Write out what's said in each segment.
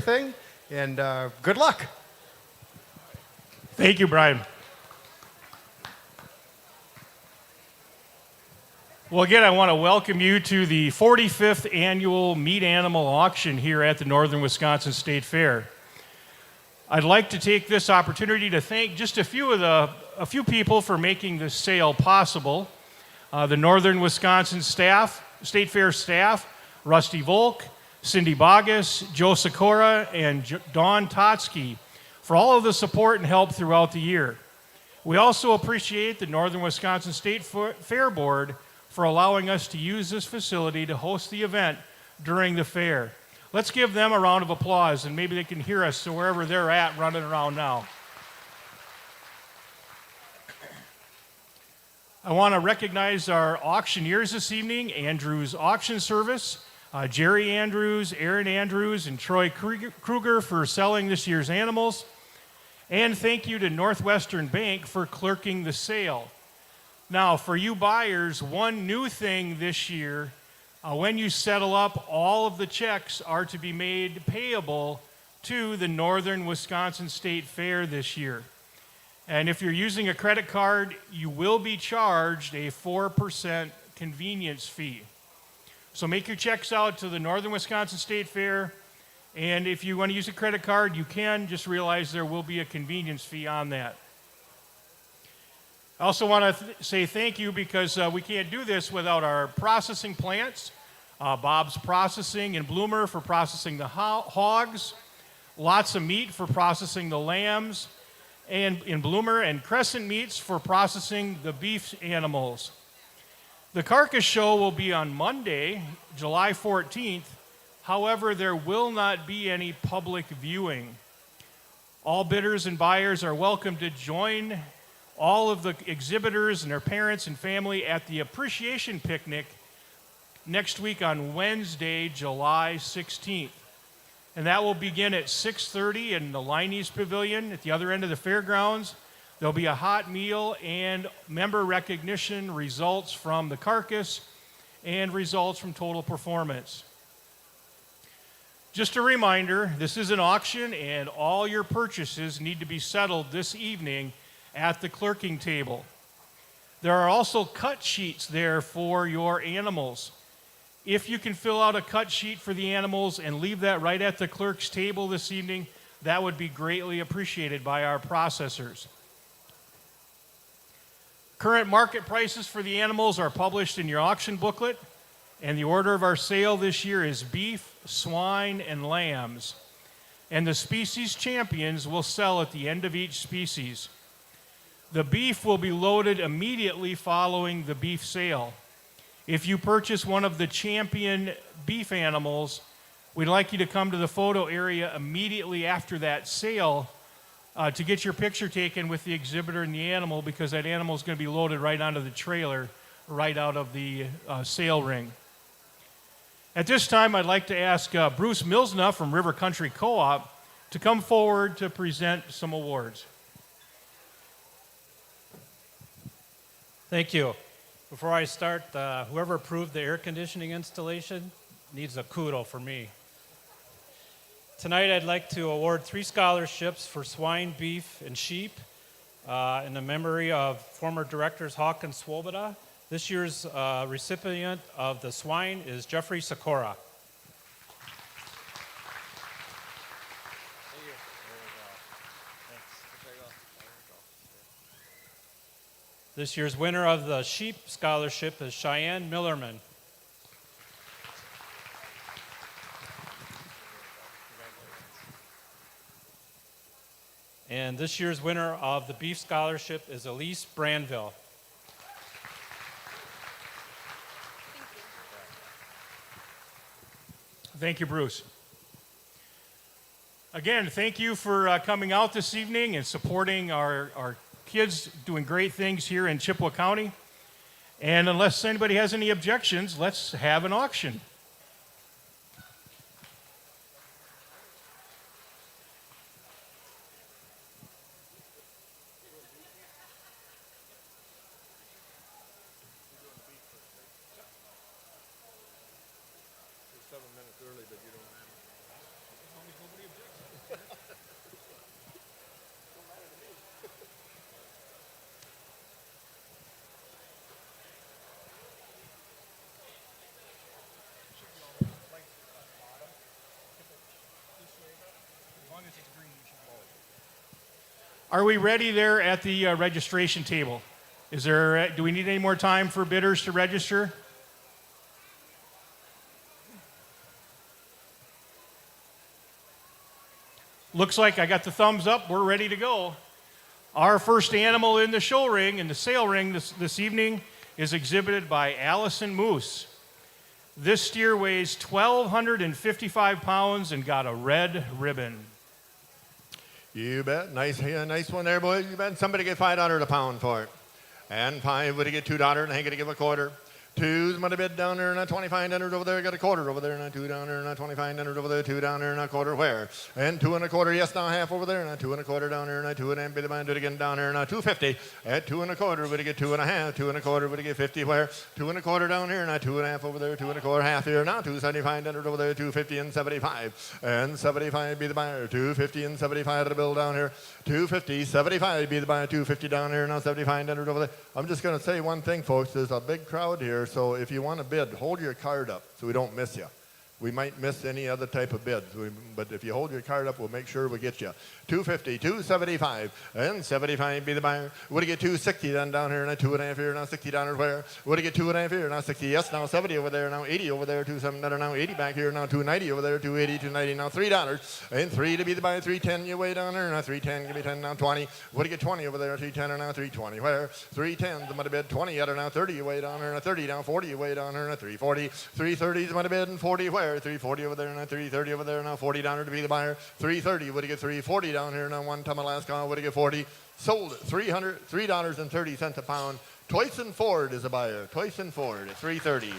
everything, and good luck. Thank you, Brian. Well, again, I want to welcome you to the 45th annual meat animal auction here at the Northern Wisconsin State Fair. I'd like to take this opportunity to thank just a few people for making this sale possible. The Northern Wisconsin staff, State Fair staff, Rusty Volk, Cindy Bogus, Joe Sikora, and Dawn Totsky for all of the support and help throughout the year. We also appreciate the Northern Wisconsin State Fair Board for allowing us to use this facility to host the event during the fair. Let's give them a round of applause, and maybe they can hear us so wherever they're at running around now. I want to recognize our auctioneers this evening, Andrews Auction Service, Jerry Andrews, Aaron Andrews, and Troy Kruger for selling this year's animals. And thank you to Northwestern Bank for clerking the sale. Now, for you buyers, one new thing this year, when you settle up, all of the checks are to be made payable to the Northern Wisconsin State Fair this year. And if you're using a credit card, you will be charged a 4% convenience fee. So make your checks out to the Northern Wisconsin State Fair, and if you want to use a credit card, you can. Just realize there will be a convenience fee on that. I also want to say thank you because we can't do this without our processing plants, Bob's Processing in Bloomer for processing the hogs, Lots of Meat for processing the lambs, and in Bloomer, and Crescent Meats for processing the beef animals. The carcass show will be on Monday, July 14th. However, there will not be any public viewing. All bidders and buyers are welcome to join all of the exhibitors and their parents and family at the appreciation picnic next week on Wednesday, July 16th. And that will begin at 6:30 in the Liney's Pavilion at the other end of the fairgrounds. There'll be a hot meal and member recognition, results from the carcass, and results from total performance. Just a reminder, this is an auction and all your purchases need to be settled this evening at the clerking table. There are also cut sheets there for your animals. If you can fill out a cut sheet for the animals and leave that right at the clerk's table this evening, that would be greatly appreciated by our processors. Current market prices for the animals are published in your auction booklet, and the order of our sale this year is beef, swine, and lambs. And the species champions will sell at the end of each species. The beef will be loaded immediately following the beef sale. If you purchase one of the champion beef animals, we'd like you to come to the photo area immediately after that sale to get your picture taken with the exhibitor and the animal, because that animal is going to be loaded right onto the trailer right out of the sale ring. At this time, I'd like to ask Bruce Milsna from River Country Co-op to come forward to present some awards. Thank you. Before I start, whoever approved the air conditioning installation needs a kudo for me. Tonight I'd like to award 3 scholarships for swine, beef, and sheep in the memory of former directors Hawk and Swoboda. This year's recipient of the swine is Jeffrey Sikora. This year's winner of the sheep scholarship is Cheyenne Millerman. And this year's winner of the beef scholarship is Elise Brandville. Thank you, Bruce. Again, thank you for coming out this evening and supporting our kids doing great things here in Chippewa County. And unless anybody has any objections, let's have an auction. Early, but you don't have it. As long as nobody objects. Are we ready there at the registration table? Do we need any more time for bidders to register? Looks like I got the thumbs up. We're ready to go. Our first animal in the show ring, in the sale ring this evening, is exhibited by Allison Moose. This steer weighs 1,255 pounds and got a red ribbon. You bet. Nice one there, boys. You bet. Somebody get $5 a pound for it. And 5 would get $2, and I ain't gonna give a quarter. 2's might have bid down there, and a 25 over there, got a quarter over there, and a 2 down there, and a 25 over there, 2 down there, and a quarter where? And 2 1/4, yes, now half over there, and a 2 1/4 down there, and a 2 1/2, bid the man, do it again down there, and a 250. At 2 1/4, would get 2 1/2, 2 1/4, would get 50 where? 2 1/4 down here, and a 2 1/2 over there, 2 1/4 half here, now 275 over there, 250 and 75. And 75 be the buyer, 250 and 75 to the bill down here. 250, 75 be the buyer, 250 down here, now 75 over there. I'm just going to say one thing, folks. There's a big crowd here, so if you want to bid, hold your card up so we don't miss you. We might miss any other type of bids, but if you hold your card up, we'll make sure we get you. 250, 275, and 75 be the buyer. Would he get 260 then down here, and a 2 1/2 here, now 60 down where? Would he get 2 1/2 here, now 60, yes, now 70 over there, now 80 over there, 270, now 80 back here, now 290 over there, 280, 290, now $3, and 3 to be the buyer, 310 you way down there, now 310, give me 10, now 20. Would he get 20 over there, 310, or now 320, where? 310, the might have bid 20 at, or now 30 you way down there, now 30, now 40 you way down there, now 340, 330s might have bid, and 40 where? 340 over there, now 330 over there, now 40 down here to be the buyer. 330, would he get 340 down here, now one time last call, would he get 40? Sold at $3.30 a pound. Toyson Ford is a buyer. Toyson Ford at 330.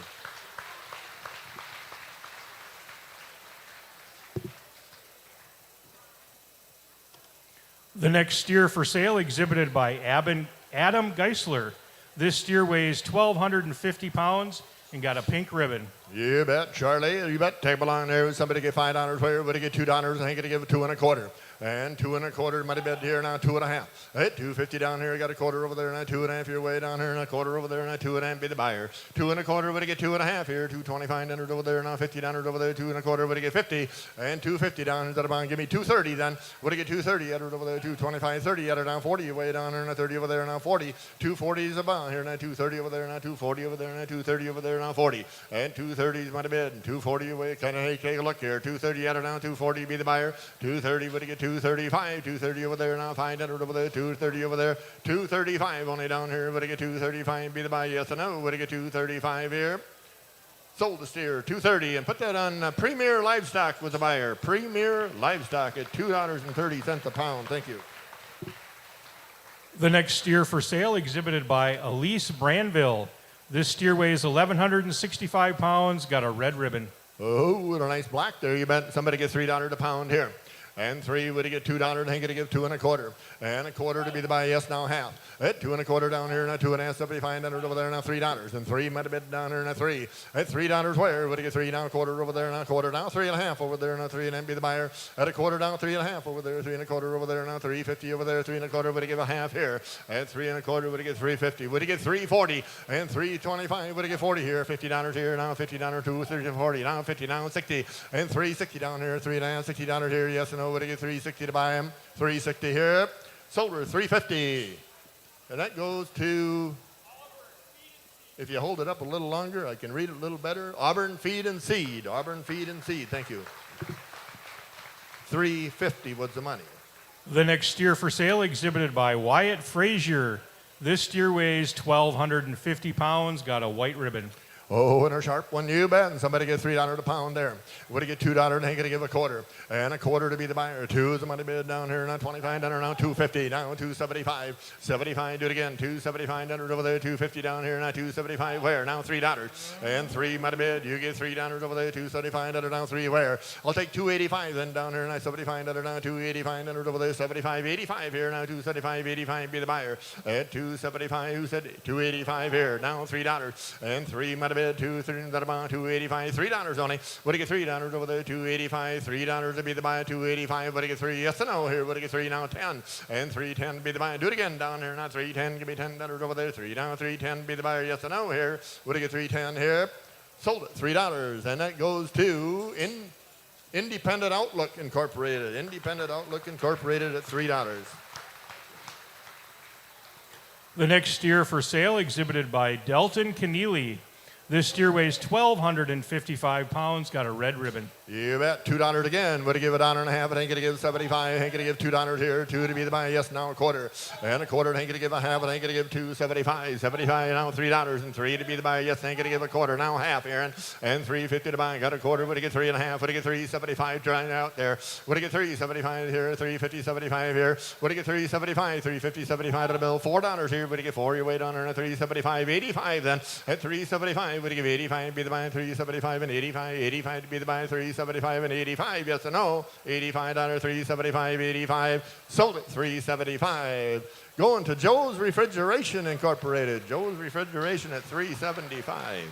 The next steer for sale exhibited by Adam Geisler. This steer weighs 1,250 pounds and got a pink ribbon. You bet, Charlie. You bet. Take along there. Somebody get $5 where? Would he get $2? I ain't gonna give it 2 1/4. And 2 1/4 might have bid here now 2 1/2. Hey, 250 down here, got a quarter over there, and a 2 1/2 your way down here, and a quarter over there, and a 2 1/2 be the buyer. 2 1/4 would he get 2 1/2 here, 225 over there, now 50 down over there, 2 1/4 would he get 50, and 250 down to the bond. Give me 230 then. Would he get 230 at it over there, 225, 30 at it down 40 your way down here, and a 30 over there, now 40. 240 is a bond here, now 230 over there, now 240 over there, now 230 over there, now 40. And 230s might have bid, and 240 your way. Kind of hey, take a look here. 230 at it now, 240 be the buyer. 230 would he get 235. 230 over there, now 500 over there, 230 over there, 235 only down here. Would he get 235? Be the buy, yes or no? Would he get 235 here? Sold the steer, 230, and put that on Premier Livestock with the buyer. Premier Livestock at $2.30 a pound. Thank you. The next steer for sale exhibited by Elise Branville. This steer weighs 1,165 pounds, got a red ribbon. Oh, what a nice black there. You bet somebody gets $3 a pound here. And 3 would he get $2, ain't gonna give 2 1/4. And a quarter to be the buy, yes, now half. At 2 1/4 down here, now 2 1/2, 75 over there, now $3. And 3 might have been down here, now 3. At $3 where? Would he get 3 down, quarter over there, now quarter down, 3 1/2 over there, now 3 and then be the buyer. At a quarter down, 3 1/2 over there, 3 1/4 over there, now 350 over there, 3 1/4 would he give a half here. At 3 1/4 would he get 350. Would he get 340? And 325 would he get 40 here, $50 here, now $50 to 30 40, now 50, now 60. And 360 down here, 3 1/2, $60 here, yes or no? Would he get 360 to buy him? 360 here. Sold her 350. And that goes to, if you hold it up a little longer, I can read it a little better. Auburn Feed and Seed. Auburn Feed and Seed. Thank you. 350 was the money. The next steer for sale exhibited by Wyatt Frazier. This steer weighs 1,250 pounds, got a white ribbon. Oh, and a sharp one, you bet. And somebody gets $3 a pound there. Would he get $2? Ain't gonna give a quarter. And a quarter to be the buyer. 2 is the money bid down here. Now 25 down here. Now 250. Now 275. 75. Do it again. 275 down over there. 250 down here. Now 275. Where? Now $3. And 3 money bid. You get $3 over there. 275 down. Now 3 where? I'll take 285 then down here. Now 75 down. Now 285 down over there. 75. 85 here. Now 275. 85 be the buyer. At 275. Who said 285 here? Now $3. And 3 money bid. 285. $3 only. Would he get $3 over there? 285. $3 to be the buyer. 285. Would he get 3? Yes or no? Here. Would he get 3? Now 10. And 310 be the buyer. Do it again down here. Now 310. Give me $10 over there. 3 now. 310 be the buyer. Yes or no? Here. Would he get 310 here? Sold it. $3. And that goes to Independent Outlook Incorporated. Independent Outlook Incorporated at $3. The next steer for sale exhibited by Delton Keneally. This steer weighs 1,255 pounds, got a red ribbon. You bet. $2 again. Would have give $1.50. It ain't gonna give 75. Ain't gonna give $2 here. 2 to be the buy. Yes, now a quarter. And a quarter. Ain't gonna give a half. It ain't gonna give 2.75. 75 now $3 and 3 to be the buy. Yes, ain't gonna give a quarter. Now half, Aaron. And 3.50 to buy. Got a quarter. Would have get 3.5. Would have get 3.75. Trying out there. Would have get 3.75 here. 3.50 75 here. Would have get 3.75. 3.50 75 to the bill. $4 here. Would have get 4. You wait on her. 3.75. 85 then at 3.75. Would have give 85. Be the buy. 3.75 and 85. 85 to be the buy. 3.75 and 85. Yes or no? $85. 3.75. 85. Sold at 3.75. Going to Joe's Refrigeration Incorporated. Joe's Refrigeration at 3.75.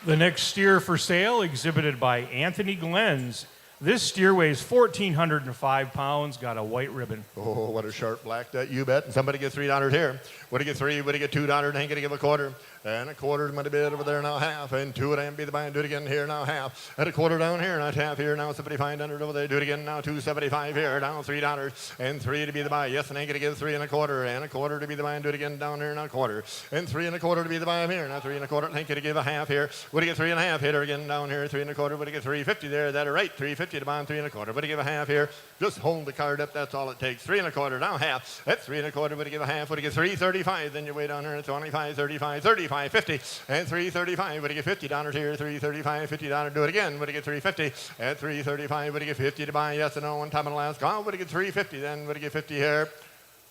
The next steer for sale exhibited by Anthony Glenn's. This steer weighs 1,405 pounds, got a white ribbon. Oh, what a sharp black that, you bet. And somebody get $3 here. Would he get 3? Would he get $2? Ain't gonna give a quarter. And a quarter might have been over there now half. And 2 it ain't be the buy and do it again here now half. And a quarter down here, not half here. Now 75 over there. Do it again now 2.75 here. Now $3 and 3 to be the buy. Yes, and ain't gonna give 3 1/4 and a quarter to be the buy and do it again down here now a quarter. And 3 1/4 to be the buy here. Now 3 1/4 ain't gonna give a half here. Would he get 3 1/2? Hit her again down here. 3 1/4. Would he get 3.50 there? That right. 3.50 to buy and 3 1/4. Would he give a half here? Just hold the card up. That's all it takes. 3 1/4 now half. At 3 1/4. Would he give a half? Would he get 3.35? Then you wait down here at 25, 35, 35, 50. And 3.35, would he get $50 here? 3.35, $50. Do it again. Would he get 3.50? At 3.35, would he get 50 to buy? Yes or no? One time in the last call. Would he get 3.50? Then would he get 50 here?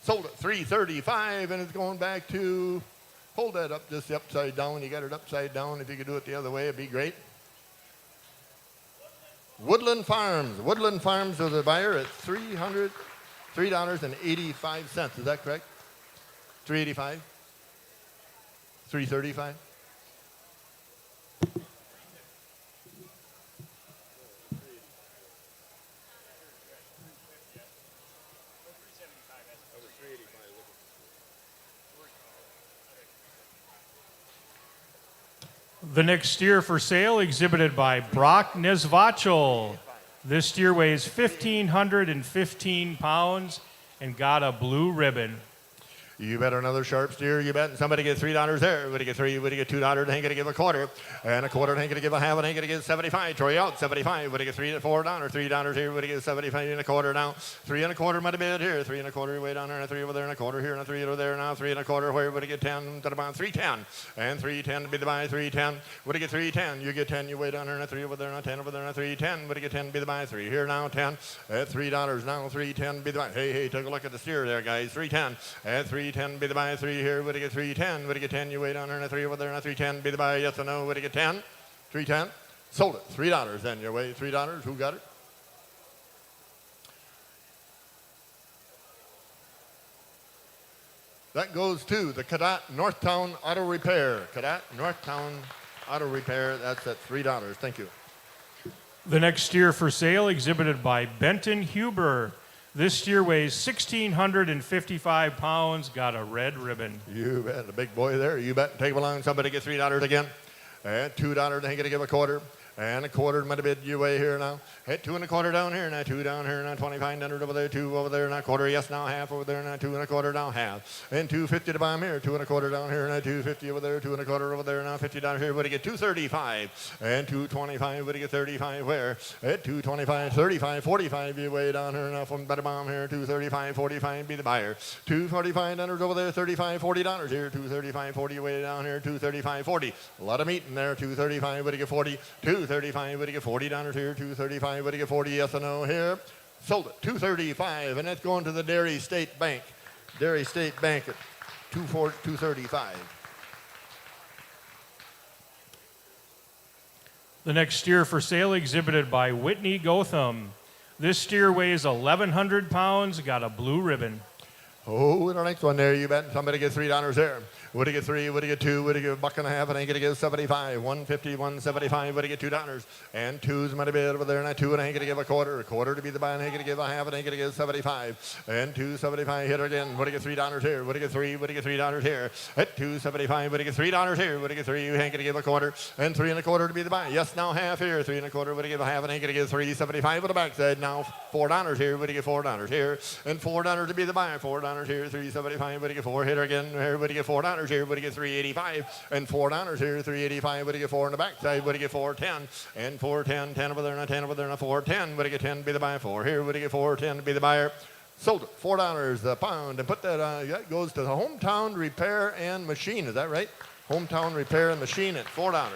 Sold at 3.35, and it's going back to. Hold that up just upside down. You got it upside down. If you could do it the other way, it'd be great. Woodland Farms. Woodland Farms is the buyer at $3.85. Is that correct? 3.85. 3.35. The next steer for sale exhibited by Brock Nesvachel. This steer weighs 1,515 pounds and got a blue ribbon. You bet another sharp steer. You bet. And somebody get $3 there. Would he get 3? Would he get $2? Ain't gonna give a quarter. And a quarter ain't gonna give a half. It ain't gonna give 75. Troy out 75. Would he get $3 to $4? $3 here. Would he get 75 and a quarter now? 3 1/4 might have been here. 3 1/4 way down there. And a 3 over there and a quarter here and a 3 over there now. 3 1/4. Where would he get 10? To about 3.10. And 3.10 to be the buy. 3.10. Would he get 3.10? You get 10. You way down there and a 3 over there and a 10 over there and a 3.10. Would he get 10? Be the buy. 3 here now. 10 at $3 now. 3.10 be the buy. Hey, take a look at the steer there, guys. 3.10 at 3.10 be the buy. 3 here. Would he get 3.10? Would he get 10? You wait down there and a 3 over there and a 3.10 be the buy. Yes or no? Would he get 10? 3.10. Sold it. $3 then. Your way. $3. Who got it? That goes to the Cadet Northtown Auto Repair. Cadet Northtown Auto Repair. That's at $3. Thank you. The next steer for sale exhibited by Benton Huber. This steer weighs 1,655 pounds, got a red ribbon. You bet. A big boy there. You bet. Take him along. Somebody get $3 again. And $2 ain't gonna give a quarter. And a quarter might have been your way here now. Hit 2 1/4 down here, now 2 down here, now 25 over there, 2 over there, now quarter, yes, now half over there, now 2 1/4 down half. And 2.50 to buy him here, 2 1/4 down here, now 2.50 over there, 2 1/4 over there, now $50 here. Would he get 2.35? And 2.25, would he get 35 where? At 2.25, 35, 45, you way down here, now from better bomb here, 2.35, 45, be the buyer. 2.45 over there, 35, $40 here, 2.35, 40 way down here, 2.35, 40. A lot of meat in there, 2.35, would he get 40? 2.35, would he get $40 here, 2.35, would he get 40, yes or no here? Sold it, 2.35, and that's going to the Dairy State Bank. Dairy State Bank at 2.35. The next steer for sale exhibited by Whitney Gotham. This steer weighs 1,100 pounds, got a blue ribbon. Oh, the next one there, you bet. Somebody get $3 there. Would he get three? Would he get two? Would he get $1.50? And ain't gonna give 75. 150, 175. Would he get $2? And two's might have been over there, and a two, and ain't gonna give a quarter. A quarter to be the buy, and ain't gonna give a half, and ain't gonna give 75. And 275 hit her again. Would he get $3 here? Would he get three? Would he get $3 here? At 275, would he get $3 here? Would he get three? You ain't gonna give a quarter. And 3 1/4 to be the buy. Yes, now half here. 3 1/4. Would he give a half, and ain't gonna give 375 on the backside. Now $4 here. Would he get $4 here? And $4 to be the buy. $4 here. 375. Would he get four? Hit her again. Here. Would he get $4 here? Would he get 385? And $4 here. 385. Would he get 4 on the backside? Would he get 410? And 410. 10 over there, and a 10 over there, and a 410. Would he get 10 to be the buy? 4 here. Would he get 410 to be the buyer? Sold it. $4 a pound. And put that, that goes to the Hometown Repair and Machine. Is that right? Hometown Repair and Machine at $4.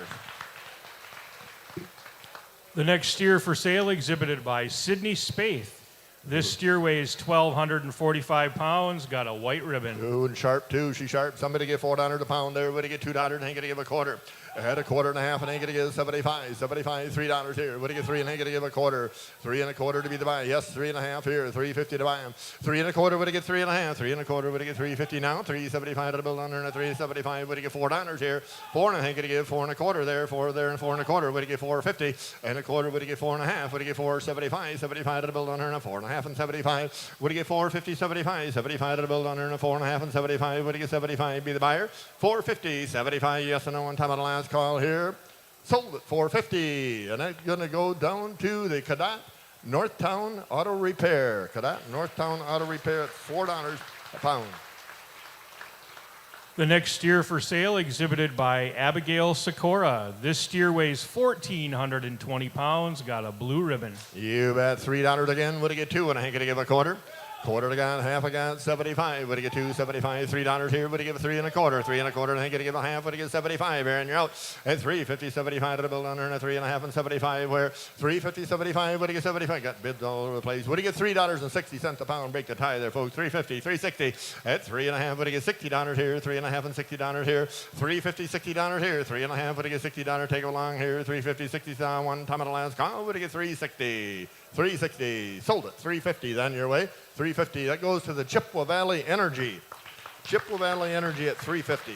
The next steer for sale exhibited by Sidney Spaeth. This steer weighs 1,245 pounds, got a white ribbon. Ooh, and sharp too. She's sharp. Somebody get $4 a pound there. Would he get $2? And ain't gonna give a quarter. Had a quarter and a half, and ain't gonna give 75. 75, $3 here. Would he get 3? And ain't gonna give a quarter. 3 1/4 to be the buy. Yes, 3 1/2 here. 350 to buy him. 3 1/4. Would he get 3 1/2? 3 1/4. Would he get 350 now? 375 to the bill under, and a 375. Would he get $4 here? 4 and ain't gonna give 4 1/4 there. 4 there and 4 1/4. Would he get 450 and a quarter? Would he get 4 1/2? Would he get 475? 75 to the bill under, and a 4 1/2 and 75. Would he get 450? 75. 75 to the bill under, and a 4 1/2 and 75. Would he get 75? Be the buyer. 450. 75. Yes and no on time of the last call here. Sold at $450, and that's going to go down to the Cadott Northtown Auto Repair. Cadott Northtown Auto Repair at $4 a pound. The next steer for sale exhibited by Abigail Sikora. This steer weighs 1,420 pounds, got a blue ribbon. You bet. $3 again. Would he get 2? And I ain't going to give a quarter. Quarter to got, half a got, 75. Would he get 275? $3 here. Would he give a 3 1/4? 3 1/4, and I ain't gonna give a half. Would he get 75? Aaron, you're out. And 350, 75 to the bill under, and a 3 1/2 and 75. Where 350, 75. Would he get 75? Got bids all over the place. Would he get $3.60 a pound? Break the tie there, folks. 350, 360 at 3 1/2. Would he get $60 here? 3 1/2 and $60 here. 350, $60 here. 3 1/2. Would he get $60? Take along here. 350, 60 one time of the last call. Would he get 360? 360. Sold it. 350 then your way. 350. That goes to the Chippewa Valley Energy. Chippewa Valley Energy at 350.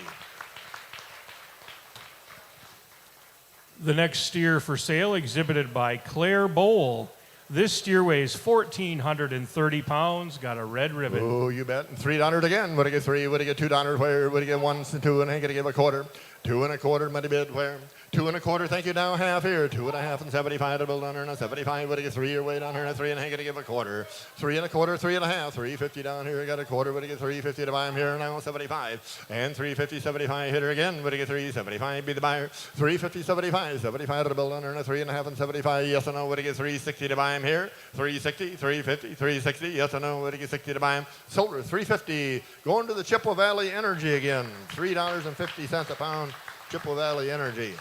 The next steer for sale exhibited by Claire Bowl. This steer weighs 1,430 pounds, got a red ribbon. Oh, you bet. And $3 again. Would he get 3? Would he get $2? Where? Would he get 1 and 2? And ain't gonna give a quarter. 2 1/4 money bid where? 2 1/4. Thank you. Now half here. 2 1/2 and 75 to build under, and a 75. Would he get 3 your way down here? And a 3 and ain't gonna give a quarter. 3 1/4. 3 1/2. 350 down here. Got a quarter. Would he get 350 to buy him here? Now 75 and 350. 75 hitter again. Would he get 375? Be the buyer. 350. 75. 75 to build under, and a 3 1/2 and 75. Yes or no? Would he get 360 to buy him here? 360. 350. 360. Yes or no? Would he get 60 to buy him? Sold her. 350. Going to the Chippewa Valley Energy again. $3.50 a pound. Chippewa Valley Energy.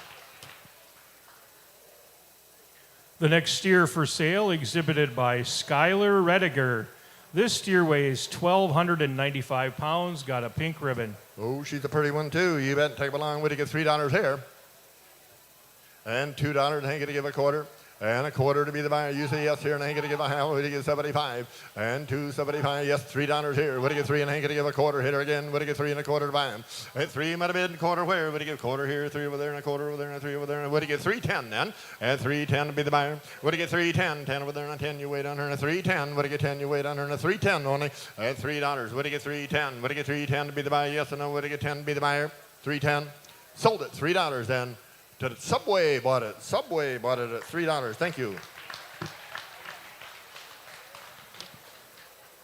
The next steer for sale exhibited by Skylar Rediger. This steer weighs 1,295 pounds, got a pink ribbon. Oh, she's a pretty one too. You bet. Take along. Would he get $3 here? And $2. Ain't gonna give a quarter. And a quarter to be the buyer. You say yes here, and I ain't gonna give a half. Would he get 75? And 275. Yes, $3 here. Would he get 3? And I ain't gonna give a quarter. Hitter again. Would he get 3 1/4 to buy him? And 3 might have been quarter where? Would he get quarter here? 3 over there, and a quarter over there, and a 3 over there. And would he get 310 then? And 310 to be the buyer. Would he get 310? 10 over there, and a 10. You wait on her, and a 310. Would he get 10? You wait on her, and a 310 only. And $3. Would he get 310? Would he get 310 to be the buyer? Yes or no? Would he get 10 to be the buyer? 310. Sold it. $3 then. To the Subway bought it. Subway bought it at $3. Thank you.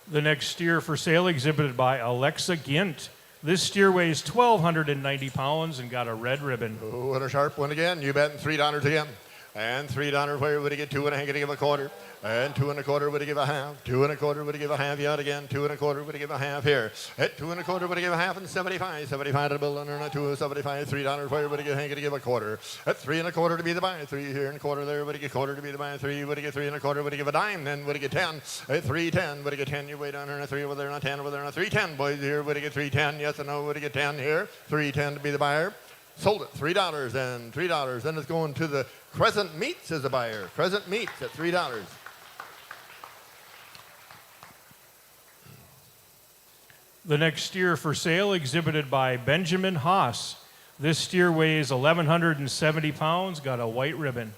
The next steer for sale exhibited by Alexa Gint. This steer weighs 1,290 pounds and got a red ribbon. Oh, and a sharp one again. You bet. And $3 again. And $3. Where would he get 2? And I ain't gonna give a quarter. And 2 1/4. Would he give a half? 2 1/4. Would he give a half yet again? 2 1/4. Would he give a half here? At 2 1/4. Would he give a half? And 75. 75 to the bill under, and a 275. $3. Where would he get? Ain't gonna give a quarter. At 3 1/4 to be the buy. 3 here and a quarter there. Would he get quarter to be the buy? 3. Would he get 3 1/4? Would he give a dime? Then would he get 10? At 310. Would he get 10? You wait under, and a 3 over there, and a 10 over there, and a 310. Boys here. Would he get 310? Yes or no? Would he get 10 here? 310 to be the buyer. Sold it. $3 and $3. Then it's going to the Crescent Meats as a buyer. Crescent Meats at $3. The next steer for sale exhibited by Benjamin Haas. This steer weighs 1,170 pounds, got a white ribbon.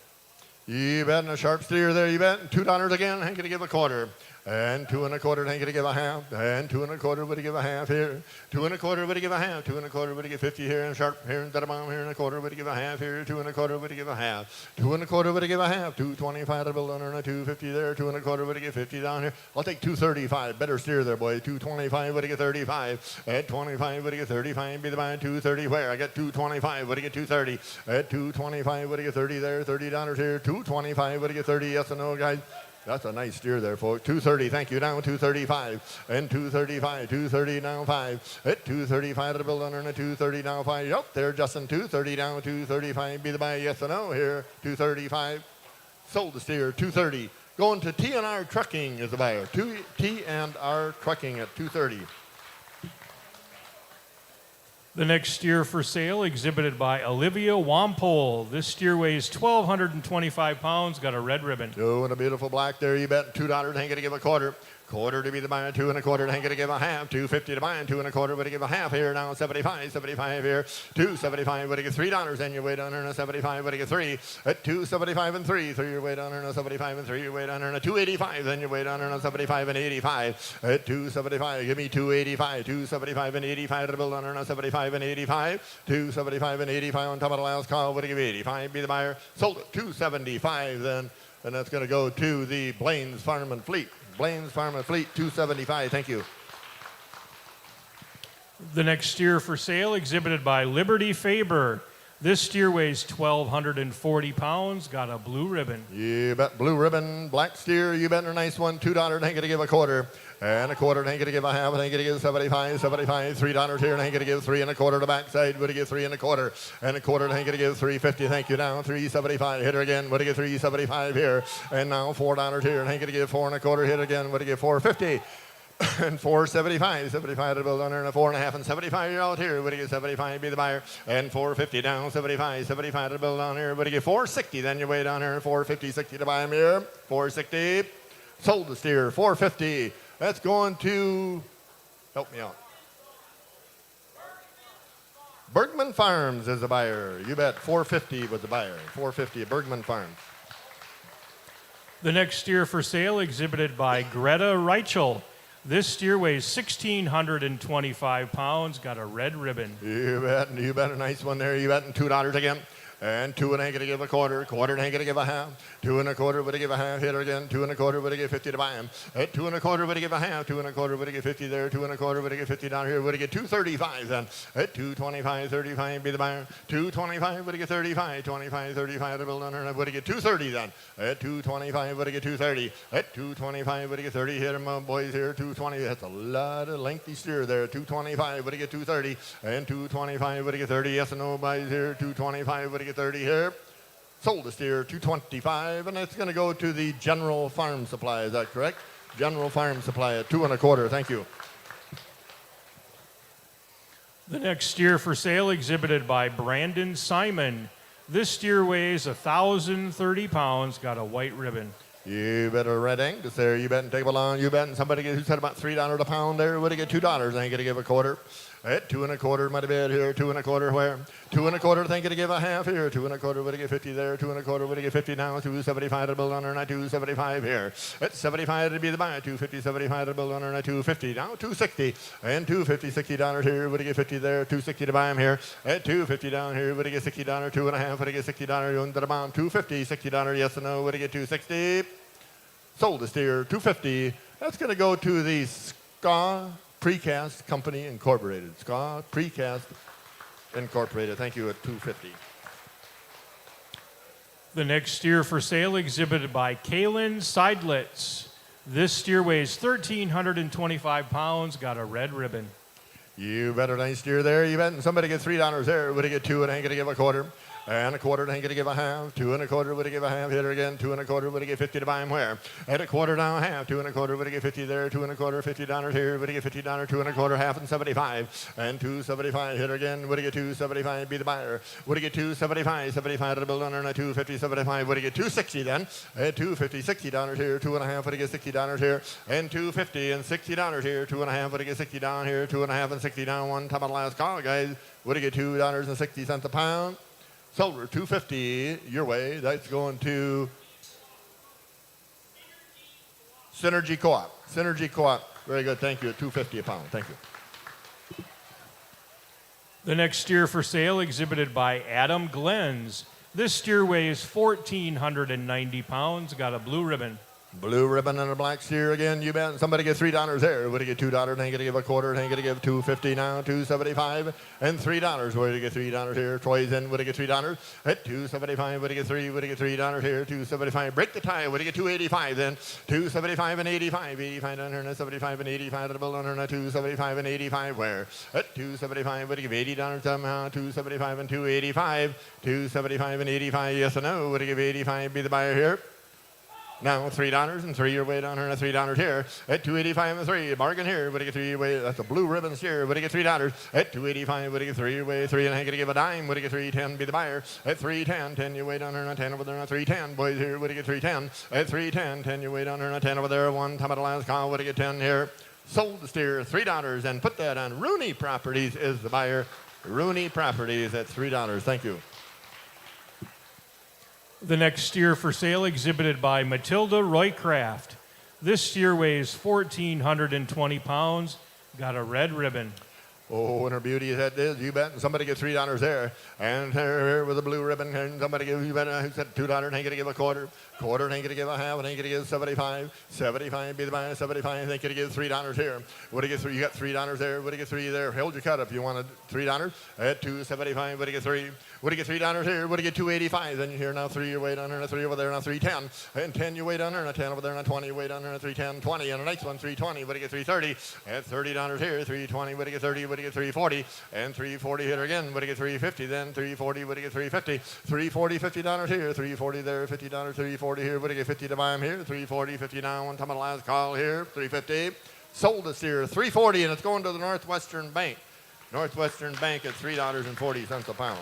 You bet, and a sharp steer there, you bet. $2 again, ain't gonna give a quarter. And 2 1/4, ain't gonna give a half. And 2 1/4, would he give a half here? 2 1/4, would he give a half? 2 1/4, would he give 50 here? And sharp here, and da-da-bomb here, and a quarter, would he give a half here? 2 1/4, would he give a half? 2 1/4, would he give a half? 225 to build under, and a 250 there. 2 1/4, would he give 50 down here? I'll take 235. Better steer there, boy. 225, would he get 35? At 25, would he get 35? Be the buy. 230 where? I get 225. Would he get 230? At 225, would he get 30 there? $30 here. 225, would he get 30? Yes or no, guys? That's a nice steer there, folks. 230, thank you. Down 235. And 235, 230 down 5. At 235 to the build under and a 230 down 5. Yep, there, Justin. 230 down 235. Be the buy, yes or no here. 235. Sold the steer, 230. Going to T&R Trucking is the buyer. T&R Trucking at 230. The next steer for sale exhibited by Olivia Wampole. This steer weighs 1,225 pounds, got a red ribbon. Oh, and a beautiful black there. You bet $2, ain't gonna give a quarter. Quarter to be the buy, 2 1/4, ain't gonna give a half. 250 to buy, and 2 1/4, would he give a half here? Now 75, 75 here. 275, would he get $3? And your way down there, and a 75, would he get 3? At 275 and 3, 3 your way down there, and a 75 and 3 your way down there, and a 285, then your way down there, and a 75 and 85. At 275, give me 285, 275 and 85 to the build on there, and a 75 and 85. 275 and 85 on top of the last call, would he give 85? Be the buyer. Sold it 275 then, and that's gonna go to the Blaine's Farm and Fleet. Blaine's Farm and Fleet, 275. Thank you. The next steer for sale exhibited by Liberty Faber. This steer weighs 1,240 pounds, got a blue ribbon. You bet, blue ribbon, black steer, you bet, a nice one. $2, ain't gonna give a quarter. And a quarter, ain't gonna give a half, ain't gonna give 75, 75, $3 here, and ain't gonna give 3 1/4 to backside, would he give 3 1/4, and a quarter, ain't gonna give 350, thank you, now 375, hit her again, would he give 375 here, and now $4 here, and ain't gonna give 4 1/4, hit again, would he give 450, and 475, 75 to build under, and a 4 1/2, and 75 you're out here, would he get 75, be the buyer, and 450 down, 75, 75 to build down here, would he get 460, then your way down here, 450, 60 to buy him here, 460, sold the steer, 450, that's going to, help me out, Bergman Farms is the buyer, you bet, 450 was the buyer, 450 Bergman Farms. The next steer for sale exhibited by Greta Reichel. This steer weighs 1,625 pounds, got a red ribbon. You bet a nice one there. You betting $2 again. And 2 ain't gonna give a quarter. Quarter ain't gonna give a half. 2 1/4 would he give a half. Hit her again. 2 1/4 would he give 50 to buy him. At 2 1/4 would he give a half. 2 1/4 would he give 50 there. 2 1/4 would he give 50 down here. Would he get 235 then? At 225, 35 be the buyer. 225 would he get 35. 25, 35 to build on her. Would he get 230 then? At 225 would he get 230. At 225 would he get 30. Hit him, boys here. 220. That's a lot of lengthy steer there. 225 would he get 230. And 225 would he get 30. Yes and no, boys here. 225 would he get 30 here. Sold the steer, 225, and that's going to go to the General Farm Supply. Is that correct? General Farm Supply at 2 1/4. Thank you. The next steer for sale exhibited by Brandon Simon. This steer weighs 1,030 pounds, got a white ribbon. You bet a red Angus there. You betting take along. You betting somebody who said about $3 a pound there. Would he get $2? Ain't gonna give a quarter. At 2 1/4 might have been here. 2 1/4 where? 2 1/4 ain't gonna give a half here. 2 1/4 would he get 50 there. 2 1/4 would he get 50 now. 275 to build on her. 275 here. At 75 to be the buy. 250, 75 to build on her. 250 now. 260 and 250, $60 here. Would he get 50 there? 260 to buy him here. At 250 down here. Would he get $60? 2 1/2. Would he get $60 under the bound? 250, $60 yes or no. Would he get 260? Sold the steer, 250. That's going to go to the SCA Precast Company Incorporated. SCA Precast Incorporated. Thank you at 250. The next steer for sale exhibited by Kalen Seidlitz. This steer weighs 1,325 pounds, got a red ribbon. You bet a nice steer there. You bet somebody get $3 there. Would he get 2 and ain't going to give a quarter? and a quarter, and ain't gonna give a half. 2 and a quarter, would he give a half? Hit her again. 2 and a quarter, would he get 50 to buy him where? At a quarter down half. 2 and a quarter, would he get 50 there? 2 and a quarter, $50 here. Would he get $50? 2 and a quarter, half and 75. And 275. Hit her again. Would he get 275? Be the buyer. Would he get 275? 75 to the build under and a 250, 75. Would he get 260 then? At 250, $60 here. 2 and a half. Would he get $60 here? And 250 and $60 here. 2 and a half. Would he get 60 down here? 2 and a half and 60 down. One top of the last call, guys. Would he get $2.60 a pound? Silver, 250 your way. That's going to Synergy Co-op. Synergy Co-op. Very good. Thank you. At $2.50 a pound. Thank you. The next steer for sale exhibited by Adam Glens. This steer weighs 1,490 pounds, got a blue ribbon. Blue ribbon and a black steer again, you bet. Somebody get $3 there. Would he get $2? Ain't gonna give a quarter. Ain't gonna give $2.50 now. $2.75 and $3. Would he get $3 here? Troy's in. Would he get $3? At $2.75. Would he get $3? Would he get $3 here? $2.75. Break the tie. Would he get $2.85 then? $2.75 and $85. $85 down here and $75 and $85 to the bill under and $2.75 and $85 where? At $2.75. Would he give $80 somehow? $2.75 and $2.85. $2.75 and $85. Yes or no? Would he give $85? Be the buyer here. Now $3 and 3 your way down here and $3 here at $2.85 and 3 bargain here. Would he get 3 your way? That's a blue ribbon steer. Would he get $3 at $2.85? Would he get 3 your way? 3 and ain't gonna give a dime. Would he get $3.10? Be the buyer at $3.10. 10 your way down here and 10 over there and $3.10. Boys here. Would he get $3.10 at $3.10? 10 your way down here and 10 over there. One top of the last call. Would he get 10 here? Sold the steer $3 and put that on Rooney Properties is the buyer. Rooney Properties at $3. Thank you. The next steer for sale exhibited by Matilda Roycraft. This steer weighs 1,420 pounds, got a red ribbon. Oh, and her beauty is that is, you bet. And somebody get $3 there. And here with a blue ribbon, and somebody give, you bet, who said $2, ain't gonna give a quarter. Quarter, ain't gonna give a half, and ain't gonna give 75. 75, be the buyer, 75, ain't gonna give $3 here. Would he get 3? You got $3 there. Would he get 3 there? Hold your cut if you wanted $3. At $2.75, would he get 3? Would he get $3 here? Would he get $2.85? Then you hear now 3 your way down there, and a 3 over there, and a 3.10. And 10 your way down there, and a 10 over there, and a 20 your way down there, and a 3.10, 20. And the next one, 3.20. Would he get 3.30? At $30 here, 3.20. Would he get 30? Would he get 3.40? And 3.40 here again. Would he get 3.50? Then 3.40. Would he get 3.50? 3.40, $50 here. 3.40 there, $50. 3.40 here. Would he get 50 to buy him here? 3.40, 50 now. One time on the last call here. 3.50. Sold this here. 3.40, and it's going to the Northwestern Bank. Northwestern Bank at $3.40 a pound.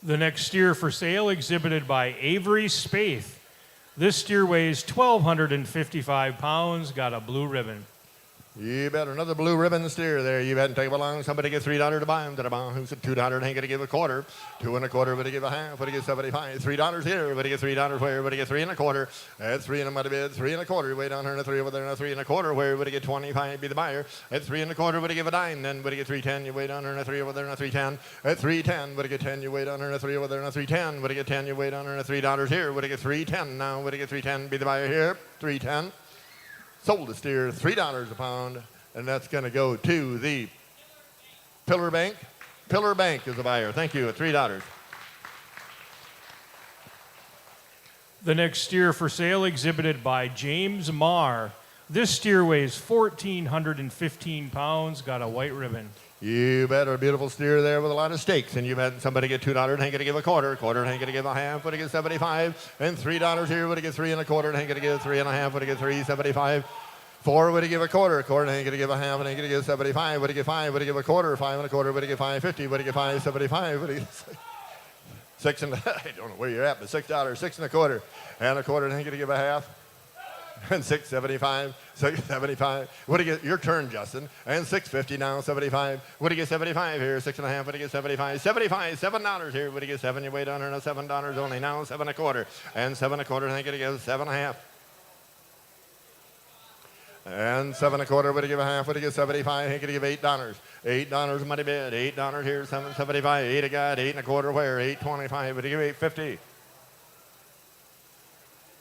The next steer for sale exhibited by Avery Spaeth. This steer weighs 1,255 pounds, got a blue ribbon. You bet. Another blue ribbon steer there. You bet. And take him along. Somebody get $3 to buy him. To the bomb. Who said $2? Ain't gonna give a quarter. 2 and a quarter. Would he give a half? Would he get 75? $3 here. Would he get $3 where? Would he get 3 and a quarter? At 3 and a might have been 3 and a quarter. Way down here and a 3 over there and a 3 and a quarter. Where would he get 25? Be the buyer. At 3 and a quarter. Would he give a dime? Then would he get 3.10? You way down here and a 3 over there and a 3.10. At 3.10. Would he get 10? You way down here and a 3 over there and a 3.10. Would he get 10? You way down here and a $3 here. Would he get 3.10 now? Would he get 3.10? Be the buyer here. 3.10. Sold the steer $3 a pound. And that's going to go to the Pillar Bank. Pillar Bank is the buyer. Thank you, at $3. The next steer for sale exhibited by James Marr. This steer weighs 1,415 pounds, got a white ribbon. You bet. A beautiful steer there with a lot of stakes. And you bet somebody get $2, ain't going to give a quarter. Quarter, ain't going to give a half. Would he get 75? And $3 here. Would he get 3 and a quarter? Ain't going to give 3 and a half. Would he get 3.75? 4, would he give a quarter? Quarter, ain't gonna give a half, and ain't gonna give 75. Would he give 5? Would he give a quarter? 5 and a quarter. Would he give 5.50? Would he give 5.75? Would he give 6 and I don't know where you're at, but $6, 6 and a quarter. And a quarter, ain't gonna give a half. And 6.75, 6.75. Would he get your turn, Justin? And 6.50 now, 75. Would he get 75 here? 6 and a half. Would he get 75? 75, $7 here. Would he get 7? You way down here, no $7 only now, 7 and a quarter. And 7 and a quarter, ain't gonna give 7 and a half. And 7 and a quarter, would he give a half? Would he give 75? He could give $8. $8 money bid. $8 here, 7.75. 8 a guy, 8 and a quarter where? 8.25. Would he give 8.50?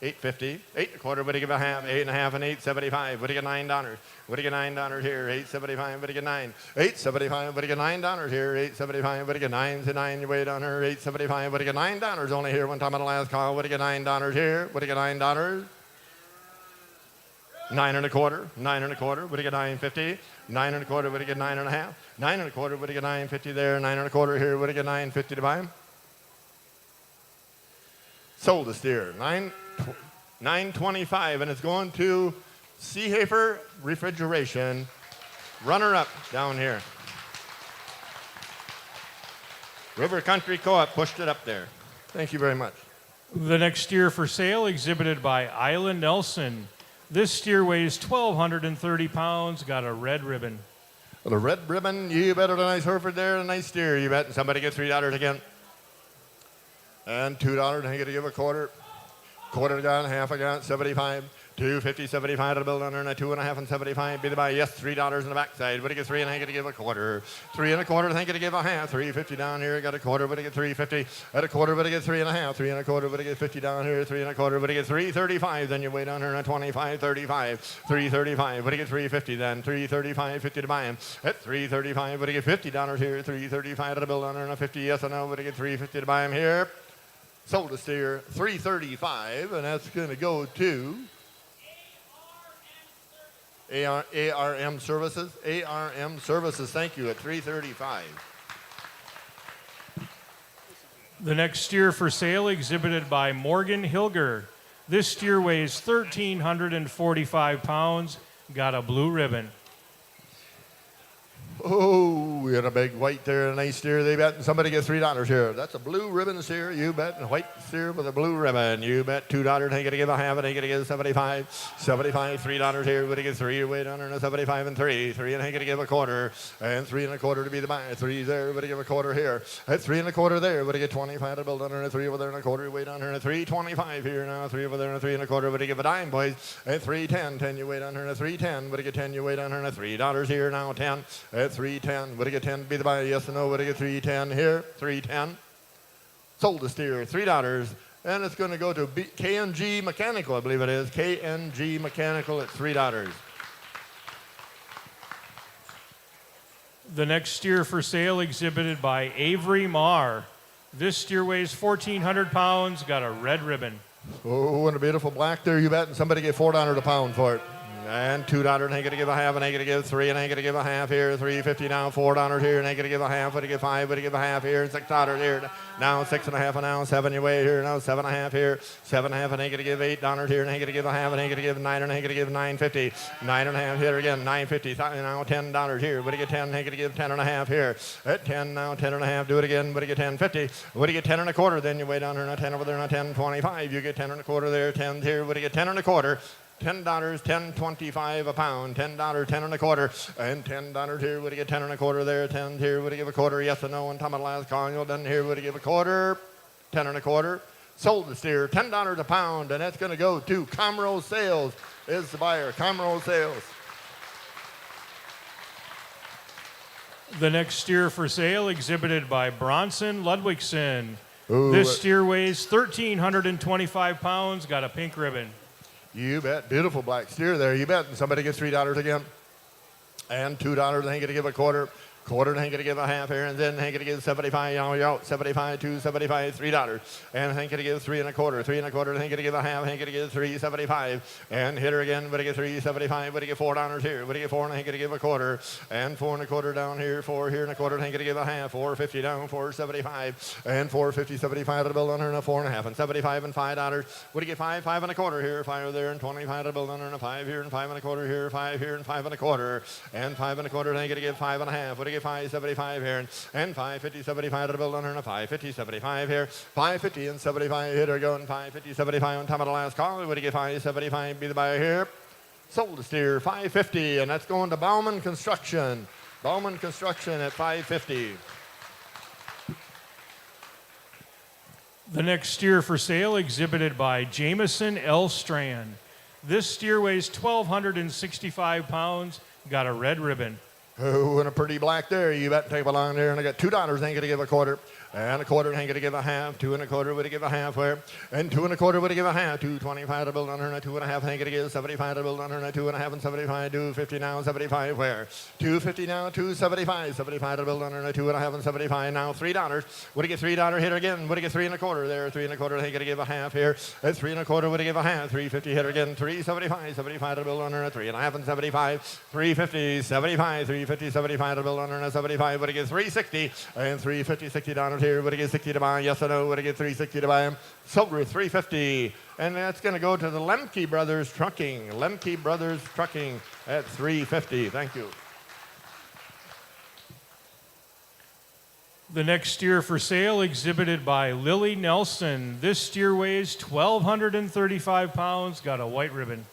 8.50. 8 and a quarter, would he give a half? 8 and a half and 8.75. Would he get $9? Would he get $9 here? 8.75. Would he get 9? 8.75. Would he get $9 here? 8.75. Would he get 9 to 9? You wait on her. 8.75. Would he get $9 only here? One time on the last call. Would he get $9 here? Would he get $9? 9 1/4, 9 1/4, would he get 9.50? 9 1/4, would he get 9 1/2? 9 1/4, would he get 9.50 there? 9 1/4 here, would he get 9.50 to buy him? Sold the steer, 9.25, and it's going to Seehafer Refrigeration, runner up down here. River Country Co-op pushed it up there. Thank you very much. The next steer for sale exhibited by Isla Nelson. This steer weighs 1,230 pounds, got a red ribbon. Well, the red ribbon, you bet, a nice Hereford there, a nice steer, you bet. And somebody get $3 again. And $2, and I get to give a quarter. Quarter gone, half a gone, 75. 2.50, 75 to the bill under, and a 2.5 and 75. Be the buy, yes, $3 in the backside. Would he get 3 and I get to give a quarter? 3 1/4, I think to give a half. 3.50 down here, got a quarter. Would he get 3.50? At a quarter, would he get 3 1/2? 3 1/4, would he get 50 down here? 3 1/4, would he get 3.35? Then you wait down here on a 25.35. 3.35, would he get 3.50 then? 3.35, 50 to buy him. At 3.35, would he get $50 here? 3.35 to the bill under, and a 50, yes or no? Would he get 3.50 to buy him here? Sold the steer, 3.35, and that's going to go to ARM Services. ARM Services, thank you, at 3.35. The next steer for sale exhibited by Morgan Hilger. This steer weighs 1,345 pounds, got a blue ribbon. Oh, we had a big white there, a nice steer. They bet, and somebody gets $3 here. That's a blue ribbon steer, you bet, and a white steer with a blue ribbon. You bet, $2, ain't gonna give a half, and ain't gonna give 75. 75, $3 here, would he get 3? Way down there, and a 75 and 3. 3 and ain't gonna give a quarter, and 3 1/4 to be the buy. 3 there, would he give a quarter here? At 3 1/4 there, would he get 25 to build under, and a 3 over there and a quarter, way down here, and a 3.25 here now, 3 over there and a 3 1/4, would he give a dime, boys? At 3.10, 10 you way down here, and a 3.10, would he get 10 you way down here, and a $3 here now, 10. At 3.10, would he get 10 to be the buy? Yes or no? Would he get 3.10 here? 3.10. Sold the steer, $3. And it's going to go to KNG Mechanical, I believe it is. KNG Mechanical at $3. The next steer for sale exhibited by Avery Marr. This steer weighs 1,400 pounds, got a red ribbon. Oh, and a beautiful black there, you bet. And somebody get $4 a pound for it. And $2, and ain't gonna give a half, and ain't gonna give 3, and ain't gonna give a half here. 3.50 now, $4 here, and ain't gonna give a half. Would he get 5? Would he give a half here? And $6 here. Now 6.5, and now 7 your way here. Now 7.5 here. 7.5, and ain't gonna give $8 here, and ain't gonna give a half, and ain't gonna give 9, and ain't gonna give 9.50. 9.5 here again. 9.50. Now $10 here. Would he get 10? And ain't gonna give 10.5 here. At 10 now, 10.5. Do it again. Would he get 10.50? Would he get 10 1/4? Then you way down here, and a 10 over there, and a 10.25. You get 10 1/4 there. 10 here. Would he get 10 1/4? $10, $10.25 a pound. $10, 10 1/4, and $10 here. Would he get 10 1/4 there? 10 here. Would he give a quarter? Yes or no? And Tom at last calling. Well done here. Would he give a quarter? 10 1/4. Sold the steer, $10 a pound, and that's going to go to Comrose Sales. Is the buyer, Comrose Sales. The next steer for sale exhibited by Bronson Ludwigson. Ooh, This steer weighs 1,325 pounds, got a pink ribbon. You bet. Beautiful black steer there. You bet. And somebody gets $3 again. And $2, they ain't going to give a quarter. Quarter, ain't going to give a half here, and then ain't going to give 75, you're out, 75, 2, 75, $3. And ain't going to give 3 1/4, 3 1/4, ain't going to give a half, ain't going to give 3.75. And hit her again, would he get 3.75, would he get $4 here, would he get 4, and ain't going to give a quarter. And 4 1/4 down here, 4 here and a quarter, ain't going to give a half, 4.50 down, 4.75. And 4.50, 75 to the bill under, and a 4.5, and 75 and $5. Would he get 5, 5 1/4 here, 5 there, and 25 to the bill under, and a 5 here, and 5 1/4 here, 5 here, and 5 1/4. And 5 1/4, ain't going to give 5.5. Would he get 5.75 here, and 5.50, 75 to the bill under, and a 5.50, 75 here, 5.50 and 75 hit her going, 5.50, 75 on top of the last call. Would he get 5.75? Be the buyer here. Sold the steer, 5.50, and that's going to Bauman Construction. Bauman Construction at 5.50. The next steer for sale exhibited by Jameson L. Strand. This steer weighs 1,265 pounds, got a red ribbon. Oh, and a pretty black there. You bet. Take along there. And I got $2. Ain't gonna give a quarter. And a quarter, ain't gonna give a half. 2 and a quarter, would give a half where? And 2 and a quarter, would give a half. 2.25 to build on her, and a 2.5, ain't gonna give 75 to build on her, and a 2.5 and 75. 2.50 now, 75 where? 2.50 now, 2.75. 75 to build on her, and a 2.5 and 75. Now $3. Would get $3 here again? Would get 3 and a quarter there? 3 and a quarter, ain't gonna give a half here. At 3 and a quarter, would give a half. 3.50 here again. 3.75. 75 to build on her, and a 3.5 and 75. 3.50, 75. 3.50, 75 to build on her, and a 75. Would get 3.60 and 3.50, $60 here. Would get 60 to buy? Yes or no? Would get 3.60 to buy him? Silver, 3.50. And that's going to go to the Lemke Brothers Trucking. Lemke Brothers Trucking at 3.50. Thank you. The next steer for sale exhibited by Lily Nelson. This steer weighs 1,235 pounds, got a white ribbon.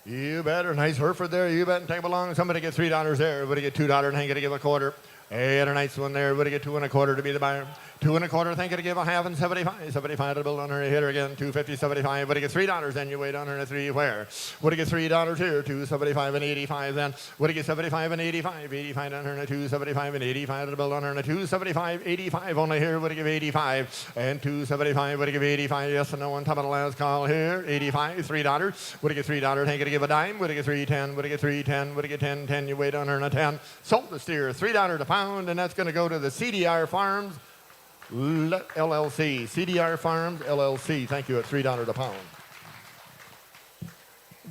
You bet. A nice Hereford there. You bet. And take along. Somebody get $3 there. Would get $2 and ain't going to give a quarter. And a nice one there. Would get 2 and a quarter to be the buyer. 2 and a quarter, think it'll give a half and 75. 75 to build on her, hit her again. 2.50, 75. Would it get $3? Then you wait on her and a 3 where? Would it get $3 here? 2.75 and 85 then. Would it get 75 and 85? 85 on her and a 2.75 and 85 to build on her and a 2.75, 85 only here. Would it give 85? And 2.75, would it give 85? Yes and no on top of the last call here. 85, $3. Would it get $3? Ain't gonna give a dime. Would it get 3.10? Would it get 3.10? Would it get 10? You wait on her and a 10. Sold the steer, $3 a pound, and that's gonna go to the CDR Farms LLC. CDR Farms LLC. Thank you at $3 a pound.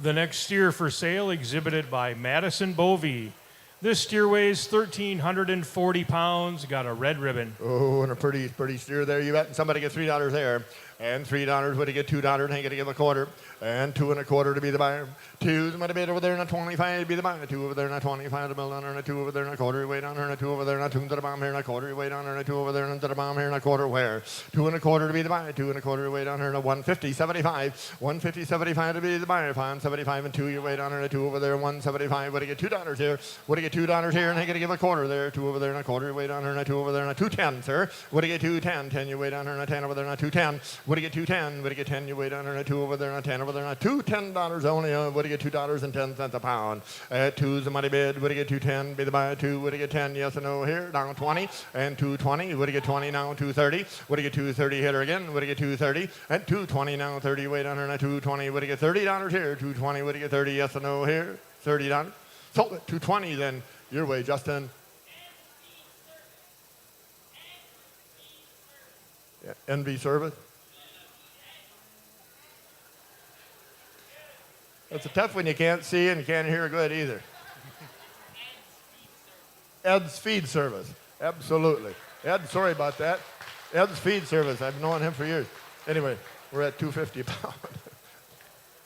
The next steer for sale exhibited by Madison Bovee. This steer weighs 1,340 pounds, got a red ribbon. Oh, and a pretty steer there. You bet. And somebody gets $3 there. And $3, would he get $2? Ain't gonna give a quarter. And 2 and a quarter to be the buyer. 2's might have been over there and a 25 to be the buyer. 2 over there and a 25 to build on her, and a 2 over there and a quarter. You wait on her, and a 2 over there and a 2 to the bomb here and a quarter. You wait on her, and a 2 over there and to the bomb here and a quarter. Where? 2 and a quarter to be the buyer. 2 and a quarter. You wait on her, and a 150, 75. 150, 75 to be the buyer. 75 and 2. You wait on her, and a 2 over there, 175. Would he get $2 here? Would he get $2 here? And ain't gonna give a quarter there. 2 over there and a quarter. You wait on her, and a 2 over there and a 210, sir. Would he get 210? 10. You wait on her, and a 10 over there and a 210. Would he get 210? Would he get 10? You wait on her, and a 2 over there and a 10 over there and a $210 only. Would he get $2.10 a pound? 2's the money bid. Would he get 210? Be the buyer. 2. Would he get 10? Yes or no here? Down 20 and 220. Would he get 20 now? 230. Would he get 230 here again? Would he get 230? And 220 now. 30. Wait on her, and a 220. Would he get $30 here? 220. Would he get 30? Yes or no here? $30. So 220 then. Your way, Justin. Yeah, NV Service. It's a tough one. You can't see and you can't hear good either. Ed's Feed Service. Absolutely. Ed, sorry about that. Ed's Feed Service. I've known him for years. Anyway, we're at $250 a pound.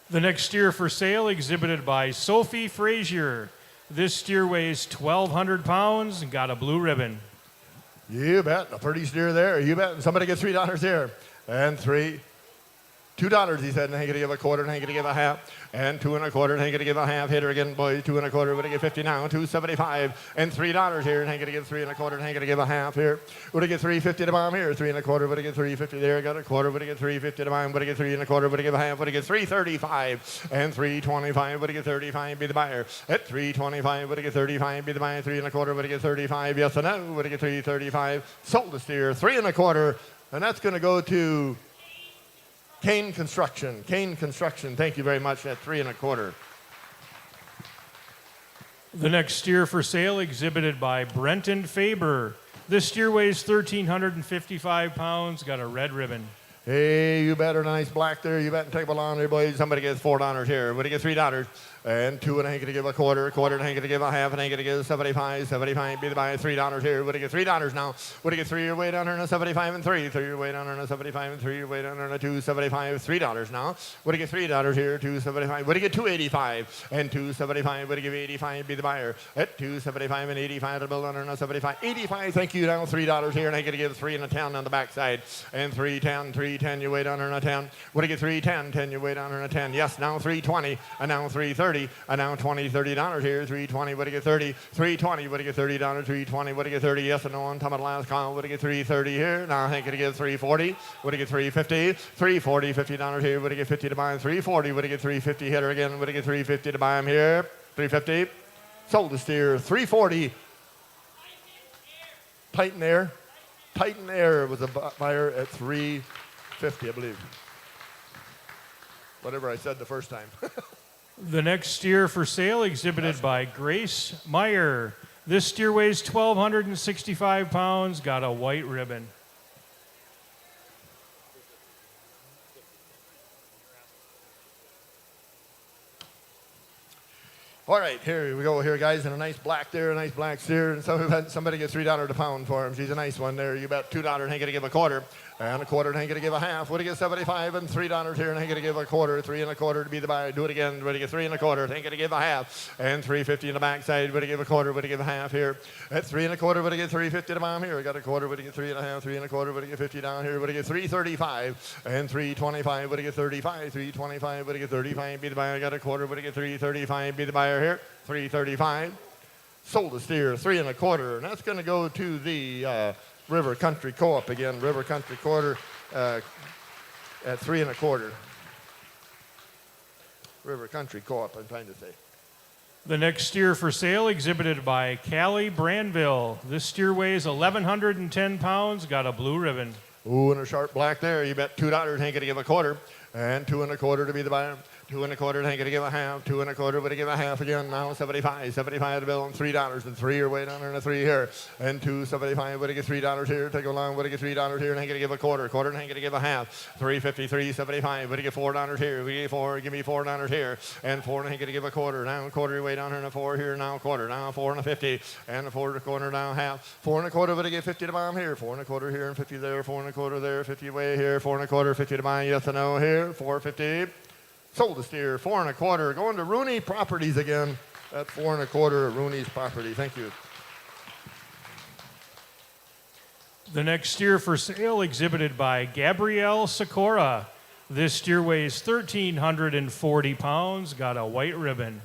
The next steer for sale exhibited by Sophie Frazier. This steer weighs 1,200 pounds and got a blue ribbon. You bet. A pretty steer there. You bet. And somebody gets $3 here. And $2, he said, and ain't gonna give a quarter, and ain't gonna give a half. And 2 and a quarter, and ain't gonna give a half. Hit her again, boys. 2 and a quarter, would he get 50 now? 2.75. And $3 here, and ain't gonna give 3 and a quarter, and ain't gonna give a half here. Would he get 3.50 to bomb here? 3 and a quarter, would he get 3.50 there? Got a quarter, would he get 3.50 to bomb? Would he get 3 and a quarter, would he give a half? Would he get 3.35? And 3.25, would he get 35? Be the buyer. At 3.25, would he get 35? Be the buyer. 3 and a quarter, would he get 35? Yes or no? Would he get 3.35? Sold the steer. 3 and a quarter, and that's gonna go to Kane Construction. Kane Construction, thank you very much at 3 and a quarter. The next steer for sale exhibited by Brenton Faber. This steer weighs 1,355 pounds, got a red ribbon. Hey, you bet. A nice black there. You bet and take along there, boys. Somebody gets $4 here. Would he get $3? And 2 and ain't gonna give a quarter, and ain't gonna give a half, and ain't gonna give 75, 75, be the buy $3 here. Would he get $3 now? Would he get 3 your weight on her and a 75 and 3? 3 your weight on her and a 75 and 3 your weight on her and a 2.75, $3 now. Would he get $3 here? 2.75. Would he get 2.85 and 2.75? Would he give 85? Be the buyer at 2.75 and 85 to build on her and a 75, 85. Thank you now. $3 here, and ain't gonna give 3 and a 10 on the backside and 3.10, 3.10. You wait on her and a 10. Would he get 3.10? 10. You wait on her and a 10. Yes, now 3.20 and now 3.30. And now $30 here, 3.20, would he get 30? 3.20, would he get $30? 3.20, would he get 30? Yes and no on top of the last call, would he get 3.30 here? Now I think he'd get 3.40, would he get 3.50? 3.40, $50 here, would he get 50 to buy him? 3.40, would he get 3.50 hitter again? Would he get 3.50 to buy him here? 3.50, sold the steer, 3.40, Titan Air. Titan Air was a buyer at 350, I believe. Whatever I said the first time. The next steer for sale exhibited by Grace Meyer. This steer weighs 1,265 pounds, got a white ribbon. All right, here we go here, guys, and a nice black there, a nice black steer, and so we've had somebody get $3 a pound for him. She's a nice one there. You bet $2 and ain't gonna give a quarter, and a quarter and ain't gonna give a half. Would he get 75 and $3 here and ain't gonna give a quarter, 3 1/4 to be the buyer. Do it again. Would he get 3 1/4? Ain't gonna give a half, and 350 in the backside. Would he give a quarter? Would he give a half here? At 3 1/4, would he get 350 to bomb here? I got a quarter. Would he get 3 1/2? 3 1/4. Would he get 50 down here? Would he get 335 and 325? Would he get 35? 325. Would he get 35? Be the buyer. I got a quarter. Would he get 335? Be the buyer here. 335. Sold a steer 3 1/4, and that's going to go to the River Country Co-op again. River Country Quarter at 3 1/4. River Country Co-op, I'm trying to say. The next steer for sale exhibited by Callie Branville. This steer weighs 1,110 pounds, got a blue ribbon. Ooh, and a sharp black there. You bet $2 ain't going to give a quarter, and 2 1/4 to be the buyer. 2 1/4 ain't going to give a half. 2 1/4 would he give a half again. Now 75. 75 to bill and $3 and 3 are way down there and a 3 here. And 275 would he get $3 here. Take along would he get $3 here and ain't going to give a quarter. Quarter and ain't going to give a half. 350, 375 would he get $4 here. We get 4. Give me $4 here. And 4 and ain't going to give a quarter. Now a quarter way down here and a 4 here. Now a quarter. Now a 4 and a 50 and a 4 1/4 now half. 4 1/4 would he get 50 to bomb here. 4 1/4 here and 50 there. 4 1/4 there. 50 way here. 4 1/4 50 to buy. Yes or no here. 450. Sold the steer, 4 1/4. Going to Rooney Properties again. At 4 1/4, Rooney's Property. Thank you. The next steer for sale exhibited by Gabrielle Sikora. This steer weighs 1,340 pounds, got a white ribbon.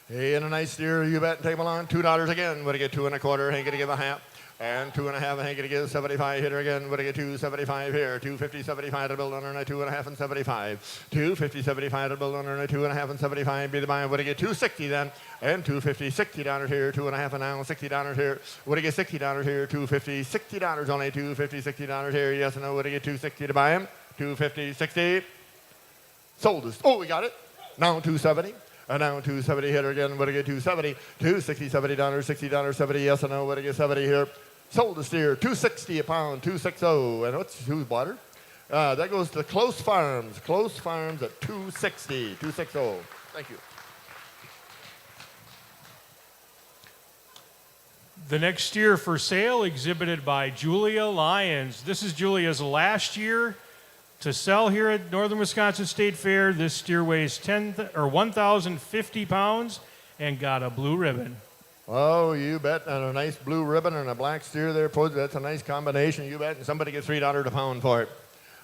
Hey, and a nice steer, you bet. Table on $2 again. Would he get 2 1/4? Ain't gonna give a half. And 2 1/2, ain't gonna give 75 hitter again. Would I get 275 here? 250, 75 to build under and a 2 1/2 and 75. 250, 75 to build under and a 2 1/2 and 75. Be the buy. Would I get 260 then? And 250, $60 here. 2 1/2 and now $60 here. Would I get $60 here? 250, $60 only. 250, $60 here. Yes or no? Would I get 260 to buy him? 250, 60. Sold us. Oh, we got it. Now 270. And now 270 hitter again. Would I get 270? 260, $70, $60, 70. Yes or no? Would I get 70 here? Sold a steer, $260 a pound, 260. And who's bought her? That goes to Close Farms. Close Farms at 260, 260. Thank you. The next steer for sale exhibited by Julia Lyons. This is Julia's last year to sell here at Northern Wisconsin State Fair. This steer weighs 1,050 pounds and got a blue ribbon. Oh, you bet. And a nice blue ribbon and a black steer there. That's a nice combination. You bet. And somebody gets $3 a pound for it.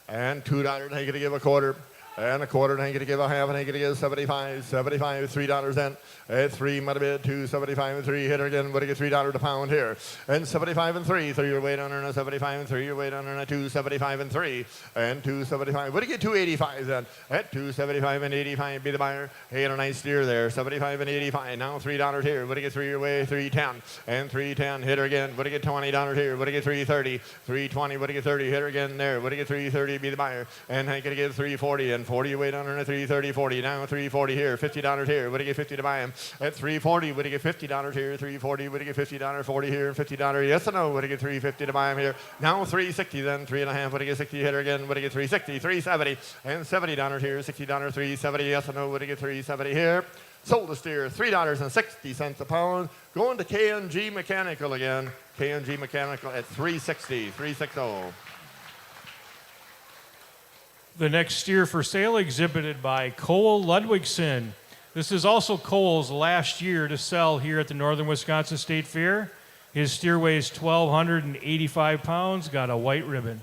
And $2 ain't going to give a quarter. And a quarter ain't going to give a half. And ain't going to give 75. 75, $3 then. At 3 might have been 275 and 3 hitter again. Would he get $3 a pound here? And 75 and 3. 3 your weight under and a 75 and 3 your weight under and a 275 and 3. And 275. Would he get 285 then? At 275 and 85 be the buyer. Hey, and a nice steer there. 75 and 85. Now $3 here. Would he get 3 your way? 310. And 310 hitter again. Would he get $20 here? Would he get 330? 320. Would he get 30 hitter again there? Would he get 330 be the buyer? And ain't going to get 340 and 40 your weight under and a 330 40. Now 340 here. $50 here. Would he get 50 to buy him? At 340, would he get $50 here? 340, would he get $50? 40 here, $50. Yes or no? Would he get 350 to buy him here? Now 360 then, 3 1/2. Would he get 60 hitter again? Would he get 360, 370, and $70 here, $60, 370. Yes or no? Would he get 370 here? Sold a steer, $3.60 a pound. Going to K&G Mechanical again. K&G Mechanical at 360, 360. The next steer for sale exhibited by Cole Ludwigson. This is also Cole's last year to sell here at the Northern Wisconsin State Fair. His steer weighs 1,285 pounds, got a white ribbon.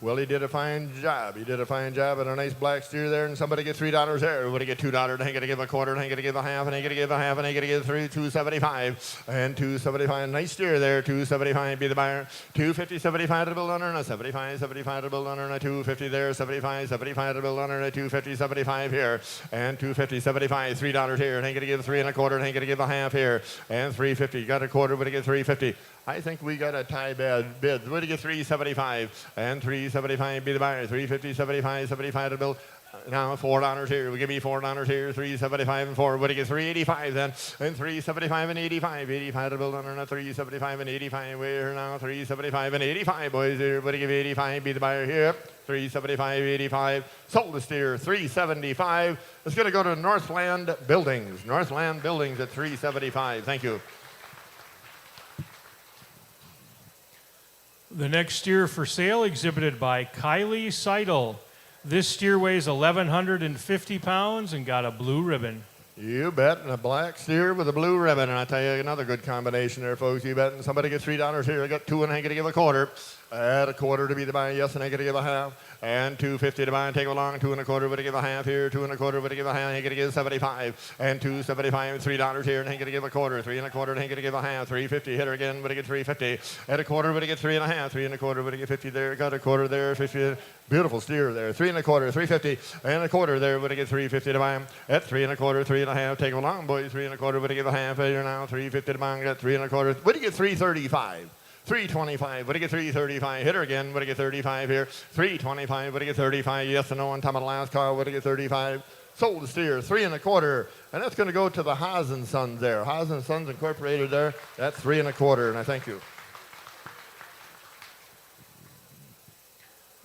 Well, he did a fine job. He did a fine job and a nice black steer there, and somebody get $3 there. Would he get $2? Ain't gonna give a quarter, ain't gonna give a half, and ain't gonna give a half, and ain't gonna give 275. And 275, nice steer there, 275 be the buyer. 250, 75 to build under, and a 75, 75 to build under, and a 250 there, 75, 75 to build under, and a 250, 75 here. And 250, 75, $3 here, and ain't gonna give 3 1/4, and ain't gonna give a half here. And 350, got a quarter, would he get 350? I think we got a tie bid. What do you get? 375 and 375 be the buyer. 350, 75, 75 to bill. Now $4 here. We give me $4 here. 375 and 4. What do you get? 385 then. And 375 and 85. 85 to build under 375 and 85. We're now 375 and 85, boys. Here. What do you give? 85 be the buyer here. 375, 85. Sold the steer. 375. It's going to go to Northland Buildings. Northland Buildings at 375. Thank you. The next steer for sale exhibited by Kylie Seidel. This steer weighs 1,150 pounds and got a blue ribbon. You bet, and a black steer with a blue ribbon. And I tell you, another good combination there, folks. You bet. And somebody gets $3 here. I got 2 and I ain't going to give a quarter. Add a quarter to be the buy, yes, and I got to give a half. And 250 to buy and take along. 2 and a quarter would give a half here. 2 and a quarter would give a half. I ain't going to give 75. And 275 and $3 here. And I ain't going to give a quarter. 3 and a quarter. And I ain't going to give a half. 350 hit her again. Would get 350. At a quarter would get 3 and a half. 3 and a quarter would get 50 there. Got a quarter there. 50. Beautiful steer there. 3 and a quarter. 350 and a quarter there. Would get 350 to buy him. At 3 and a quarter. 3 and a half. Take along, boys. 3 and a quarter would give a half here now. 350 to buy him. Got 3 and a quarter. Would get 335. 325, what do you get? 335, hit her again, what do you get? 35 here, 325, what do you get? 35, yes and no on top of the last call, what do you get? 35, sold the steer, 3 and a quarter, and that's going to go to the Haas and Sons there, Haas and Sons Incorporated there, that's 3 and a quarter, and I thank you.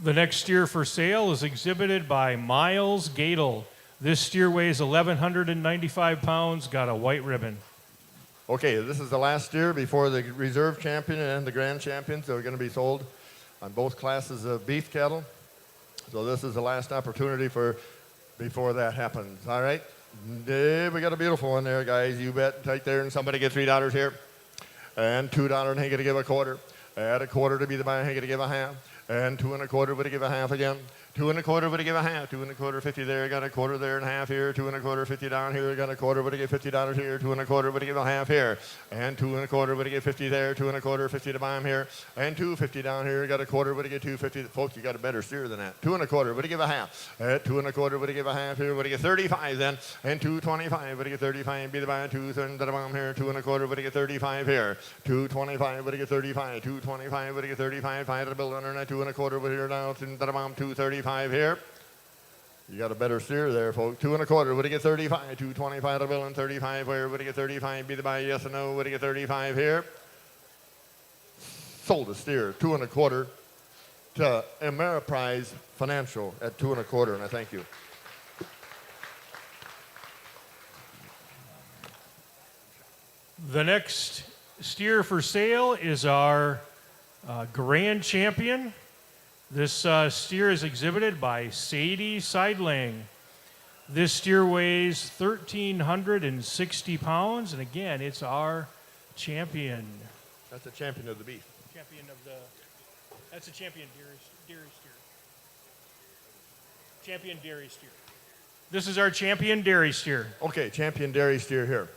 The next steer for sale is exhibited by Miles Gadel. This steer weighs 1,195 pounds, got a white ribbon. Okay, this is the last steer before the reserve champion and the grand champions that are going to be sold on both classes of beef cattle. So this is the last opportunity for before that happens. All right, we got a beautiful one there, guys. You bet, right there, and somebody get $3 here, and $2, and he going to give a quarter. Add a quarter to be the buyer, he going to give a half, and 2 and a quarter would give a half again. 2 and a quarter would give a half. 2 and a quarter, 50 there. Got a quarter there and a half here. 2 and a quarter, 50 down here. Got a quarter would give $50 here. 2 and a quarter would give a half here. And 2 and a quarter would give 50 there. 2 and a quarter, 50 to buy him here. And 250 down here. Got a quarter would give 250. Folks, you got a better steer than that. 2 and a quarter would give a half. 2 and a quarter would give a half here. Would give 35 then. And 225 would give 35. Be the buy 2 and the bomb here. 2 and a quarter would give 35 here. 225 would give 35. 225 would give 35. 5 to the bill under 2 and a quarter would here now. And the bomb 235 here. You got a better steer there, folks. 2 and a quarter. Would he get 35? 225 to bill and 35 where? Would he get 35? Be the buy, yes or no? Would he get 35 here? Sold a steer. 2 and a quarter to Ameriprise Financial at 2 and a quarter, and I thank you. The next steer for sale is our grand champion. This steer is exhibited by Sadie Seidling. This steer weighs 1,360 pounds, and again, it's our champion. That's the champion of the beef. That's a champion dairy steer. Champion dairy steer. This is our champion dairy steer. Okay, champion dairy steer here.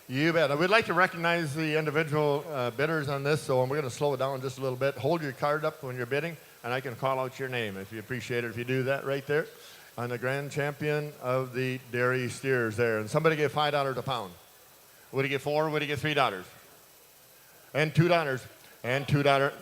You bet. I would like to recognize the individual bidders on this, so we're going to slow it down just a little bit. Hold your card up when you're bidding, and I can call out your name if you appreciate it, if you do that right there. On the grand champion of the dairy steers there. And somebody get $5 a pound. Would he get 4? Would he get $3? And $2. And $2.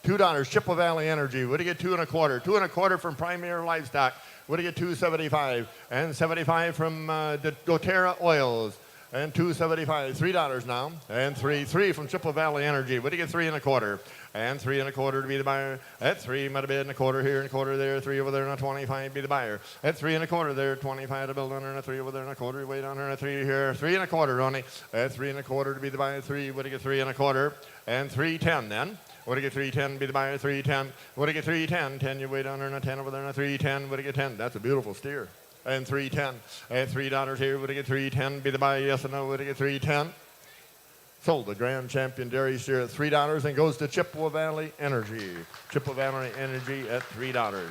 $2. Chippewa Valley Energy. Would he get 2 and a quarter? 2 and a quarter from Premier Livestock. Would he get 2.75? And 75 from doTERRA Oils. And 2.75, $3 now, and 3 from Chippewa Valley Energy. Would he get 3 and a quarter? And 3 and a quarter to be the buyer. At 3, might have been a quarter here and a quarter there. 3 over there and a 25 be the buyer. At 3 and a quarter there, 25 to build under and a 3 over there and a quarter. Way down there and a 3 here. 3 and a quarter, Ronnie. At 3 and a quarter to be the buyer. 3. Would he get 3 and a quarter? And 3.10 then. Would he get 3.10 be the buyer? 3.10. Would he get 3.10? 10 you way down there and a 10 over there and a 3.10. Would he get 10? That's a beautiful steer. And 3.10. And $3 here. Would he get 3.10? Be the buy, yes or no? Would he get 3.10? Sold the grand champion dairy steer at $3 and goes to Chippewa Valley Energy. Chippewa Valley Energy at $3.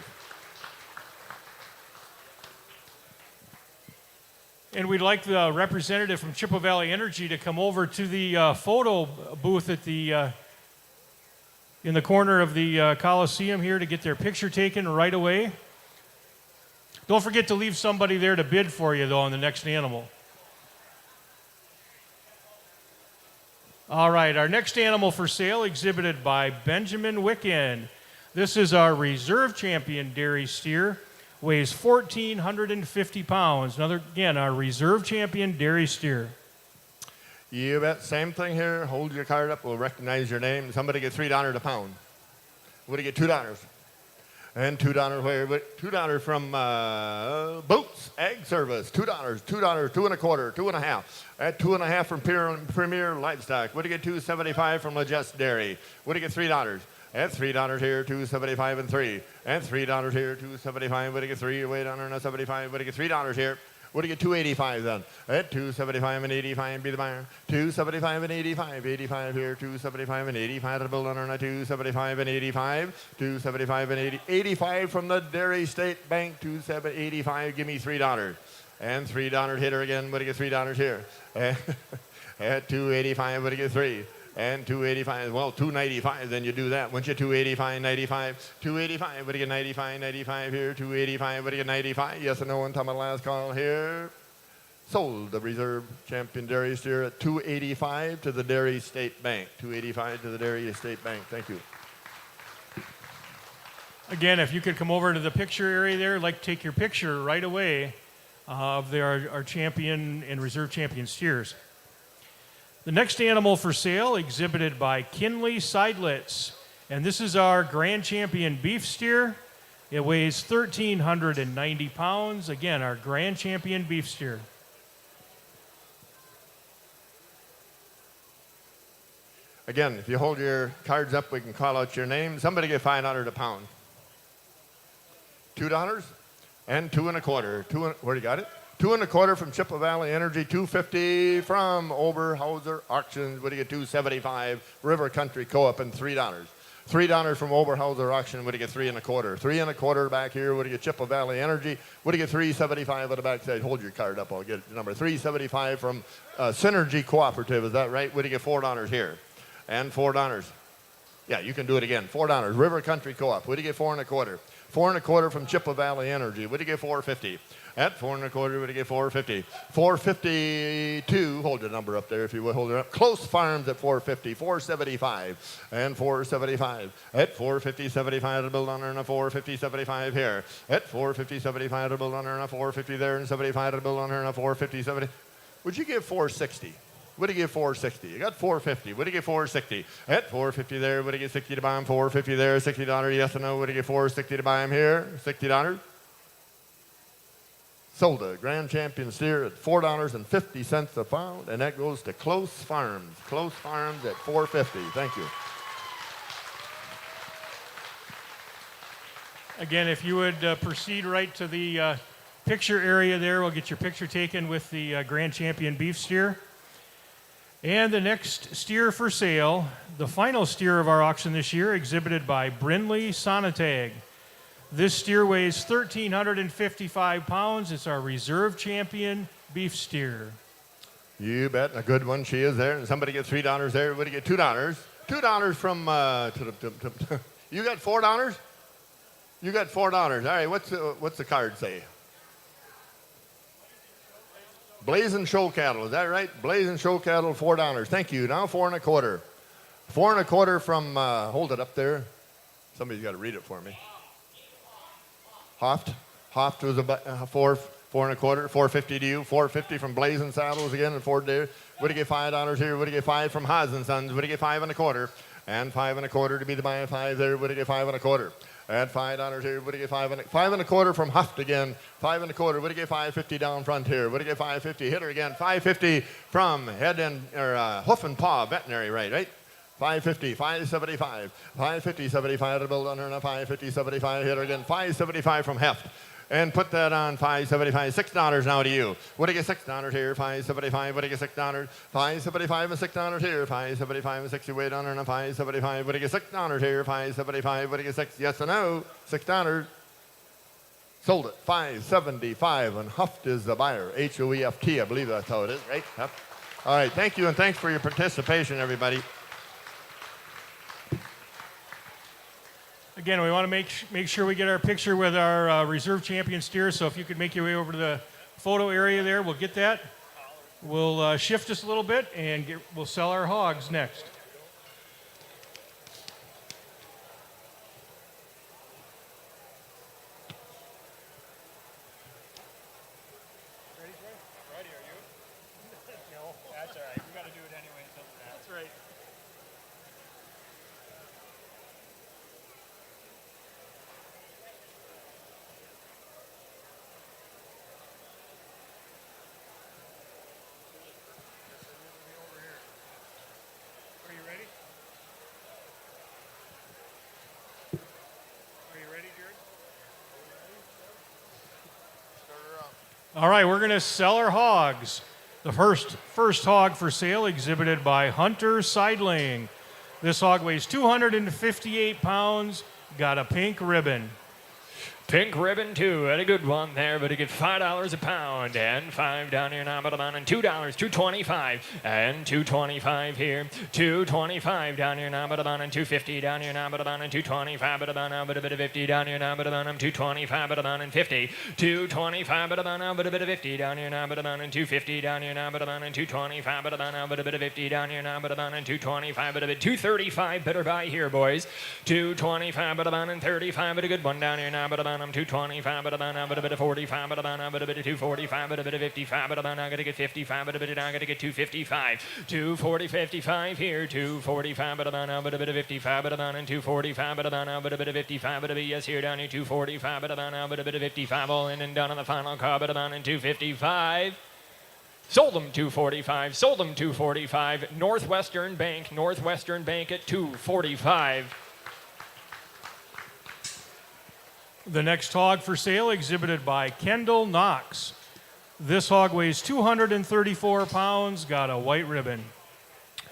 And we'd like the representative from Chippewa Valley Energy to come over to the photo booth at the in the corner of the Coliseum here to get their picture taken right away. Don't forget to leave somebody there to bid for you, though, on the next animal. All right, our next animal for sale exhibited by Benjamin Wicken. This is our reserve champion dairy steer, weighs 1,450 pounds. Another, again, our reserve champion dairy steer. You bet. Same thing here. Hold your card up. We'll recognize your name. Somebody get $3 a pound. What do you get? $2. And $2 where? $2 from Boots Egg Service. $2, $2, 2.25, 2.5. At 2.5 from Premier Livestock. What do you get? $2.75 from Legest Dairy. What do you get? $3. At $3 here, $2.75 and 3. At $3 here, $2.75. What do you get? 3. Way down there, now 75. What do you get? $3 here. What do you get? $2.85 then? At $2.75 and 85, be the buyer. $2.75 and 85. 85 here, $2.75 and 85 to the bill under $2.75 and 85. $2.75 and 80. 85 from the Dairy State Bank. $2.85. Give me $3. And $3 hitter again. What do you get? $3 here. At $2.85. What do you get? 3. And $2.85, well, $2.95, then you do that. Once you $2.85, 95, $2.85, what do you get? 95, 95 here, $2.85, what do you get? 95, yes or no on time of the last call here. Sold the reserve champion dairy steer at $2.85 to the Dairy State Bank. $2.85 to the Dairy State Bank. Thank you. Again, if you could come over to the picture area there, I'd like to take your picture right away of our champion and reserve champion steers. The next animal for sale exhibited by Kinley Seidlitz, and this is our grand champion beef steer. It weighs 1,390 pounds. Again, our grand champion beef steer. Again, if you hold your cards up, we can call out your name. Somebody get $5 a pound. $2 and 2.25. Where you got it? 2.25 from Chippewa Valley Energy, $2.50 from Oberhauser Auctions. What do you get? $2.75. River Country Co-op and $3. $3 from Oberhauser Auction. What do you get? 3.25. 3.25 back here. What do you get? Chippewa Valley Energy. What do you get? $3.75 on the back side. Hold your card up. I'll get your number. $3.75 from Synergy Cooperative. Is that right? What do you get? $4 here. And $4. Yeah, you can do it again. $4. River Country Co-op. What do you get? 4.25. 4.25 from Chippewa Valley Energy. What do you get? $4.50. At 4.25, what do you get? $4.50. $4.52. Hold your number up there if you will. Hold it up. Close Farms at $4.50. $4.75 and $4.75. At $4.50, 75 to build on there and a $4.50, 75 here. At $4.50, 75 to build on there and a $4.50 there and 75 to build on there and a $4.50, 70. Would you give $4.60? What do you give? $4.60. You got $4.50. What do you get? $4.60. At $4.50 there. What do you get? $60 to buy him. $4.50 there. $60. Yes or no? What do you get? $4.60 to buy him here. $60. Sold a grand champion steer at $4.50 a pound, and that goes to Close Farms. Close Farms at $4.50. Thank you. Again, if you would proceed right to the picture area there, we'll get your picture taken with the grand champion beef steer. And the next steer for sale, the final steer of our auction this year, exhibited by Brindley Sonatag. This steer weighs 1,355 pounds. It's our reserve champion beef steer. You bet. A good one. She is there. And somebody gets $3 there. What do you get? $2. $2 from, you got $4? You got $4. All right, what's the card say? Blazing Show Cattle, is that right? Blazing Show Cattle, $4. Thank you. Now $4.25. $4.25 from, hold it up there. Somebody's got to read it for me. Hoft was about $4.25, $4.50 to you. $4.50 from Blazing Saddles again, and $4 there. What do you get? $5 here. What do you get? $5 from Haas and Sons. What do you get? $5.25, and $5.25 to be the buy. $5 there. What do you get? $5.25. At $5 here, what do you get? $5.25 from Huft again. $5.25. What do you get? $5.50 down front here. What do you get? $5.50. Hitter again. $5.50 from Hoof and Paw Veterinary, right? $5.50. $5.75. $5.50. 75 to build under and a $5.50. 75 hitter again. $5.75 from Heft. And put that on $5.75. $6 now to you. What do you get? $6 here. $5.75. What do you get? $6. $5.75 and $6 here. $5.75 and 60 weight on and a $5.75. What do you get? $6 here. $5.75. What do you get? $6? Yes or no? $6. Sold it. $5.75 and Huft is the buyer. H-O-E-F-T. I believe that's how it is, right? Huft. All right. Thank you and thanks for your participation, everybody. Again, we want to make sure we get our picture with our reserve champion steer, so if you could make your way over to the photo area there, we'll get that. We'll shift this a little bit and we'll sell our hogs next. Ready, are you? No, that's all right. We got to do it anyway. That's right. Are you ready? Are you ready, Jared? All right, we're going to sell our hogs. The first hog for sale exhibited by Hunter Seidling. This hog weighs 258 pounds, got a pink ribbon. Pink ribbon, too. Had a good one there, but he get $5 a pound. And $5 down here now, but I'm on $2, $2.25. And $2.25 here. $2.25 down here now, but I'm on $2.50 down here now, but I'm on $2.25, but I'm on now, but a bit of $50 down here now, but I'm on $2.25, but I'm on $50. $2.25, but I'm on now, but a bit of $50 down here now, but I'm on $2.50 down here now, but I'm on $2.25, but I'm on now, but a bit of $50 down here now, but I'm on $2.25, but a bit $2.35. Better buy here, boys. $2.25, but I'm on $35, but a good one down here now, but I'm on $2.25, but I'm on but a bit of $45, but I'm on but a bit of $2.45, but a bit of $55, but I'm on gonna get $55, but a bit of now gonna get $2.55, $2.40.55 here, $2.45, but I'm on but a bit of $55, but I'm on $2.45, but I'm on but a bit of $55, but a bit yes here down here $2.45, but I'm on but a bit of $55, all in and down on the final car, but I'm on $2.55. Sold them $2.45, sold them $2.45. Northwestern Bank at $2.45. The next hog for sale exhibited by Kendall Knox. This hog weighs 234 pounds, got a white ribbon.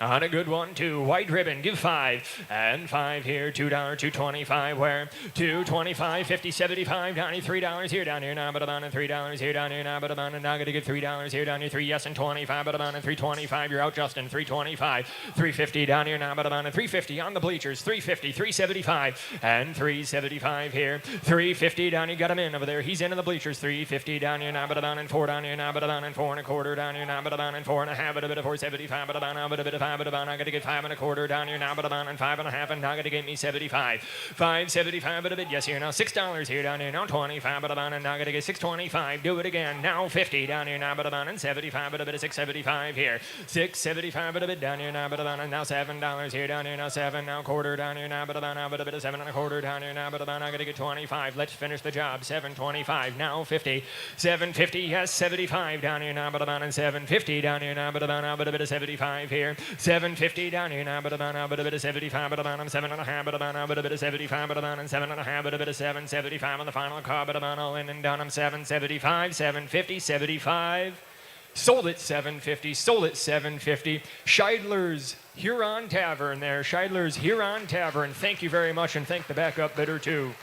On a good one, too. White ribbon, give $5. And $5 here, $2, $2.25, where? $2.25, 50, 75, down here, $3 here, down here, now, but I'm on $3 here, down here, now, but I'm on, and now gonna get $3 here, down here, 3, yes, and 25, but I'm on, and $3.25, you're out, Justin, $3.25, $3.50 down here, now, but I'm on, and $3.50 on the bleachers, $3.50, $3.75, and $3.75 here, $3.50 down here, got him in over there, he's in the bleachers, $3.50 down here, now, but I'm on, and $4 down here, now, but I'm on, and $4.25 down here, now, but I'm on, and $4.50, but a bit of $4.75, but I'm on, but a bit of $5, but I'm not going to get $5.25 down here now, but I'm on and $5.50, and now going to get me $75. $5.75, but a bit, yes, here now, $6 here down here now, $25, but I'm on and now going to get $6.25. Do it again, now $50 down here now, but I'm on and $75, but a bit of $6.75 here. $6.75, but a bit down here now, but I'm on and now $7 here down here now, $7 now, quarter down here now, but I'm on now, but a bit of $7.25 down here now, but I'm on now going to get $25. Let's finish the job. $7.25 now, $50. $7.50, yes, $75 down here now, but I'm on and $7.50 down here now, but I'm on now, but a bit of $75 here. $7.50 down here now, but I'm on now, but a bit of $75, but I'm on $7.50, but I'm on now, but a bit of $75, but I'm on and $7.50, but a bit of $7.75 on the final car, but I'm on all in and down. I'm $7.75, $7.50, $75. Sold it $7.50, sold it $7.50. Scheidler's Huron Tavern there. Scheidler's Huron Tavern. Thank you very much, and thank the backup bidder too.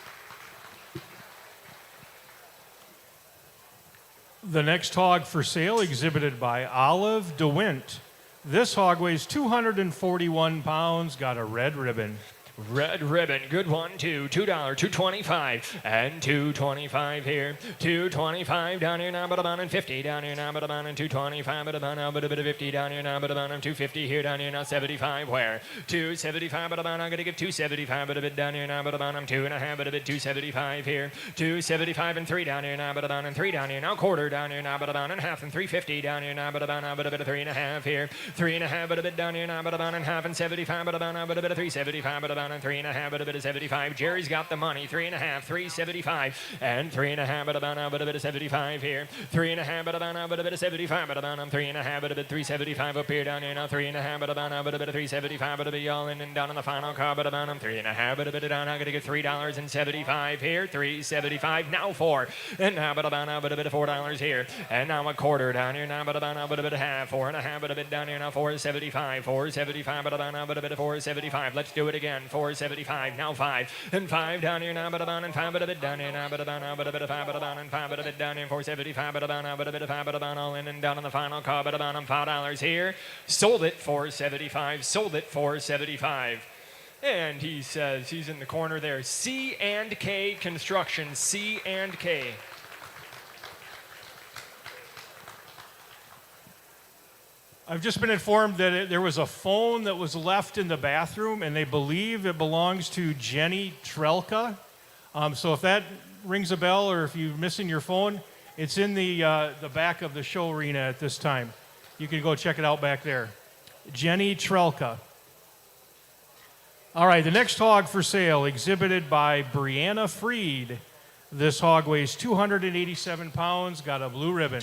The next hog for sale exhibited by Olive DeWint. This hog weighs 241 pounds, got a red ribbon. Red ribbon, good one too. $2, $2.25, and $2.25 here. $2.25 down here now, but I'm on and $50 down here now, but I'm on and $2.25, but I'm on now, but a bit of $50 down here now, but I'm on and $2.50 here down here now, $75 where? $2.75, but I'm on, I'm gonna give $2.75, but a bit down here now, but I'm on, I'm $2.50, but a bit $2.75 here. $2.75 and $3 down here now, but I'm on and $3 down here now, quarter down here now, but I'm on and half and $3.50 down here now, but I'm on now, but a bit of $3.50 here. $3.50, but a bit down here now, but I'm on and half and $75, but I'm on now, but a bit of $3.75, but I'm on and $3.50, but a bit of $75. Jerry's got the money. $3.50, $3.75, and $3.50, but about now, but a bit of $75 here. $3.50, but about now, but a bit of $75, but about now, $3.50, but a bit $3.75 up here down here now. $3.50, but about now, but a bit of $3.75, but a bit all in and down on the final car, but about $3.50, but a bit down. I'm gonna get $3.75 here. $3.75 now $4, and now but about now, but a bit of $4 here, and now a quarter down here now, but about now, but a bit of half. $4.50, but a bit down here now. $4.75, $4.75, but about now, but a bit of $4.75. Let's do it again. $4.75 now $5, and $5 down here now, but about and $5, but a bit down here now, but about now, but a bit of $5, but about and $5, but a bit down here. $4.75, but about now, but a bit of $5, but about all in and down on the final car, but about $5 here. Sold it $4.75, sold it $4.75. And he says he's in the corner there. C&K Construction, C&K. I've just been informed that there was a phone that was left in the bathroom, and they believe it belongs to Jenny Trelka. So if that rings a bell, or if you're missing your phone, it's in the back of the show arena at this time. You can go check it out back there. Jenny Trelka. All right, the next hog for sale, exhibited by Brianna Freed. This hog weighs 287 pounds, got a blue ribbon.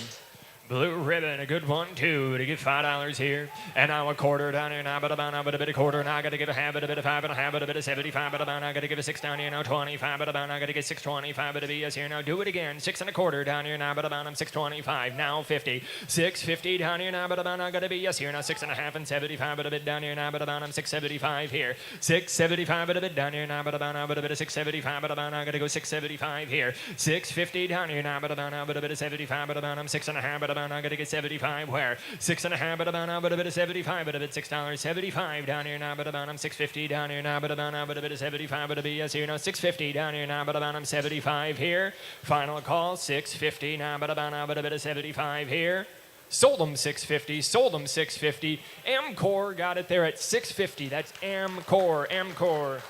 Blue ribbon, a good one, too, to get $5 here. And now a quarter down here, now, but a bit of quarter, now I got to give a half, but a bit of 5 and a half, but a bit of 75, but about, I got to give a 6 down here, now 25, but about, I got to get 625, but a BS here, now do it again, 6 and a quarter down here, now, but about, I'm 625, now 50, 650 down here, now, but about, I got to be yes here, now 6 and a half and 75, but a bit down here, now, but about, I'm 675 here, 675, but a bit down here, now, but about, but a bit of 675, but about, I got to go 675 here, 650 down here, now, but about, but a bit of 75, but about, I'm 6 and a half, but about, I got to get 75 where 6 and a half, but about, but a bit of 75, but a bit $6.75 down here now, but about, I'm 650 down here now, but about, but a bit of 75, but a bit yes here now 650 down here now, but about, I'm 75 here. Final call 650 now, but about, but a bit of 75 here. Sold them 650, sold them 650. Amcor got it there at 650. That's Amcor.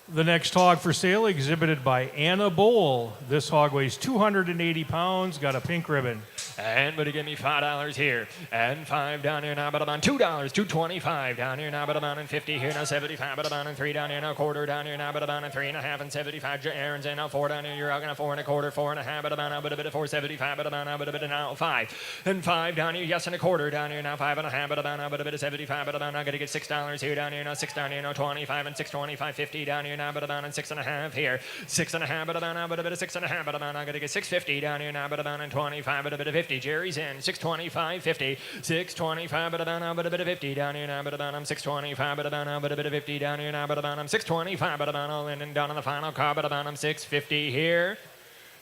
The next hog for sale, exhibited by Anna Bowl. This hog weighs 280 pounds, got a pink ribbon. And but give me $5 here, and 5 down here now, but about $2, $2.25 down here now, but about and 50 here now, 75, but about and 3 down here now, quarter down here now, but about and 3 and a half and 75. Aaron's in now 4 down here. You're out gonna 4 and a quarter, 4 and a half, but about now, but a bit of 475, but about now, but a bit of now 5 and 5 down here. Yes and a quarter down here now, 5 and a half, but about now, but a bit of 75, but about now, gotta get $6 here down here now, 6 down here now, 25 and 625, 50 down here now, but about and 6 and a half here, 6 and a half, but about now, but a bit of 6 and a half, but about now, gotta get 650 down here now, but about and 25, but a bit of 50. Jerry's in 625, 50, 625, but about now, but a bit of 50 down here now, but about I'm 625, but about now, but a bit of 50 down here now, but about I'm 625, but about all in and down on the final car, but about I'm 650 here.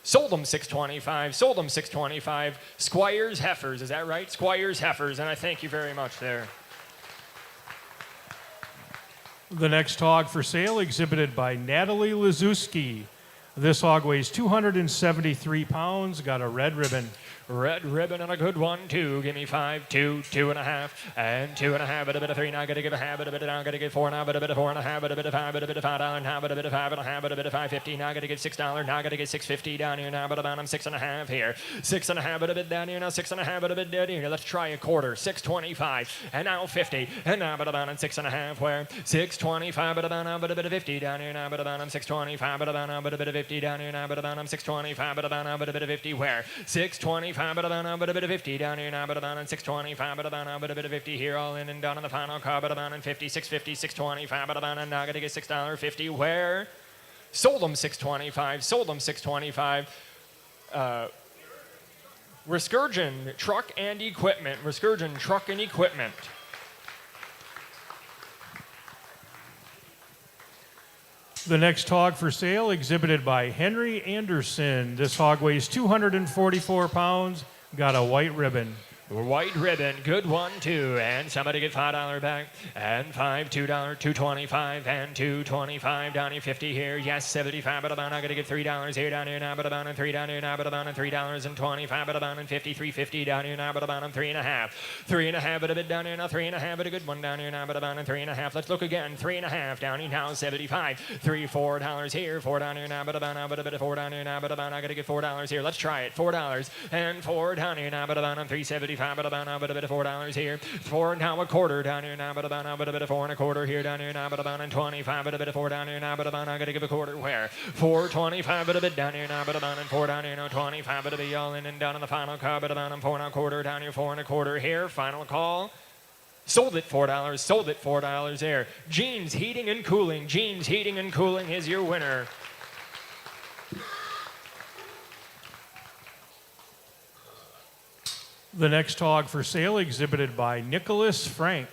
Sold them 625, sold them 625. Squires Heifers, is that right? Squires Heifers, and I thank you very much there. The next hog for sale, exhibited by Natalie Lazuski. This hog weighs 273 pounds, got a red ribbon. Red ribbon and a good one, too. Give me 5, 2, 2 and a half, and 2 and a half, but a bit of 3. Now I gotta give a half, but a bit of now I gotta get 4 now, but a bit of 4 and a half, but a bit of 5, but a bit of $5 now, but a bit of 5 and a half, but a bit of 550. Now I gotta get $6. Now I gotta get 650 down here now, but about I'm 6 and a half here, 6 and a half, but a bit down here now, 6 and a half, but a bit down here. Let's try a quarter, 625, and now 50, and now but about I'm 6 and a half where 625, but about now, but a bit of 50 down here now, but about I'm 625, but about now, but a bit of 50 down here now, but about I'm 625, but about now, but a bit of 50 where 625, but about now, but a bit of 50 down here now, but about on 625, but about now, but a bit of 50 here, all in and down on the final car, but about on 50, 650, 625, but about on now, gotta get $6.50 where sold them 625, sold them 625. Reskurgeon Truck and Equipment, Reskurgeon Truck and Equipment. The next hog for sale, exhibited by Henry Anderson. This hog weighs 244 pounds, got a white ribbon. White ribbon, good one, too. And somebody get $5 back. And 5, $2, $2.25, and $2.25 down here, 50 here. Yes, 75, but about I gotta get $3 here down here now, but about and 3 down here now, but about and $3.25, but about and 50, 350 down here now, but about and 3 and a half. 3 and a half, but a bit down here now, 3 and a half, but a good one down here now, but about and 3 and a half. Let's look again. 3 and a half down here now, 75. $4 here, 4 down here now, but about now, but a bit of 4 down here now, but about I gotta get $4 here. Let's try it. $4 and 4 down here now, but about I'm 375. But about now, but a bit of $4 here. 4 now a quarter down here now, but about now, but a bit of 4 and a quarter here down here now, but about and 25, but a bit of 4 down here now, but about now, gotta give a quarter where 425, but a bit down here now, but about and 4 down here now, 25, but a bit all in and down on the final car, but about and 4 and a quarter down here, 4 and a quarter here. Final call. Sold it $4, sold it $4 there. Jeans Heating and Cooling, Jeans Heating and Cooling is your winner. The next hog for sale, exhibited by Nicholas Frank.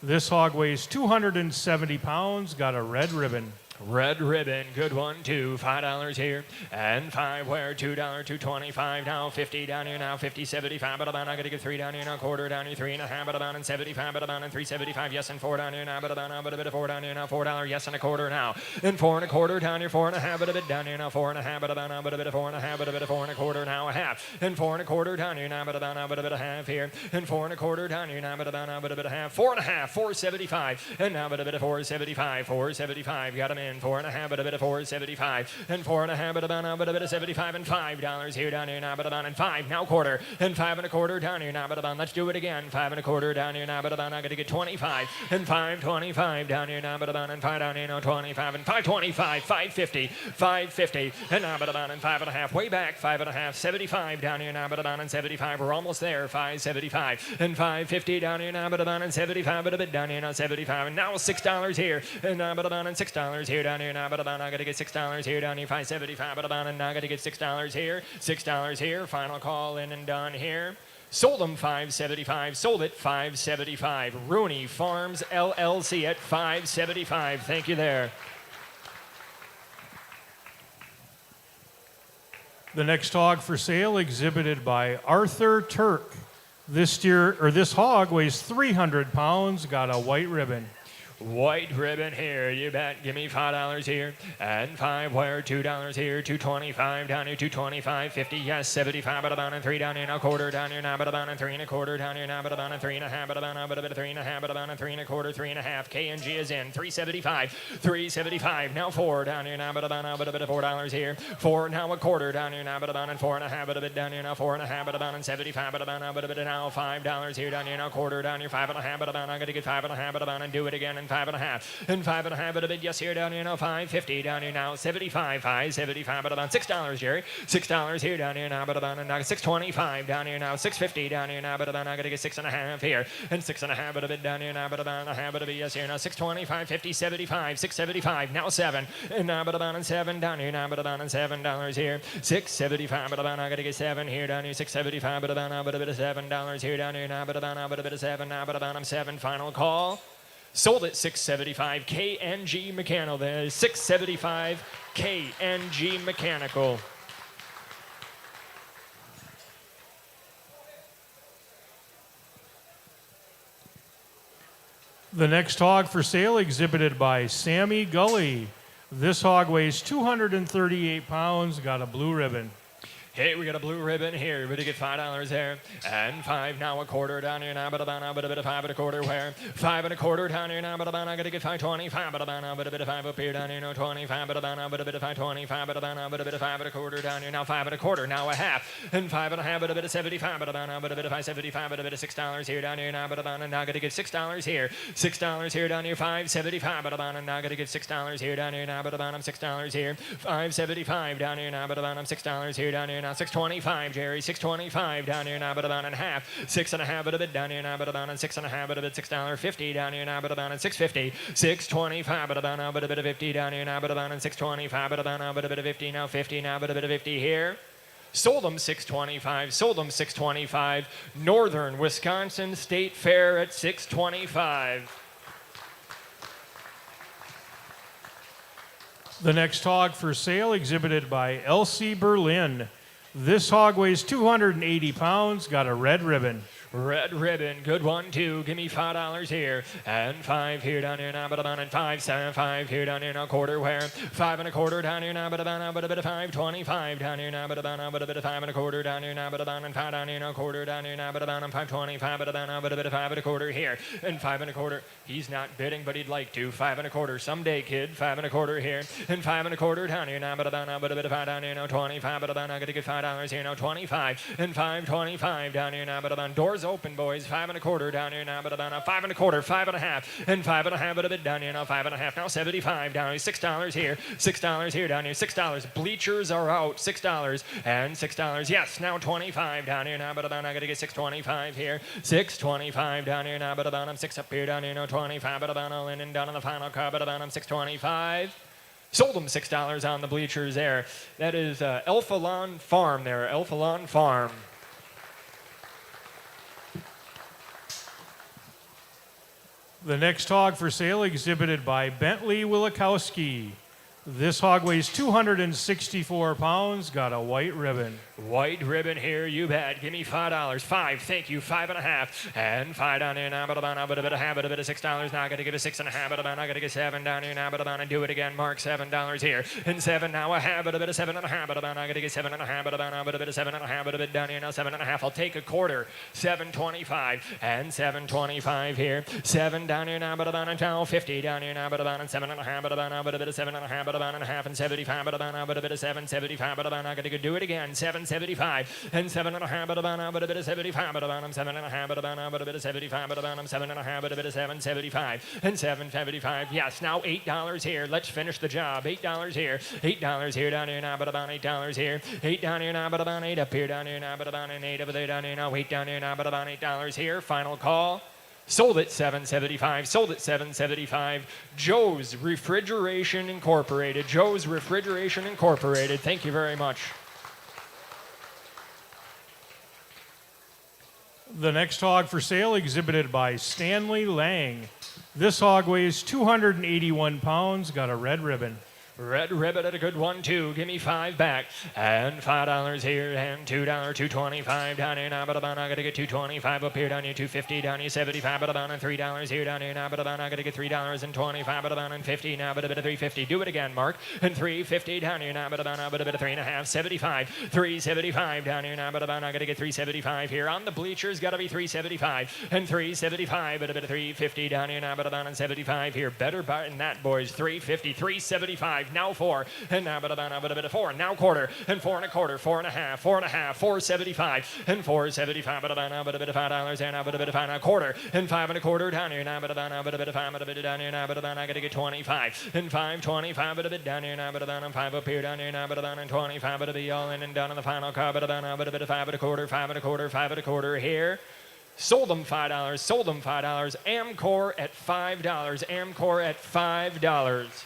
This hog weighs 270 pounds, got a red ribbon. Red ribbon, good one, too. $5 here. And 5 where? $2, $2.25. Now 50 down here now. 50, 75. But about I gotta get 3 down here now. Quarter down here. 3.5. But about and 75. But about and 3.75. Yes, and 4 down here now. But about now. But a bit of 4 down here now. $4. Yes, and a quarter now. And 4.25 down here. 4.5. But a bit down here now. 4.5. But about now. But a bit of 4.5. But a bit of 4.25 now. A half. And 4.25 down here now. But about now. But a bit of half here. And 4.25 down here now. But about now. But a bit of half. 4.5. 4.75. And now but a bit of 4.75. 4.75. Got him in. 4.5. But a bit of 4.75 and 4.5 but about now but a bit of 75 and $5 here down here now but about and 5 now quarter and 5.25 down here now but about let's do it again 5.25 down here now but about I gotta get 25 and 5.25 down here now but about and 5 down here now 25 and 5.25 5.50 and now but about and 5.5 way back 5.5 75 down here now but about and 75 we're almost there 5.75 and 5.50 down here now but about and 75 but a bit down here now 75 and now $6 here and now but about and $6 here down here now but about I gotta get $6 here down here 5.75 but about and now I gotta get $6 here $6 here final call in and done here sold them 5.75 sold it 5.75 Rooney Farms LLC at 5.75 thank you there. The next hog for sale exhibited by Arthur Turk. This hog weighs 300 pounds, got a white ribbon. White ribbon here, you bet. Give me $5 here. And 5 where? $2 here. $2.25 down here. $2.25. 50 yes. 75 but about and 3 down here now. Quarter down here now but about and 3.25 down here now but about and 3.5 but about now but a bit of 3.5 but about and 3.25 3.5. K&G is in 3.75 3.75 now 4 down here now but about now but a bit of $4 here. 4 now a quarter down here now but about and 4.5 but a bit down here now 4.5 but about and 75 but about now but a bit of now $5 here down here now quarter down here 5.5 but about I'm gonna get 5.5 but about and do it again and 5.5 and 5.5 but a bit yes here down here now 5.50 down here now 75 5.75 but about $6 Jerry $6 here down here now but about and now 6.25 down here now 6.50 down here now but about I gotta get 6.5 here and 6.5 but a bit down here now but about a half but a bit yes here now 6.25 50 75 6.75 now 7 and now but about and 7 down here now but about and $7 here 6.75 but about I gotta get 7 here down here 6.75 but about now but a bit of $7 here down here now but about now but a bit of 7 now but about I'm 7 final call. Sold at $6.75 KNG Mechanical. That is $6.75 KNG Mechanical. The next hog for sale exhibited by Sammy Gully. This hog weighs 238 pounds, got a blue ribbon. Hey, we got a blue ribbon here. Everybody get $5 there. And 5 now a quarter down here now, but about now, but a bit of 5.25 where? 5.25 down here now, but about now, gotta get 5.25, but about now, but a bit of 5 up here down here, no 25, but about now, but a bit of 5.25, but about now, but a bit of 5.25 down here now, 5.25, now a half, and 5.5, but a bit of 75, but about now, but a bit of 5.75, but a bit of $6 here down here now, but about now, gotta get $6 here, $6 here down here, 5.75, but about now, gotta get $6 here down here now, but about I'm $6 here, 5.75 down here now, but about I'm $6 here down here now, 6.25 Jerry, 6.25 down here now, but about in half, 6.5 but a bit down here now, but about on 6.5 but a bit $6.50 down here now, but about on 6.50, 6.25 but about now, but a bit of 50 down here now, but about on 6.25 but about now, but a bit of 50 now, 50 now, but a bit of 50 here. Sold them 6.25, sold them 6.25. Northern Wisconsin State Fair at 6.25. The next hog for sale exhibited by Elsie Berlin. This hog weighs 280 pounds, got a red ribbon. Red ribbon, good one, too. Give me $5 here. And 5 here down here now, but about and 5, 7, 5 here down here now, quarter where? 5.25 down here now, but about now, but a bit of 5.25 down here now, but about now, but a bit of 5.25 down here now, but about and 5 down here now, quarter down here now, but about and 5.25, but about now, but a bit of 5.25 here. And 5.25. He's not bidding, but he'd like to. 5.25 someday, kid. 5.25 here. And 5.25 down here now, but about now, but a bit of 5 down here now, 25, but about now, gotta get $5 here now, 25. And 5.25 down here now, but about doors open, boys. 5.25 down here now, but about now 5.25, 5.5, and 5.5, but a bit down here now, 5.5 now, 75 down here, $6 here, $6 here down here, $6. Bleachers are out, $6 and $6. Yes, now 25 down here now, but about I gotta get 6.25 here, 6.25 down here now, but about I'm 6 up here down here now, 25, but about all in and down on the final car, but about I'm 6.25. Sold them $6 on the bleachers there. That is Alpha Lawn Farm there, Alpha Lawn Farm. The next hog for sale exhibited by Bentley Wilikowski. This hog weighs 264 pounds, got a white ribbon. White ribbon here, you bet. Give me $5. 5, thank you. 5.5. And 5 down here now, but a bit of half, but a bit of $6. Now I gotta give a 6.5, but I gotta get 7 down here now, but and do it again. Mark $7 here. And 7 now a half, but a bit of 7.5, but I gotta get 7.5, but a bit of 7.5, but a bit down here now, 7.5. I'll take a quarter. 7.25 and 7.25 here. 7 down here now, but about now 50 down here now, but about 7.5, but a bit of 7.5, but about a half and 75, but a bit of 7.75, but I gotta do it again. 7.75 and 7.5, but a bit of 75, but about 7.5, but a bit of 75, but about 7.5, but a bit of 7.75 and 7.75. Yes, now $8 here. Let's finish the job. $8 here. $8 here down here now, but about $8 here. 8 down here now, but about 8 up here down here now, but about an 8 over there down here now. 8 down here now, but about $8 here. Final call. Sold at $7.75. Sold at $7.75. Joe's Refrigeration Incorporated. Joe's Refrigeration Incorporated. Thank you very much. The next hog for sale exhibited by Stanley Lang. This hog weighs 281 pounds, got a red ribbon. Red ribbon at a good one, too. Give me 5 back. And $5 here, and $2, $2.25 down here now, but about I gotta get $2.25 up here down here, $2.50 down here, $75, but about and $3 here down here now, but about I gotta get $3.25, but about and $50 now, but a bit of $3.50. Do it again, Mark. And $3.50 down here now, but about a bit of $3.5, $75, $3.75 down here now, but about I gotta get $3.75 here. On the bleachers, gotta be $3.75 and $3.75, but a bit of $3.50 down here now, but about and $75 here. Better buy than that, boys. $3.50, $3.75. Now 4, and now but a bit of 4, now quarter, and 4 1/4, 4 1/2, 4 1/2, 4.75, and 4.75, but a bit of $5 there now, but a bit of 5 1/4, and 5 1/4 down here now, but a bit of 5, but a bit down here now, but I gotta get 25, and 5.25, but a bit down here now, but about 5 up here down here now, but about 25, but a be all in and down on the final car, but a bit of 5 1/4, 5 1/4, 5 1/4 here. Sold them $5, sold them $5. Amcor at $5, Amcor at $5.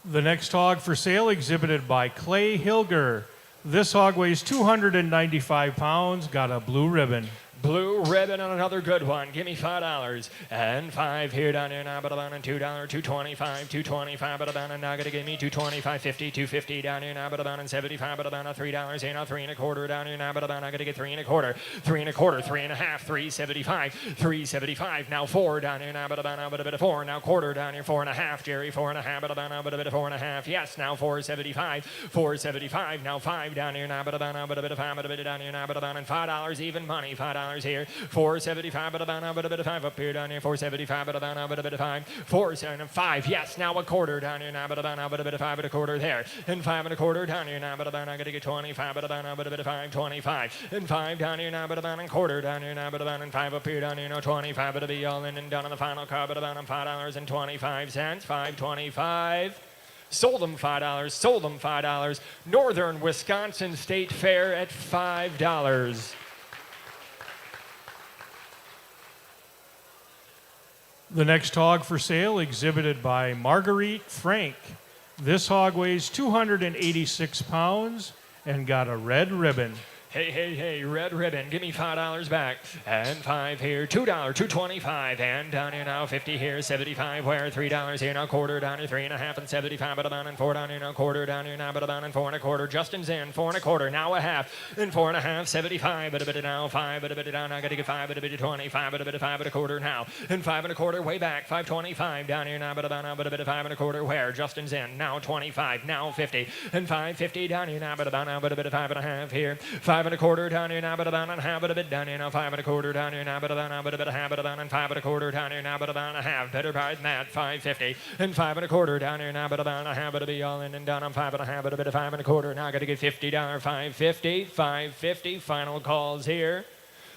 The next hog for sale exhibited by Clay Hilger. This hog weighs 295 pounds, got a blue ribbon. Blue ribbon on another good one. Give me $5 and 5 here down here now, but about $2, $2.25, $2.25, but about now gotta give me $2.25, 50, $2.50 down here now, but about $75, but about $3 here now, 3 1/4 down here now, but about I gotta get 3 1/4, 3 1/4, 3 1/2, 3.75, 3.75. Now 4 down here now, but about a bit of 4, now quarter down here, 4 1/2, Jerry, 4 1/2, but about a bit of 4 1/2. Yes, now 4.75, 4.75. Now 5 down here now, but about a bit of 5, but a bit down here now, but about $5 even money, $5 here, 4.75, but about a bit of 5 up here down here, 4.75, but about a bit of 5, 4.75. Yes, now a quarter down here now, but about a bit of 5 1/4 there, and 5 1/4 down here now, but about I gotta get 25, but about a bit of 5.25, and 5 down here now, but about a quarter down here now, but about and 5 up here down here, no 25, but it'll be all in and down on the final car, but about $5.25, 5.25. Sold them $5, sold them $5. Northern Wisconsin State Fair at $5. The next hog for sale exhibited by Marguerite Frank. This hog weighs 286 pounds and got a red ribbon. Hey, hey, hey, red ribbon, give me $5 back, and 5 here, $2, $2.25, and down here now, 50 here, 75 where, $3 here now, quarter down here, 3 1/2, and 75, but about and 4 down here now, quarter down here now, but about and 4 1/4, Justin's in, 4 1/4, now a half, and 4 1/2, 75, but a bit of now, 5, but a bit of down, I gotta get 5, but a bit of 25, but a bit of 5 1/4 now, and 5 1/4 way back, 5.25 down here now, but about now, but a bit of 5 1/4 where, Justin's in, now 25, now 50, and 5.50 down here now, but about now, but a bit of 5 1/2 here, 5 1/4 down here now, but about and half, but a bit down here now, 5 1/4 down here now, but about now, but a bit of half, but about and 5 1/4 down here now, but about a half, better buy than that, 5.50, and 5 1/4 down here now, but about a half, but it'll be all in and down on 5 1/2, but a bit of 5 1/4, now I gotta get $50, 5.50, 5.50, final calls here.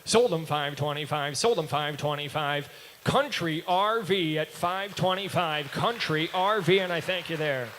Sold them 5.25, sold them 5.25, Country RV at 5.25, Country RV, and I thank you there.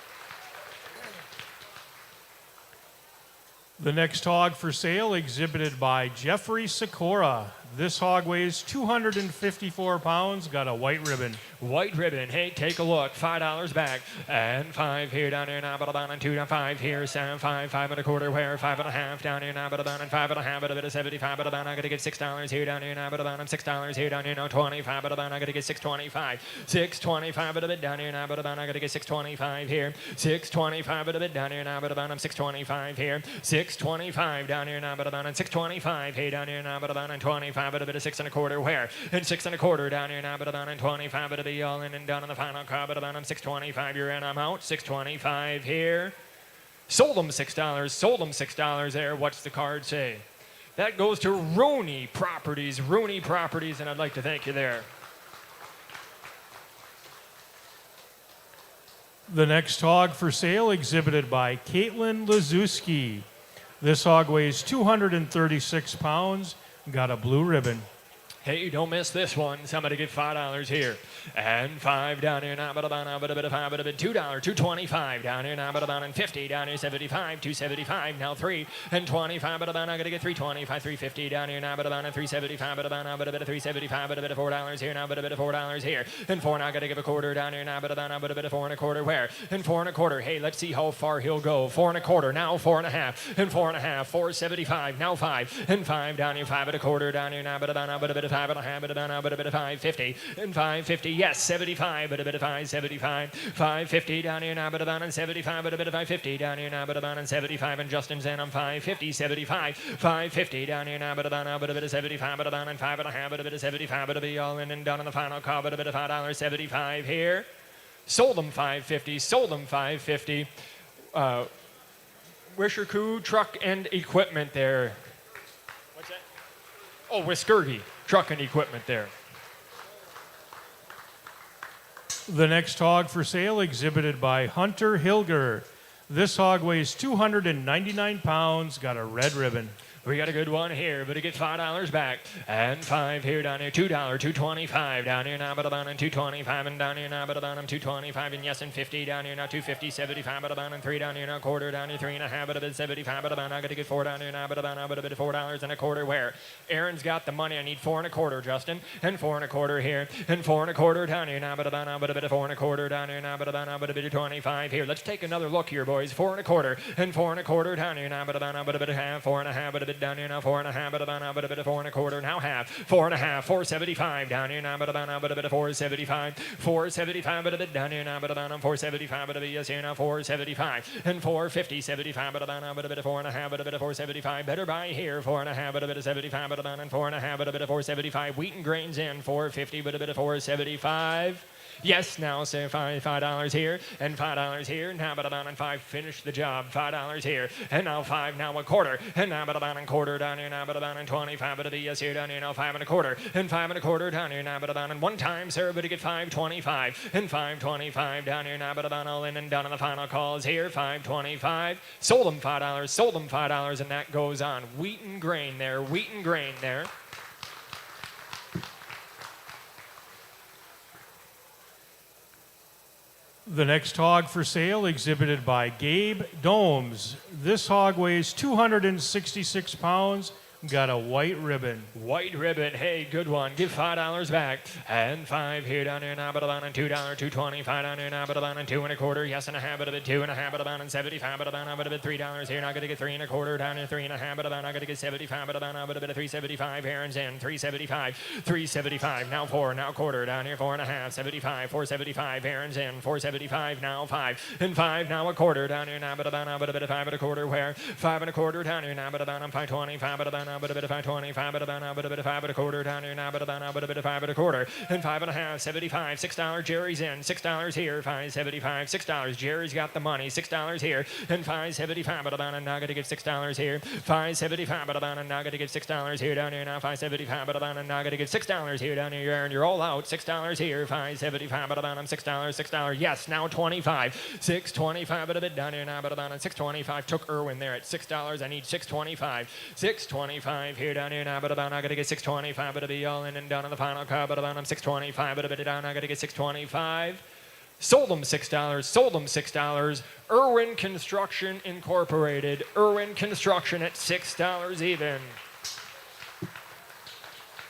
The next hog for sale exhibited by Jeffrey Sikora. This hog weighs 254 pounds, got a white ribbon. White ribbon, hey, take a look. $5 back. And 5 here, down here now, but about on 2 down 5 here, 7, 5, 5 and a quarter, where 5 and a half down here now, but about on 5 and a half, but a bit of 75, but about I gotta get $6 here, down here now, but about on $6 here, down here now, 25, but about I gotta get 625, 625, but a bit down here now, but about I gotta get 625 here, 625, but a bit down here now, but about I'm 625 here, 625 down here now, but about on 625, hey, down here now, but about on 25, but a bit of 6 and a quarter, where, and 6 and a quarter down here now, but about on 25, but a bit all in and done on the final car, but about I'm 625, you're in, I'm out, 625 here. Sold them $6, sold them $6 there. What's the card say? That goes to Rooney Properties, and I'd like to thank you there. The next hog for sale exhibited by Caitlin Lazuski. This hog weighs 236 pounds, got a blue ribbon. Hey, don't miss this one. Somebody get $5 here. And 5 down here now, but about a bit of 5, but a bit $2, $2.25 down here now, but about 50 down here, 75, 275 now 3 and 25, but about I'm gonna get 325, 350 down here now, but about 375, but about but a bit of 375, but a bit of $4 here now, but a bit of $4 here, and 4 now gotta give a quarter down here now, but about but a bit of 4 and a quarter where, and 4 and a quarter. Hey, let's see how far he'll go. 4 and a quarter now, 4 and a half, and 4 and a half, 475 now 5 and 5 down here, 5 and a quarter down here now, but about but a bit of 5 and a half, but a bit of 550 and 550. Yes, 75, but a bit of 575, 550 down here now, but about on 75, but a bit of 550 down here now, but about on 75, and Justin's in on 550, 75, 550 down here now, but about but a bit of 75, but about on 5 and a half, but a bit of 75, but a be all in and done on the final call, but a bit of $5.75 here. Sold them 550, sold them 550. Wisher Coup Truck and Equipment there. What's that? Oh, Wiskergy Truck and Equipment there. The next hog for sale exhibited by Hunter Hilger. This hog weighs 299 pounds, got a red ribbon. We got a good one here, but it gets $5 back. And 5 here down here, $2, $2.25 down here now, but about on 225 and down here now, but about on 225 and yes, and 50 down here now, 250, 75, but about on 3 down here now, quarter down here, 3 and a half, but a bit 75, but about I got to get 4 down here now, but about but a bit of $4 and a quarter where Aaron's got the money. I need 4 and a quarter, Justin, and 4 and a quarter here, and 4 and a quarter down here now, but about but a bit of 4 and a quarter down here now, but about but a bit of 25 here. Let's take another look here, boys. 4 and a quarter and 4 and a quarter down here now, but about but a bit of half, 4 and a half, but a bit down here now, 4 and a half, but about but a bit of 4 and a quarter now half, 4 and a half, 475 down here now, but about but a bit of 475, 475, but a bit down here now, but about 475, but a bit yes here now, 475 and 450, 75, but about but a bit of 4 and a half, but a bit of 475. Better buy here, 4 and a half, but a bit of 75, but about 4 and a half, but a bit of 475. Wheat and grains in 450, but a bit of 475. Yes, now say $5 here and $5 here. Now but about on 5, finish the job. $5 here and now 5, now a quarter and now but about a quarter down here now but about on 25, but a yes here down here now 5 and a quarter and 5 and a quarter down here now but about on 1 time, sir, but to get 525 and 525 down here now but about all in and done on the final calls here. 525. Sold them $5, sold them $5, and that goes on. Wheat and grain there, wheat and grain there. The next hog for sale exhibited by Gabe Domes. This hog weighs 266 pounds, got a white ribbon. White ribbon, hey, good one. Give $5 back. And 5 here down here now, but about on $2, $2.25 down here now, but about on 2 and a quarter. Yes, and a half, but a bit 2 and a half, but about on 75, but about but a bit $3 here. Now gonna get 3 and a quarter down here, 3 and a half, but about I gotta get 75, but about but a bit of 375. Aaron's in 375, 375. Now 4, now quarter down here, 4 and a half, 75, 475. Aaron's in 475. Now 5 and 5. Now a quarter down here now, but about but a bit of 5 and a quarter. Where 5 and a quarter down here now, but about 525, but about but a bit of 525, but about but a bit of 5 and a quarter down here now, but about but a bit of 5 and a quarter and 5 and a half, 75, $6. Jerry's in $6 here, 575, $6. Jerry's got the money, $6 here and 575, but about I'm now gonna get $6 here, 575, but about I'm now gonna get $6 here down here now, 575, but about I'm now gonna get $6 here down here, and you're all out. $6 here, 575, but about I'm $6, $6. Yes, now 25, 625, but a bit down here now, but about I'm 625. Took Irwin there at $6. I need 625, 625 here down here now, but about I gotta get 625, but it'll be all in and done on the final car, but about I'm 625, but a bit down I gotta get 625. Sold them $6, sold them $6. Irwin Construction Incorporated, Irwin Construction at $6 even.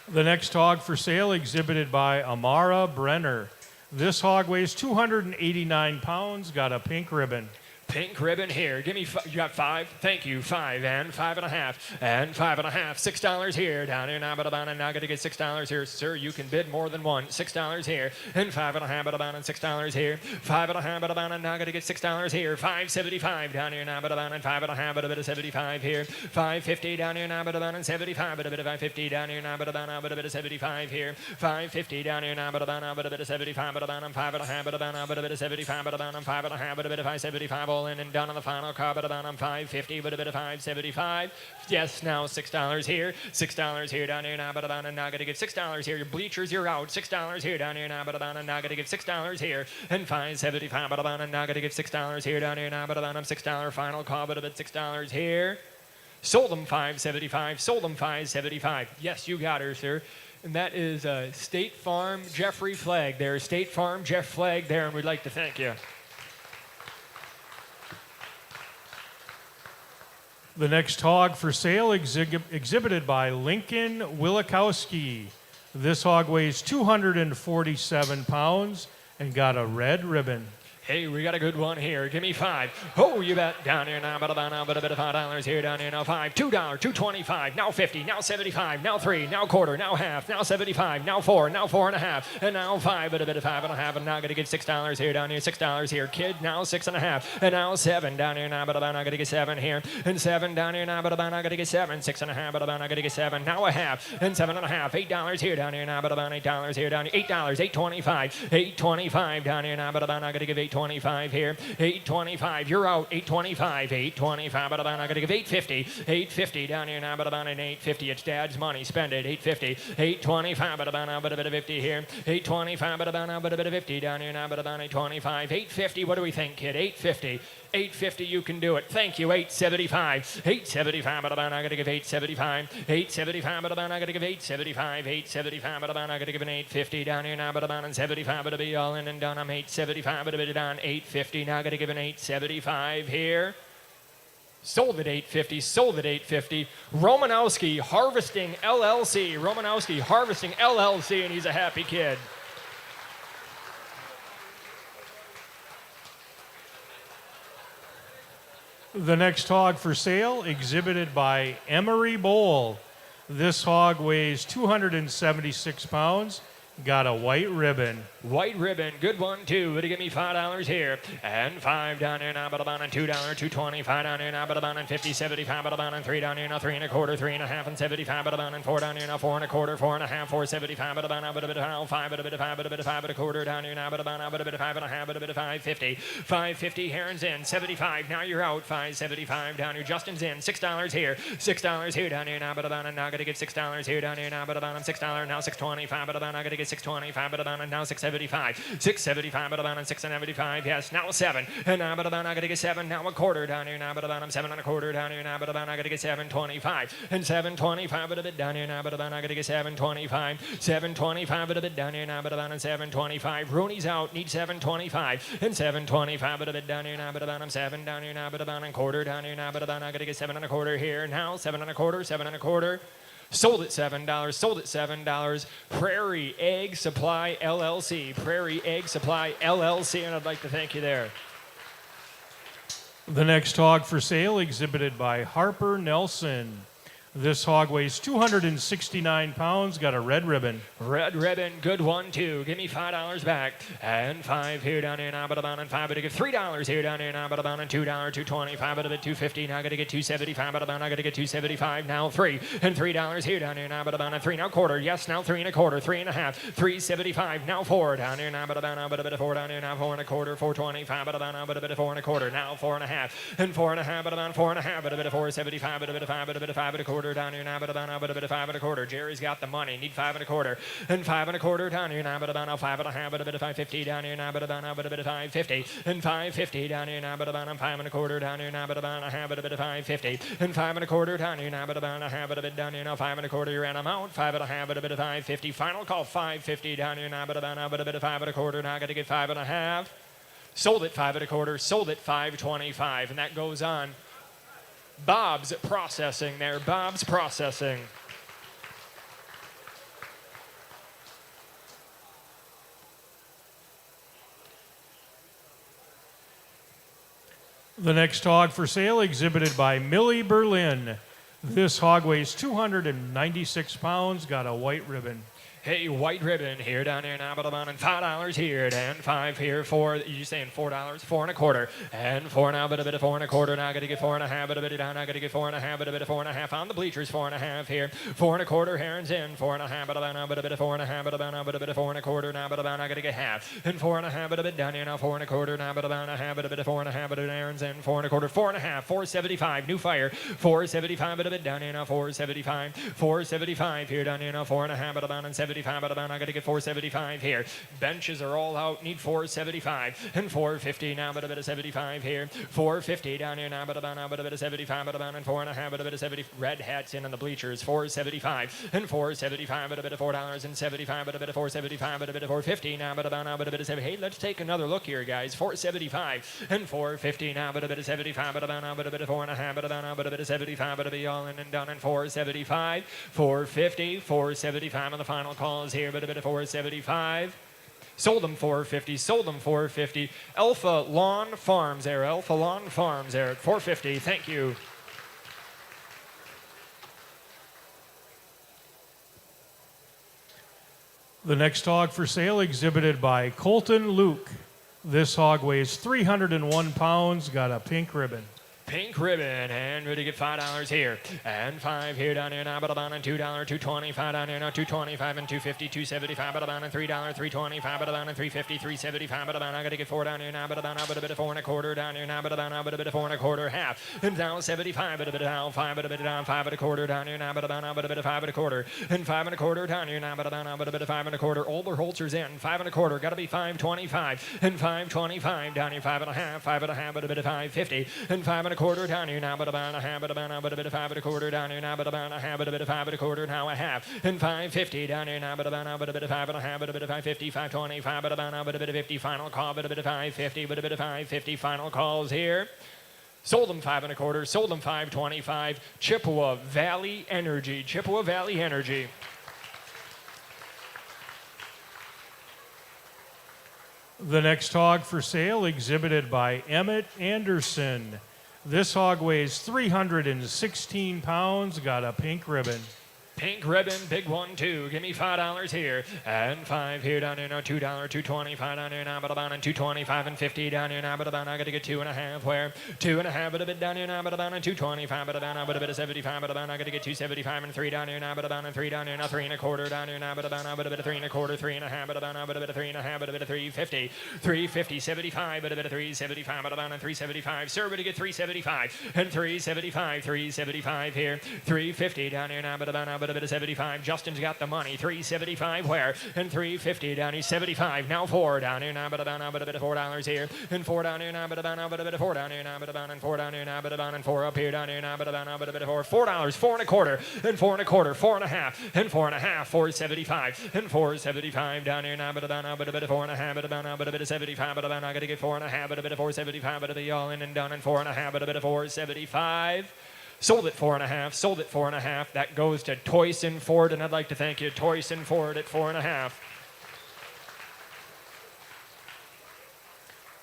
The next hog for sale exhibited by Amara Brenner. This hog weighs 289 pounds, got a pink ribbon. Pink ribbon here. Give me, you got 5. Thank you. 5 and 5.5 and 5.5. $6 here. Down here now, but about and now going to get $6 here. Sir, you can bid more than one. $6 here and 5.5 but about and $6 here. 5.5 but about and now going to get $6 here. 5.75 down here now, but about and 5.5 but a bit of 75 here. 5.50 down here now, but about and 75 but a bit of 5.50 down here now, but about now, but a bit of 75 here. 5.50 down here now, but about now, but a bit of 75 but about and 5.5 but about now, but a bit of 75 but about and 5.5 but a bit of 5.75 all in and down on the final car, but about on 5.50, but a bit of 5.75. Yes, now $6 here. $6 here down here now, but about and now going to get $6 here. Your bleachers, you're out. $6 here down here now, but about and now going to get $6 here. And 5.75, but about and now going to get $6 here down here now, but about on $6 final call, but a bit $6 here. Sold them 5.75. Sold them 5.75. Yes, you got her, sir. And that is State Farm Jeffrey Flagg there. State Farm Jeff Flagg there, and we'd like to thank you. The next hog for sale exhibited by Lincoln Willikowski. This hog weighs 247 pounds and got a red ribbon. Hey, we got a good one here. Give me 5. Oh, you bet. Down here now, but about now, but a bit of $5 here. Down here now, 5. $2, $2.25. Now 50. Now 75. Now 3. Now quarter. Now half. Now 75. Now 4. Now 4.5. And now 5. But a bit of 5.5. And now going to get $6 here. Down here, $6 here. Kid now 6.5. And now 7. Down here now, but about now going to get 7 here. And 7 down here now, but about now going to get 7. 6.5. But about now going to get 7. Now a half. And 7.5. $8 here. Down here now, but about $8 here. Down here, $8. $8.25. $8.25 down here now, but about now going to give $8.25 here. $8.25. You're out. $8.25. $8.25. But about now going to give $8.50. $8.50 down here now, but about an $8.50. It's Dad's money. Spend it. $8.50. $8.25. But about now, but a bit of 50 here. $8.25. But about now, but a bit of 50 down here now, but about $8.25. $8.50. What do we think, kid? $8.50. $8.50. You can do it. Thank you. $8.75. $8.75. But about now, going to give $8.75. $8.75. But about now, going to give $8.75. $8.75. But about now, going to give an $8.50 down here now, but about an $8.75. But it'll be all in and done. I'm $8.75. But a bit down $8.50. Now going to give an $8.75 here. Sold at $8.50. Sold at $8.50. Romanowski Harvesting LLC. Romanowski Harvesting LLC, and he's a happy kid. The next hog for sale, exhibited by Emery Bowl. This hog weighs 276 pounds, got a white ribbon. White ribbon, good one too. It'll give me $5 here. And 5 down here now, but about $2, $2.25 down here now, but about 50, 75, but about 3 down here now, 3 1/4, 3 1/2, and 75, but about 4 down here now, 4 1/4, 4 1/2, 4.75, but about now, but a bit of 5, but a bit of 5, but a bit of 5, but a quarter down here now, but about now, but a bit of 5.5, but a bit of 5.50, 5.50. Herons in 75. Now you're out. 5.75 down here. Justin's in $6 here. $6 here down here now, but about now going to get $6 here down here now, but about $6 now, 6.25, but about now going to get 6.25, but about now 6.75. 6.75, but about 6.75. Yes, now 7. And now, but about now going to get 7. Now a quarter down here now, but about 7 1/4 down here now, but about now going to get 7.25. And 7.25, but a bit down here now, but about now going to get 7.25. 7.25, but a bit down here now, but about 7.25. Rooney's out, needs 7.25. And 7.25, but a bit down here now, but about 7 down here now, but about a quarter down here now, but about now going to get 7 1/4 here. Now 7 1/4, 7 1/4. Sold at $7. Sold at $7. Prairie Egg Supply LLC. Prairie Egg Supply LLC, and I'd like to thank you there. The next hog for sale, exhibited by Harper Nelson. This hog weighs 269 pounds, got a red ribbon. Red ribbon, good one too. Give me $5 back. And 5 here down here now, but about 5, but I give $3 here down here now, but about $2, $2.25, but a bit $2.50. Now I gotta get $2.75, but about I gotta get $2.75. Now 3 and $3 here down here now, but about 3 now quarter. Yes, now 3 1/4, 3 1/2, $3.75. Now 4 down here now, but about now, but a bit of 4 down here now, 4 1/4, $4.25, but about now, but a bit of 4 1/4. Now 4 1/2 and 4 1/2, but about 4 1/2, but a bit of $4.75, but a bit of 5, but a bit of 5 1/4 down here now, but about now, but a bit of 5 1/4. Jerry's got the money. Need 5 1/4 and 5 1/4 down here now, but about now 5 1/2, but a bit of 5.50 down here now, but about now, but a bit of 5.50 and 5.50 down here now, but about 5 1/4 down here now, but about a half, but a bit of 5.50 and 5 1/4 down here now, but about a half, but a bit down here now, 5 1/4. You're an amount 5 1/2, but a bit of 5.50. Final call 5.50 down here now, but about now, but a bit of 5 1/4. Now I got to get 5 1/2. Sold at 5 1/4. Sold at 5.25, and that goes on. Bob's Processing there. Bob's Processing. The next hog for sale exhibited by Millie Berlin. This hog weighs 296 pounds, got a white ribbon. Hey, white ribbon here, down here, now, but and $5 here, and 5 here, 4. You saying $4? 4 and a quarter, and 4 now, but a bit of 4 and a quarter. Now I got to get 4 and a half, but a bit down. I got to get 4 and a half, but a bit of 4 and a half on the bleachers. 4 and a half here, 4 and a quarter. Herons in 4 and a half, but a now, but a bit of 4 and a half, but a now, but a bit of 4 and a quarter. Now, but about I got to get half, and 4 and a half, but a bit down here now. 4 and a quarter. Now, but about a half, but a bit of 4 and a half, but an Herons in 4 and a quarter. 4 and a half, 475. New fire, 475, but a bit down here now. 475, 475 here, down here now. 4 and a half, but about and 75, but about I got to get 475 here. Benches are all out. Need 475 and 450 now, but a bit of 75 here. 450 down here now, but about now, but a bit of 75, but about and 4 and a half, but a bit of 70. Red hats in on the bleachers. 475 and 475, but a bit of $4 and 75, but a bit of 475, but a bit of 450 now, but about now, but a bit of 70. Hey, let's take another look here, guys. 475 and 450 now, but a bit of 75, but about now, but a bit of 4 and a half, but about now, but a bit of 75, but a be all in and done. And 475, 450, 475 on the final calls here, but a bit of 475. Sold them 450, sold them 450. Alpha Lawn Farms there, Alpha Lawn Farms there at 450. Thank you. The next hog for sale exhibited by Colton Luke. This hog weighs 301 pounds, got a pink ribbon. Pink ribbon, and ready to get $5 here, and 5 here, down here now, but about and $2, $2.25 down here now, $2.25 and $2.50, $2.75, but about and $3, $3.25, but about and $3.50, $3.75, but about I got to get 4 down here now, but about now, but a bit of 4 and a quarter down here now, but about now, but a bit of 4 and a quarter half, and down 75, but a bit of down 5, but a bit of down 5 and a quarter down here now, but about now, but a bit of 5 and a quarter, and 5 and a quarter down here now, but about now, but a bit of 5 and a quarter. Older Holzer's in 5 and a quarter, got to be 5.25 and 5.25 down here, 5 and a half, but a bit of 5.50 and 5 and a quarter down here now, but about a half, but about now, but a bit of 5 and a quarter down here now, but about a half, but a bit of 5 and a quarter now, a half and 5.50 down here now, but about now, but a bit of 5 and a half, but a bit of 5.50, 5.25, but about now, but a bit of 50 final call, but a bit of 5.50, but a bit of 5.50 final calls here. Sold them 5 and a quarter, sold them 5.25. Chippewa Valley Energy, Chippewa Valley Energy. The next hog for sale exhibited by Emmett Anderson. This hog weighs 316 pounds, got a pink ribbon. Pink ribbon, big 1, 2. Give me $5 here, and 5 here down here now. $2, $2.25 down here now, but about and $2.25 and 50 down here now, but about I got to get 2 and a half. Where 2 and a half, but a bit down here now, but about and $2.25, but about now, but a bit of 75, but about I got to get 2.75 and 3 down here now, but about and 3 down here now. 3 and a quarter down here now, but about now, but a bit of 3 and a quarter, 3 and a half, but about now, but a bit of 3 and a half, but a bit of 3.50, 3.50, 75, but a bit of 3.75, but about and 3.75. Sir, but to get 3.75 and 3.75, 3.75 here, 3.50 down here now, but about now, but a bit of 75. Justin's got the money. 3.75 where? And 3.50 down here. 75. Now 4 down here now, but about now, but a bit of $4 here. And 4 down here now, but about now, but a bit of 4 down here now, but about and 4 down here now, but about and 4 up here down here now, but about now, but a bit of $4. $4. 4 and a quarter. And 4 and a quarter. 4 and a half. And 4 and a half. 4.75. And 4.75 down here now, but about now, but a bit of 4 and a half, but about now, but a bit of 75, but about now, I got to get 4 and a half, but a bit of 4.75, but it'll be all in and done, and 4 and a half, but a bit of 4.75. Sold at 4 and a half, sold at 4 and a half. That goes to Toyson Ford, and I'd like to thank you, Toyson Ford, at 4 and a half.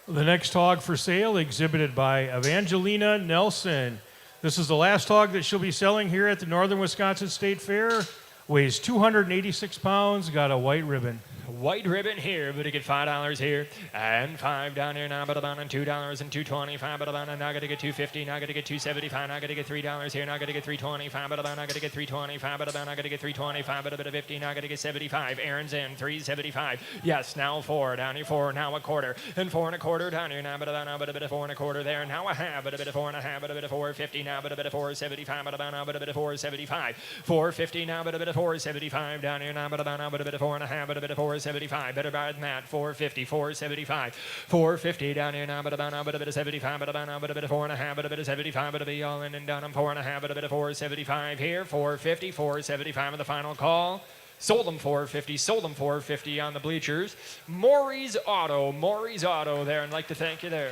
The next hog for sale exhibited by Evangelina Nelson. This is the last hog that she'll be selling here at the Northern Wisconsin State Fair. Weighs 286 pounds, got a white ribbon. White ribbon here, but to get $5 here, and 5 down here now, but about and $2 and $2.25, but about now I got to get 2.50, now I got to get 2.75, now I got to get $3 here, now I got to get 3.25, but about now I got to get 3.25, but about now I got to get 3.25, but a bit of 50, now I got to get 75. Aaron's in 3.75. Yes, now 4 down here, 4 now a quarter, and 4 and a quarter down here now, but about now, but a bit of 4 and a quarter there, now a half, but a bit of 4 and a half, but a bit of 4.50 now, but a bit of 4.75, but about now, but a bit of 4.75. 4.50 now, but a bit of 4.75 down here now, but about now, but a bit of 4 and a half, but a bit of 4.75. Better buy than that. 4.50, 4.75, 4.50 down here now, but about now, but a bit of 75, but about now, but a bit of 4 and a half, but a bit of 75, but a be all in and done. I'm 4 and a half, but a bit of 4.75 here. 4.50, 4.75 on the final call. Sold them 4.50, sold them 4.50 on the bleachers. Maury's Auto there, and I'd like to thank you there.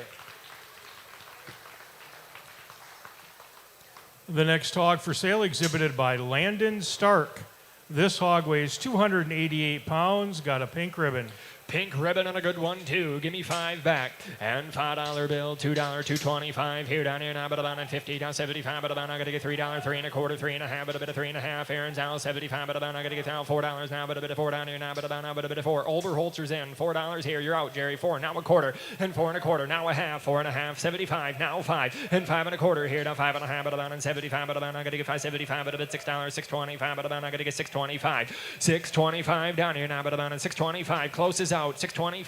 The next hog for sale exhibited by Landon Stark. This hog weighs 288 pounds, got a pink ribbon. Pink ribbon and a good one too. Give me 5 back. And $5 bill, $2, $2.25 here down here now, but about 50 down 75, but about I gotta get $3, 3.25, 3.5, but a bit of 3.5. Aaron's out 75, but about I gotta get down $4 now, but a bit of 4 down here now, but about now, but a bit of 4. Oberholzer's in $4 here. You're out, Jerry. 4 now a quarter and 4.25 now a half. 4.5, 75 now 5 and 5.25 here now 5.5, but about 75, but about I gotta get 5.75, but a bit $6, 6.25, but about I gotta get 6.25, 6.25 down here now, but about 6.25 closes out 6.25,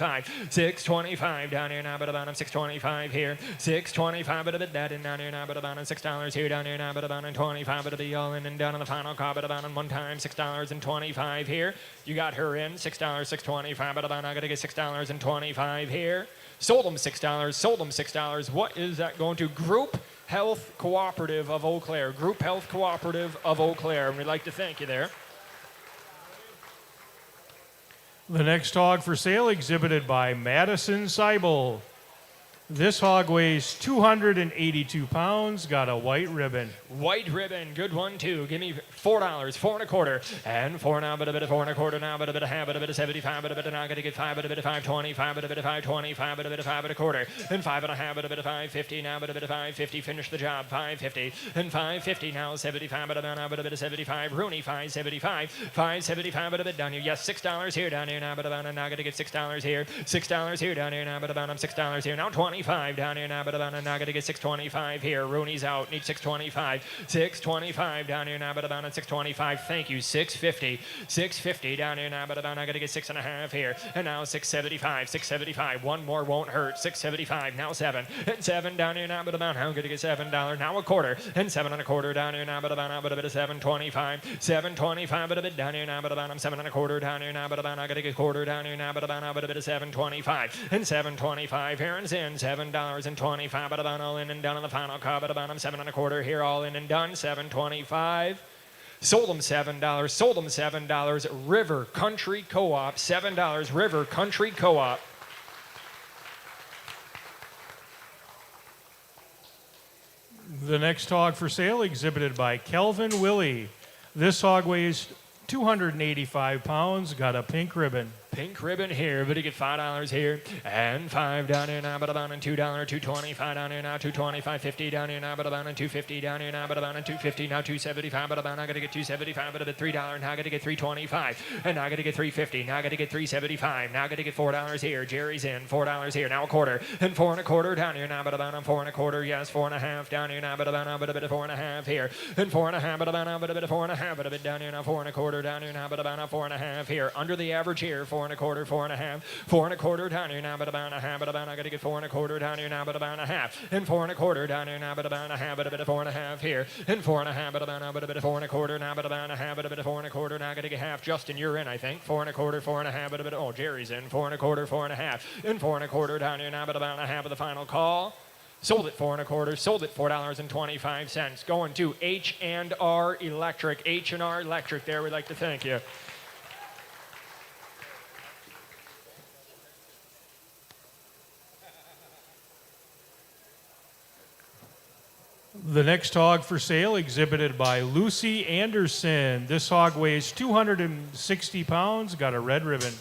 6.25 down here now, but about 6.25 here, 6.25, but a bit that in down here now, but about $6 here down here now, but about 25, but it'll be all in and down on the final call, but about one time $6.25 here. You got her in $6, 6.25, but about I gotta get $6.25 here. Sold them $6, sold them $6. What is that going to? Group Health Cooperative of Eau Claire. Group Health Cooperative of Eau Claire. And we'd like to thank you there. The next hog for sale exhibited by Madison Seibel. This hog weighs 282 pounds, got a white ribbon. White ribbon, good one too. Give me $4, 4.25, and 4 now, but a bit of 4.25 now, but a bit of half, but a bit of 75, but a bit of now, gotta get 5, but a bit of 5.25, but a bit of 5.25, but a bit of 5.25, and 5.5, but a bit of 5.50 now, but a bit of 5.50. Finish the job, 5.50, and 5.50 now, 75, but a bit now, but a bit of 75. Rooney, 5.75, 5.75, but a bit down here. Yes, $6 here down here now, but about now, gotta get $6 here, $6 here down here now, but about $6 here now, 25 down here now, but about now, gotta get 6.25 here. Rooney's out, need 6.25, 6.25 down here now, but about 6.25. Thank you, 6.50, 6.50 down here now, but about now, gotta get 6.5 here, and now 6.75, 6.75. One more won't hurt. 6.75 now 7, and 7 down here now, but about now, gotta get $7 now a quarter, and 7.25 down here now, but about now, but a bit of 7.25, 7.25, but a bit down here now, but about 7.25 down here now, but about now, gotta get quarter down here now, but about now, but a bit of 7.25, and 7.25. Aaron's in $7.25, but about all in and done on the final call, but about 7.25 here, all in and done. 7.25. Sold them $7. Sold them $7. River Country Co-op, $7. River Country Co-op. The next hog for sale exhibited by Kelvin Willie. This hog weighs 285 pounds, got a pink ribbon. Pink ribbon here, but you get $5 here, and 5 down here now, but about $2, 2.25 down here now, 2.25, 50 down here now, but about 2.50 down here now, but about 2.50 now, 2.75, but about now gotta get 2.75, but about $3, now gotta get 3.25, and now gotta get 3.50, now gotta get 3.75, now gotta get $4 here. Jerry's in $4 here, now a quarter, and 4.25 down here now, but about 4.25, yes, 4.5 down here now, but about now, but a bit of 4.5 here, and 4.5, but about now, but a bit of 4.5, but a bit down here now, 4.25 down here now, but about now 4.5 here, under the average here, 4.25, 4.5, 4.25 down here now, but about a half, but about I gotta get 4.25 down here now, but about a half, and 4.25 down here now, but about a half, but a bit of 4.5 here, and 4.5, but about now, but a bit of 4.25 now, but about a half, but a bit of 4.25 now, gotta get half. Justin, you're in, I think. 4.25, 4.5, but a bit of, oh, Jerry's in. 4.25, 4.5, and 4.25 down here now, but about a half of the final call. Sold it 4.25, sold it $4.25. Going to H&R Electric. H&R Electric there, we'd like to thank you. The next hog for sale exhibited by Lucy Anderson. This hog weighs 260 pounds, got a red ribbon.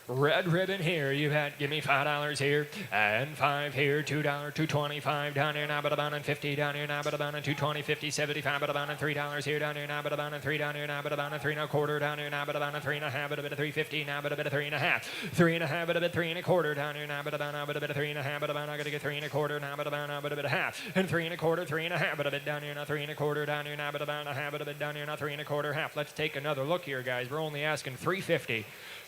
Red ribbon here. You had give me $5 here and 5 here. $2, 2.25 down here now, but about 50 down here now, but about 2.20, 50, 75, but about $3 here down here now, but about 3 down here now, but about 3.25 down here now, but about 3.5, but a bit of 3.50 now, but a bit of 3.5, 3.5, but a bit 3.25 down here now, but about now, but a bit of 3.5, but about I gotta get 3.25 now, but about now, but a bit of half, and 3.25, 3.5, but a bit down here now, 3.25 down here now, but about a half, but a bit down here now, 3.25 half. Let's take another look here, guys. We're only asking 3.50.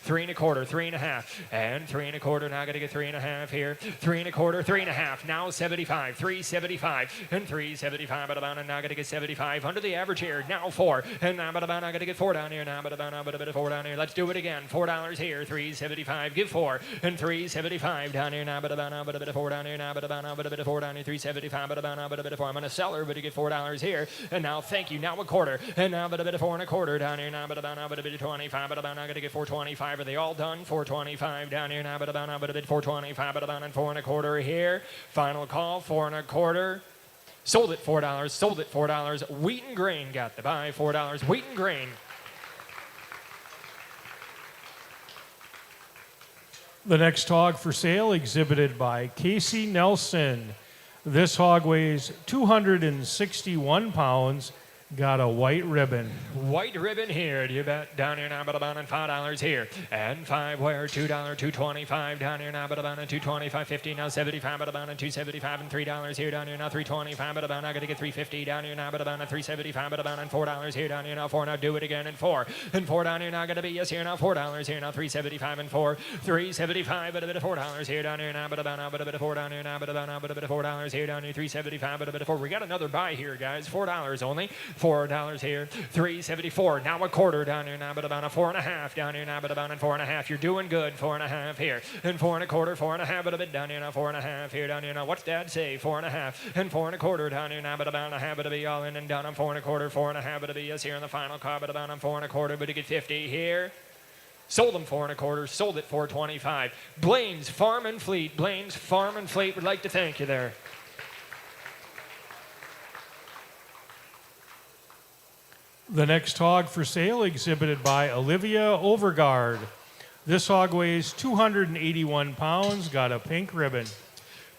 3.25, 3.5, and 3.25. Now gotta get 3.5 here. 3.25, 3.5. Now 75, 3.75, and 3.75. But about now gotta get 75 under the average here. Now 4, and now but about now gotta get 4 down here. Now but about now but a bit of 4 down here. Let's do it again. $4 here. 3.75. Give 4 and 3.75 down here. Now but about now but a bit of 4 down here. Now but about now but a bit of 4 down here. 3.75. But about now but a bit of 4. I'm gonna sell her, but you get $4 here. And now thank you. Now a quarter, and now but a bit of 4.25 down here. Now but about now but a bit of 25. But about now gotta get 4.25. Are they all done? 4.25 down here now, but about now, but a bit 4.25, but about 4.25 here. Final call, 4.25. Sold it $4. Sold it $4. Wheat and Grain got the buy. $4. Wheat and Grain. The next hog for sale exhibited by Casey Nelson. This hog weighs 261 pounds, got a white ribbon. White ribbon here, you bet. Down here now, but about and $5 here. And 5 where $2, $2.25 down here now, but about and $2.25.50 now 75, but about and $2.75 and $3 here down here now $3.25, but about now gonna get $3.50 down here now, but about and $3.75, but about and $4 here down here now 4 now do it again and 4 and 4 down here now gonna be yes here now $4 here now $3.75 and 4 $3.75 but a bit of $4 here down here now, but about now but a bit of $4 down here now, but about now but a bit of $4 here down here $3.75 but a bit of 4. We got another buy here, guys. $4 only. $4 here, $3.74. Now a quarter down here now, but about a 4.5 down here now, but about a 4.5. You're doing good. 4.5 here, and 4 1/4, 4.5, but a bit down here now, 4.5 here down here now. What's Dad say? 4.5 and 4 1/4 down here now, but about a half, but to be all in and down on 4 1/4, 4.5, but to be yes here in the final car, but about on 4 1/4, but to get 50 here. Sold them 4 1/4, sold it 4.25. Blaine's Farm and Fleet. Blaine's Farm and Fleet would like to thank you there. The next hog for sale exhibited by Olivia Overgaard. This hog weighs 281 pounds, got a pink ribbon.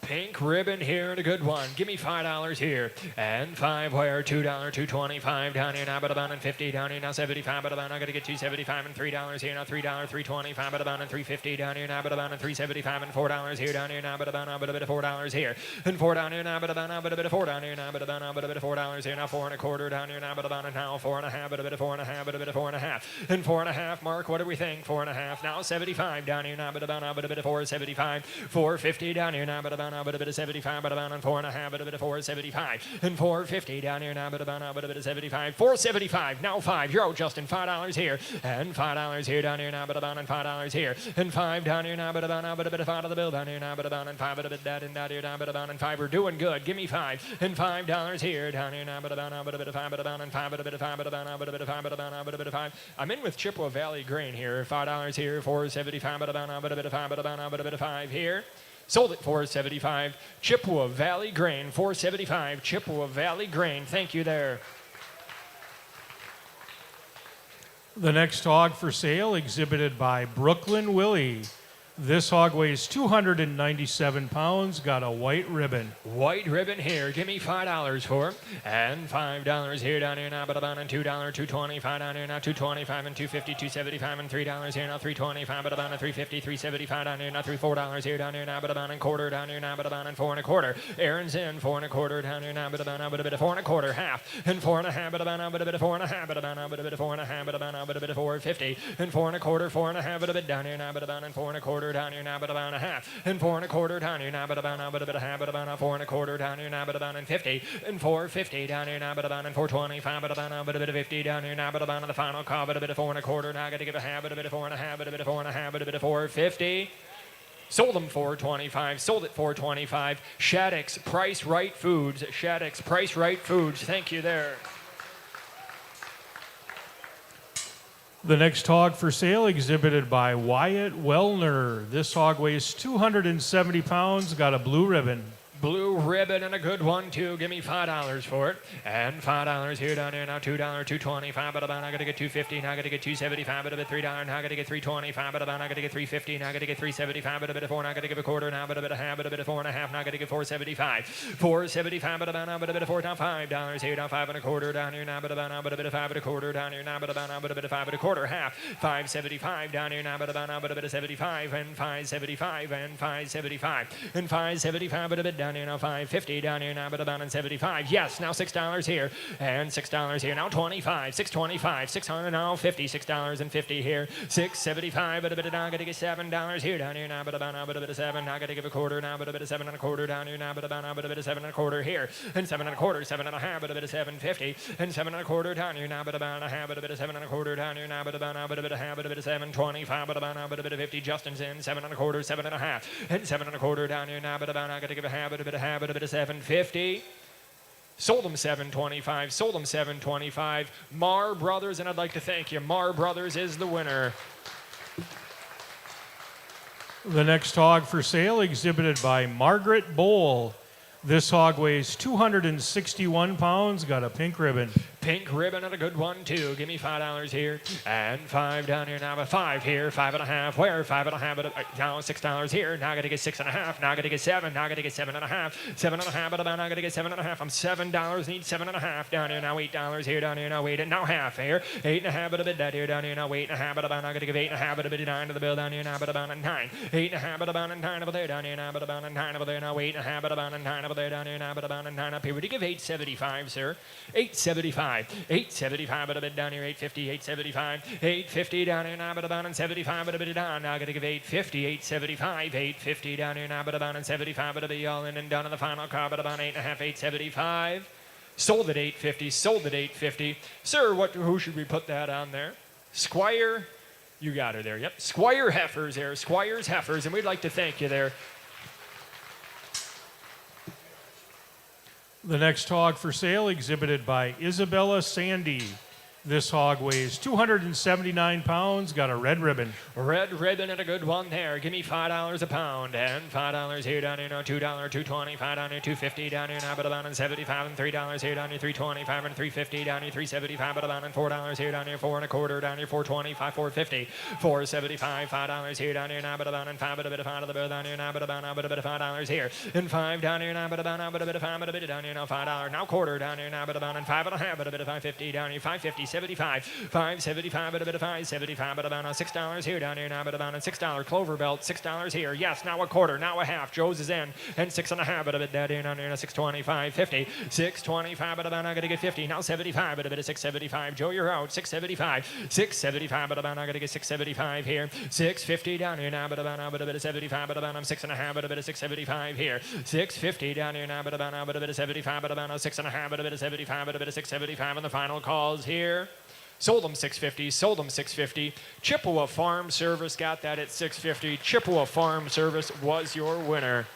Pink ribbon here and a good one. Give me $5 here. And 5 where $2, $2.25 down here now, but about and 50 down here now 75, but about I gotta get $2.75 and $3 here now $3, $3.25, but about and $3.50 down here now, but about and $3.75 and $4 here down here now, but about now but a bit of $4 here. And 4 down here now, but about now but a bit of $4 down here now, but about now but a bit of $4 here now 4 1/4 down here now, but about now 4.5, but a bit of 4.5, but a bit of 4.5. And 4.5, Mark, what do we think? 4.5 now 75 down here now, but about now but a bit of 4.75, 4.50 down here now, but about now but a bit of 75, but about on 4.5, but a bit of 4.75, and 4.50 down here now, but about now but a bit of 75, 4.75 now 5. You're out, Justin. $5 here, and $5 here down here now, but about on $5 here, and 5 down here now, but about now but a bit of 5 of the bill down here now, but about on 5, but a bit that and down here now, but about on 5. We're doing good. Give me 5 and $5 here down here now, but about now but a bit of 5, but about on 5, but a bit of 5, but about now but a bit of 5, but about now but a bit of 5. I'm in with Chippewa Valley Grain here. $5 here, 4.75, but about now but a bit of 5, but about now but a bit of 5 here. Sold it $4.75. Chippewa Valley Grain, $4.75. Chippewa Valley Grain. Thank you there. The next hog for sale exhibited by Brooklyn Willie. This hog weighs 297 pounds, got a white ribbon. White ribbon here. Give me $5 for it. And $5 here down here now, but about $2, $2.25 down here now, $2.25 and $2.50, $2.75 and $3 here now, $3.25, but about $3.50, $3.75 down here now, $4 here down here now, but about a quarter down here now, but about 4 1/4. Aaron's in 4 1/4 down here now, but about now, but a bit of 4 1/4 half, and 4.5, but about now, but a bit of 4.5, but about now, but a bit of 4.5, but about now, but a bit of 4.50, and 4 1/4, 4.5, but a bit down here now, but about 4 1/4 down here now, but about a half, and 4 1/4 down here now, but about now, but a bit of half, but about 4 1/4 down here now, but about 50, and 4.50 down here now, but about 4.25, but about now, but a bit of 50 down here now, but about the final call, but a bit of 4 1/4. Now I got to give a half, but a bit of 4.5, but a bit of 4.5, but a bit of 4.50. Sold them $4.25. Sold it $4.25. Shattuck's Price Right Foods. Shattuck's Price Right Foods. Thank you there. The next hog for sale exhibited by Wyatt Wellner. This hog weighs 270 pounds, got a blue ribbon. Blue ribbon and a good one too. Give me $5 for it. And $5 here down here now. $2, $2.25, but about I gotta get $2.50. Now I gotta get $2.75, but a bit $3. Now I gotta get $3.25, but about I gotta get $3.50. Now I gotta get $3.75, but a bit of 4. Now I gotta give a quarter. Now but a bit of half, but a bit of 4.5. Now I gotta get $4.75. $4.75, but about now, but a bit of 4. Now $5 here. Now 5 1/4 down here now, but about now, but a bit of 5 1/4 down here now, but about now, but a bit of 5 1/4 half. $5.75 down here now, but about now, but a bit of 75 and $5.75 and $5.75 and $5.75, but a bit down here now, $5.50 down here now, but about $75. Yes, now $6 here, and $6 here now, $25, $6.25, $600 now, $50, $6.50 here, $6.75, but a bit of now, I gotta get $7 here down here now, but about now, but a bit of 7. Now I gotta give a quarter now, but a bit of 7 1/4 down here now, but about now, but a bit of 7 1/4 here, and 7 1/4, 7.5, but a bit of 7.50, and 7 1/4 down here now, but about a half, but a bit of 7 1/4 down here now, but about now, but a bit of half, but a bit of 7.25, but about now, but a bit of 50. Justin's in 7 1/4, 7.5, and 7 1/4 down here now, but about now, I gotta give a half, but a bit of half, but a bit of 7.50. Sold them $7.25. Sold them $7.25. Marr Brothers, and I'd like to thank you. Marr Brothers is the winner. The next hog for sale exhibited by Margaret Bowl. This hog weighs 261 pounds, got a pink ribbon. Pink ribbon and a good one too. Give me $5 here and 5 down here now, but 5 here, 5.5. Where 5.5? Now $6 here. Now I got to get 6.5. Now I got to get 7. Now I got to get 7.5. 7.5. But now I got to get 7.5. I'm $7. Need 7.5 down here now. $8 here down here now. Wait, now half here. 8.5. But a bit that here down here now. 8.5. But about now I got to give 8.5. But a bit 9 to the bill down here now. But about 9. 8.5. But about 9 over there down here now. But about 9 over there now. 8.5. But about 9 over there down here now. But about 9 up here. Would you give 8.75, sir? 8.75. 8.75. But a bit down here. 8.50. 8.75. 8.50 down here now. But about 75. But a bit down. Now I got to give 8.50. 8.75. 8.50 down here now. But about 75. But a bit all in and done in the final car. But about 8.5. 8.75. Sold at 8.50. Sold at 8.50. Sir, who should we put that on there? Squire. You got her there. Yep. Squire Heifers there. Squire's Heifers. And we'd like to thank you there. The next hog for sale exhibited by Isabella Sandy. This hog weighs 279 pounds, got a red ribbon. Red ribbon and a good one there. Give me $5 a pound and $5 here down here now. $2, $2.25 down here, $2.50 down here now, but about $75 and $3 here down here, $3.25 and $3.50 down here, $3.75 but about $4 here down here, $4.25 down here, $4.25, $4.50, $4.75, $5 here down here now, but about $5 but a bit of $5 to the bill down here now, but about a bit of $5 here and $5 down here now, but about a bit of $5 but a bit down here now, $5 now quarter down here now, but about $5.50 but a bit of $5.50 down here, $5.50. 75, 5.75, but a bit of 5.75, but about $6 here down here now, but about $6 clover belt, $6 here. Yes, now a quarter, now a half. Joe's is in, and 6.5, but a bit down here now, 6.25, 50, 6.25, but about I gotta get 50. Now 75, but a bit of 6.75. Joe, you're out. 6.75, 6.75, but about I gotta get 6.75 here. 6.50 down here now, but about now, but a bit of 75, but about I'm 6.5, but a bit of 6.75 here. 6.50 down here now, but about now, but a bit of 75, but about 6.5, but a bit of 75, but a bit of 6.75, and the final calls here. Sold them 650, sold them 650. Chippewa Farm Service got that at 650. Chippewa Farm Service was your winner.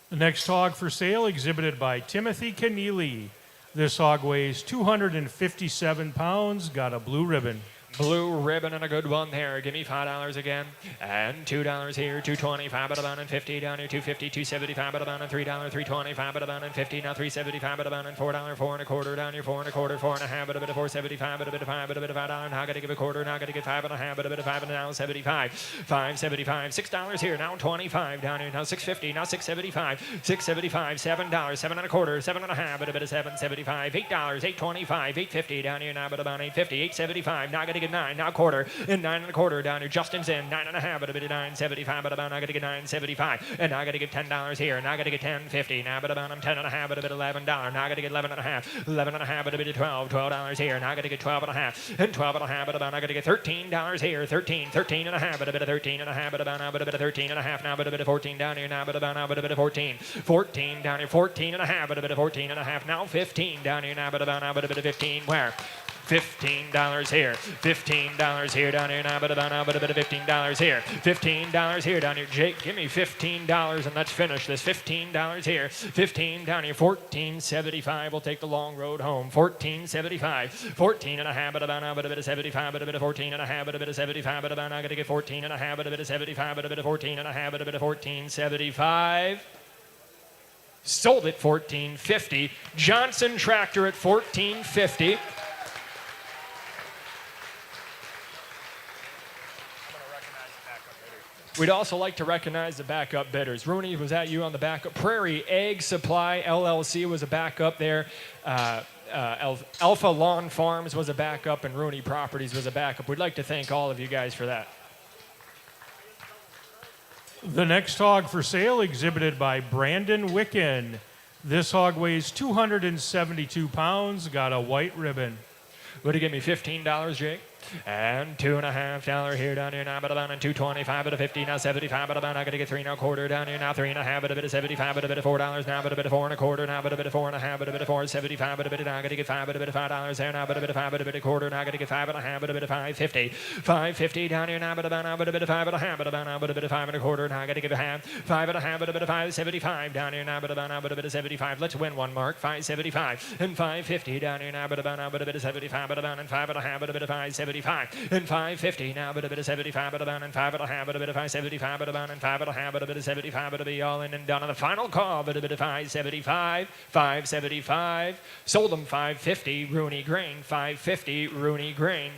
The next hog for sale exhibited by Timothy Keneally. This hog weighs 257 pounds, got a blue ribbon. Blue ribbon and a good one there. Give me $5 again. And $2 here, $2.25 but about and 50 down here, $2.50, $2.75 but about and $3, $3.25 but about and 50, now $3.75 but about and $4, $4.25 down here, $4.25, $4.5 but a bit of $4.75 but a bit of $5 but a bit of $5. Now I got to give a quarter, now I got to get $5.50 but a bit of $5 and now $75, $5.75, $6 here, now $25 down here, now $6.50, now $6.75, $6.75, $7, $7.25, $7.5 but a bit of $7.75, $8, $8.25, $8.50 down here now but about $8.50, $8.75. Now I got to get 9, now quarter, and 9.25 down here. Justin's in, 9.5, but a bit of 9.75, but about I got to get 9.75, and now I got to get $10 here, now I got to get 10.50, now but about I'm 10.5, but a bit of $11, now I got to get 11.5, 11.5, but a bit of $12 here, now I got to get 12.5, and 12.5, but about I got to get $13 here, 13.5, but a bit of 13.5, but about now, but a bit of 13.5 now, but a bit of 14 down here now, but about now, but a bit of 14 down here, 14.5, but a bit of 14.5, now 15 down here now, but about now, but a bit of 15 where? $15 here, $15 here down here now, but about now, but a bit of $15 here, $15 here down here. Jake, give me $15 and let's finish this. $15 here, 15 down here, $14.75. We'll take the long road home. $14.75, 14.5, but about now, but a bit of 75, but a bit of 14.5, but a bit of 75, but about now, I got to get 14.5, but a bit of 75, but a bit of 14.5, but a bit of 14.75. Sold at $14.50. Johnson Tractor at $14.50. We'd also like to recognize the backup bidders. Rooney, was that you on the backup? Prairie Egg Supply LLC was a backup there. Alpha Lawn Farms was a backup, and Rooney Properties was a backup. We'd like to thank all of you guys for that. The next hog for sale exhibited by Brandon Wicken. This hog weighs 272 pounds, got a white ribbon. Would you give me $15, Jake? And $2.50 here down here now, but about and $2.25, but a 50 now 75, but about I gotta get 3 now quarter down here now 3.5, but a bit of 75, but a bit of $4 now, but a bit of 4.25 now, but a bit of 4.5, but a bit of 4.75, but a bit of now I gotta get 5, but a bit of $5 there now, but a bit of 5, but a bit of quarter now I gotta get 5.5, but a bit of 5.50, 5.50 down here now, but about now, but a bit of 5.5, but about now, but a bit of 5.25 now I gotta give a half, 5.5, but a bit of 5.75 down here now, but about now, but a bit of 75. Let's win one, Mark. 5.75 and 5.50 down here now, but about now, but a bit of 75, but about and 5.5, but a bit of 5.75. $5.75 and $5.50 now, but a bit of 75, but about and 5.5, but a bit of 5.75, but about and 5.5, but a bit of 75, but to be all in and done on the final call, but a bit of 5.75, 5.75, sold them 5.50, Rooney Grain, 5.50, Rooney Grain.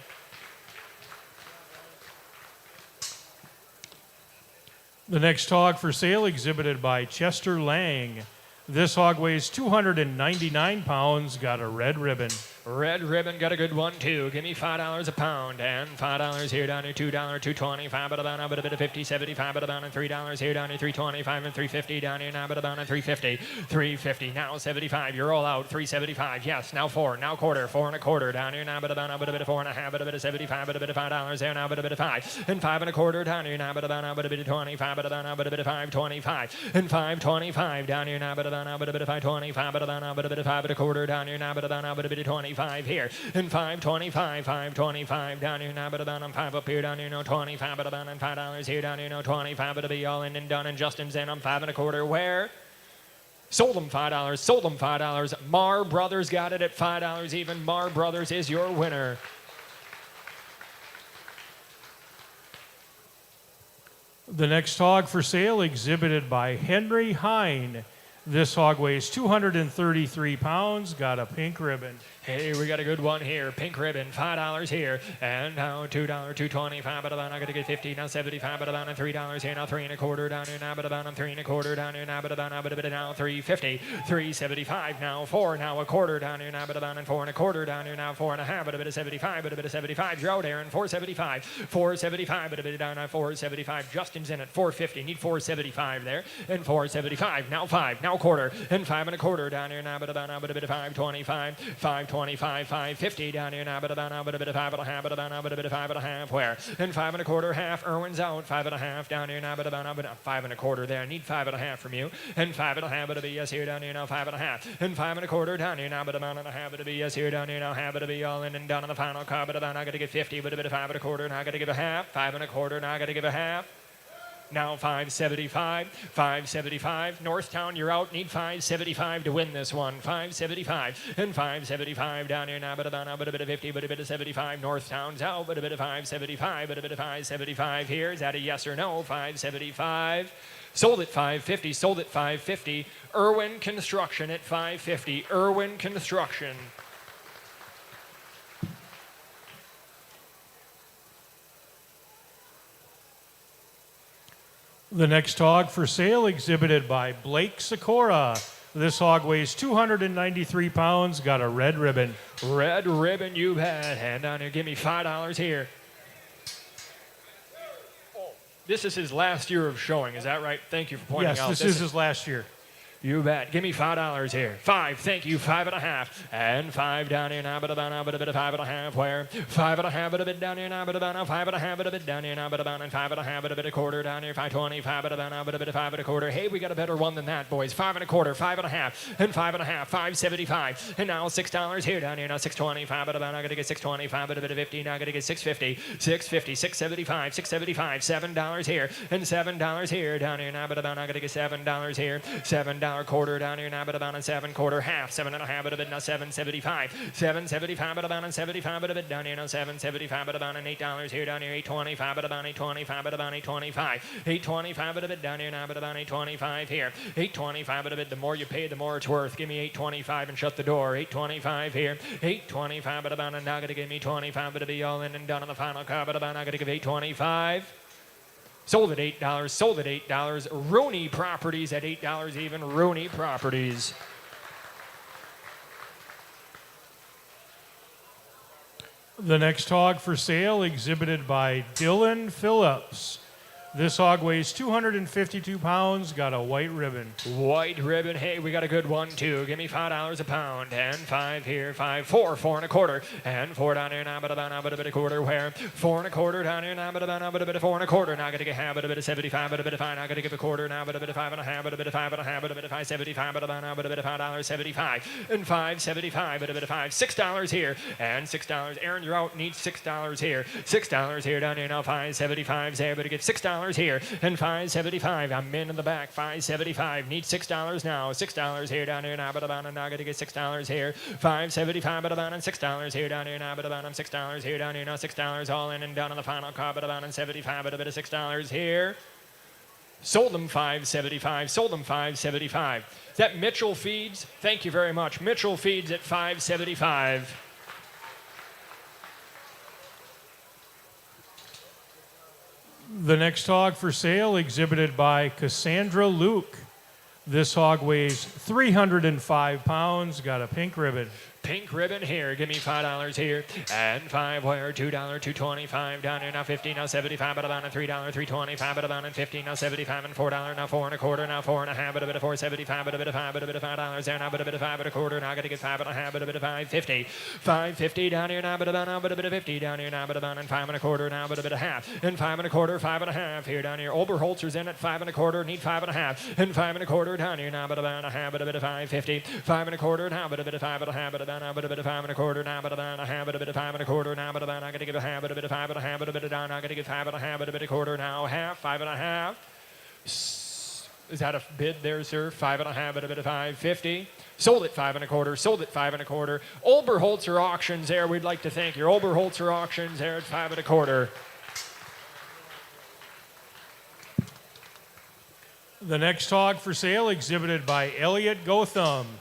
The next hog for sale exhibited by Chester Lang. This hog weighs 299 pounds, got a red ribbon. Red ribbon got a good one too. Give me $5 a pound and $5 here down here, $2, $2.25, but about now, but a bit of 50, 75, but about and $3 here down here, $3.25 and $3.50 down here now, but about and $3.50, $3.50 now 75. You're all out. $3.75. Yes, now 4, now quarter, 4.25 down here now, but about now, but a bit of 4.5, but a bit of 75, but a bit of $5 there now, but a bit of 5 and 5.25 down here now, but about now, but a bit of 25, but about now, but a bit of 5.25 and 5.25 down here now, but about now, but a bit of 5.25, but about now, but a bit of 5.25 down here now, but about now, but a bit of 25 here and 5.25, 5.25 down here now, but about I'm 5 up here down here, no 25, but about and $5 here down here, no 25, but it'll be all in and done. And Justin's in on 5.25. Where? Sold them $5. Sold them $5. Marr Brothers got it at $5 even. Marr Brothers is your winner. The next hog for sale exhibited by Henry Hine. This hog weighs 233 pounds, got a pink ribbon. Hey, we got a good one here. Pink ribbon, $5 here. And now $2, $2.25, but about I'm going to get 50, now 75, but about $3 here, now 3.25 down here, now but about I'm 3.25 down here, now but about now, but a bit now 3.50, 3.75, now 4, now a quarter down here, now but about and 4.25 down here, now 4.5, but a bit of 75, but a bit of 75. You're out there and 4.75, 4.75, but a bit down now 4.75. Justin's in at 4.50, need 4.75 there, and 4.75, now 5, now quarter, and 5.25 down here, now but about now, but a bit of 5.25, 5.25, 5.50 down here now, but about now, but a bit of 5.5, but about now, but a bit of 5.5 where? And 5.25 half, Irwin's out, 5.5 down here now, but about now, but 5.25 there, need 5.5 from you, and 5.5, but it'll be yes here down here now, 5.5, and 5.25 down here now, but about and a half, it'll be yes here down here now, half, it'll be all in and done on the final car, but about now, I gotta get 50, but a bit of 5.25, now I gotta give a half, 5.25, now I gotta give a half. Now 5.75, 5.75. Northtown, you're out. Need 5.75 to win this one. 5.75 and 5.75 down here now, but about now, but a bit of 50, but a bit of 75. Northtown's out, but a bit of 5.75, but a bit of 5.75 here. Is that a yes or no? 5.75. Sold at 5.50. Sold at 5.50. Irwin Construction at 5.50. Irwin Construction. The next hog for sale exhibited by Blake Sikora. This hog weighs 293 pounds, got a red ribbon. Red ribbon, you bet. Hand down here, give me $5 here. This is his last year of showing, is that right? Thank you for pointing out. Yes, this is his last year. You bet. Give me $5 here. 5. Thank you. 5.5. And 5 down here now, but about now, but a bit of 5.5. Where? 5.5, but a bit down here now, but about now. 5.5, but a bit down here now, but about and 5.5, but a bit a quarter down here. 5.25, but about now, but a bit of 5.25. Hey, we got a better one than that, boys. 5.25, 5.5, and 5.5. 5.75, and now $6 here down here now. 6.25, but about now, I gotta get 6.25, but a bit of 50. Now I gotta get 6.50, 6.50, 6.75, 6.75. $7 here, and $7 here down here now, but about now, I gotta get $7 here. $7 quarter down here now, but about a 7/4 half, 7.5, but a bit now 7.75, 7.75, but about a 75, but a bit down here now 7.75, but about an $8 here down here 8.25, but about 8.25, but about 8.25, 8.25, but a bit down here now, but about 8.25 here, 8.25, but a bit. The more you pay, the more it's worth. Give me 8.25 and shut the door. 8.25 here, 8.25, but about now gonna give me 25, but it'll be all in and done on the final car, but about now gonna give 8.25. Sold at $8. Sold at $8. Rooney Properties at $8 even. Rooney Properties. The next hog for sale exhibited by Dylan Phillips. This hog weighs 252 pounds, got a white ribbon. White ribbon. Hey, we got a good one too. Give me $5 a pound. And 5 here. 5, 4, 4.25. And 4 down here now, but about now, but a bit of quarter. Where? 4.25 down here now, but about now, but a bit of 4.25. Now I gotta get half, but a bit of 75, but a bit of 5. Now I gotta give a quarter now, but a bit of 5.5, but a bit of 5.5, but a bit of 5.75, but about now, but a bit of $5.75. And 5.75, but a bit of 5. $6 here. And $6. Aaron, you're out. Need $6 here. $6 here down here now. 5.75 there, but to get $6 $6 here, and $5.75. I'm in the back, $5.75. Need $6 now, $6 here, down here, now, but about, and now gonna get $6 here, $5.75, but about, and $6 here, down here, now, but about, and $6 here, down here, now, $6 all in and down on the final car, but about, and 75, but a bit of $6 here. Sold them $5.75. Sold them $5.75. Is that Mitchell Feeds? Thank you very much. Mitchell Feeds at $5.75. The next hog for sale exhibited by Cassandra Luke. This hog weighs 305 pounds, got a pink ribbon. Pink ribbon here. Give me $5 here. And $5 where? $2, $2.25. Down here now 50, now 75, but about a $3, $3.25, but about and 50, now 75 and $4, now 4 1/4, now 4 1/2, but a bit of 4.75, but a bit of 5, but a bit of $5 there now, but a bit of 5 1/4, now I gotta get 5 1/2, but a bit of 5.50. 5.50 down here now, but about now, but a bit of 50 down here now, but about and 5 1/4 now, but a bit of half. And 5 1/4, 5 1/2 here down here. Oberholzer's in at 5 1/4, need 5 1/2. And 5 1/4 down here now, but about a half, but a bit of 5.50. 5 1/4 now, but a bit of 5 1/2, but about now, but a bit of 5 1/4 now, but about a half, but a bit of 5 1/4 now, but about I gotta give a half, but a bit of 5 1/2, but a bit of down, I gotta give 5 1/2, but a bit of quarter now, half, 5 1/2. Is that a bid there, sir? 5 1/2, but a bit of 5.50. Sold it 5 1/4. Sold it 5 1/4. Oberholzer Auctions there. We'd like to thank your Oberholzer Auctions there at 5 1/4. The next hog for sale exhibited by Elliot Gotham.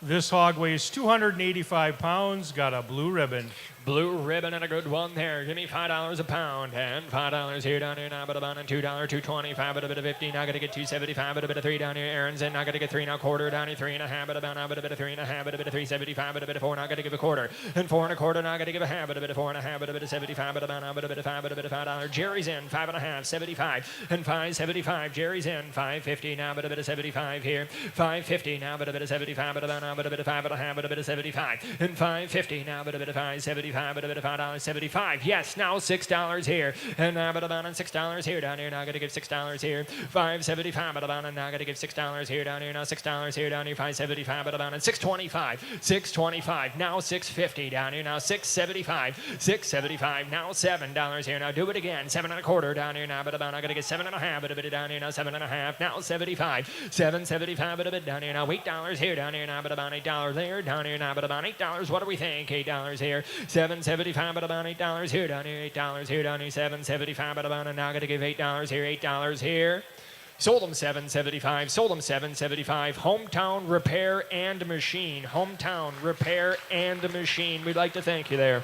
This hog weighs 285 pounds, got a blue ribbon. Blue ribbon and a good one there. Give me $5 a pound. And $5 here down here now, but about and $2, $2.25, but a bit of 50. Now I gotta get $2.75, but a bit of 3 down here. Aaron's in. Now I gotta get 3 1/4 down here, 3 1/2, but about now, but a bit of 3 1/2, but a bit of 3.75, but a bit of 4. Now I gotta give a quarter. And 4 1/4. Now I gotta give a half, but a bit of 4 1/2, but a bit of 75, but about now, but a bit of 5, but a bit of $5. Jerry's in. 5 1/2, 75. And 5.75. Jerry's in. 5.50 now, but a bit of 75 here. 5.50 now, but a bit of 75, but about now, but a bit of 5 1/2, but a bit of 75. And 5.50 now, but a bit of 5.75. But a bit of $5.75. Yes, now $6 here. And now but about $6 here down here. Now I gotta give $6 here. 5.75, but about now I gotta give $6 here down here. Now $6 here down here. 5.75, but about $6.25. 6.25. Now 6.50 down here. Now 6.75. 6.75. Now $7 here. Now do it again. 7 1/4 down here. Now but about I gotta get 7 1/2, but a bit down here. Now 7 1/2. Now 75. 7.75, but a bit down here. Now $8 here down here. Now but about $8 there down here. Now but about $8. What do we think? $8 here. 7.75, but about $8 here down here. $8 here down here. 7.75, but about and now I gotta give $8 here. $8 here. Sold them 7.75. Sold them 7.75. Hometown Repair and Machine. Hometown Repair and Machine. We'd like to thank you there.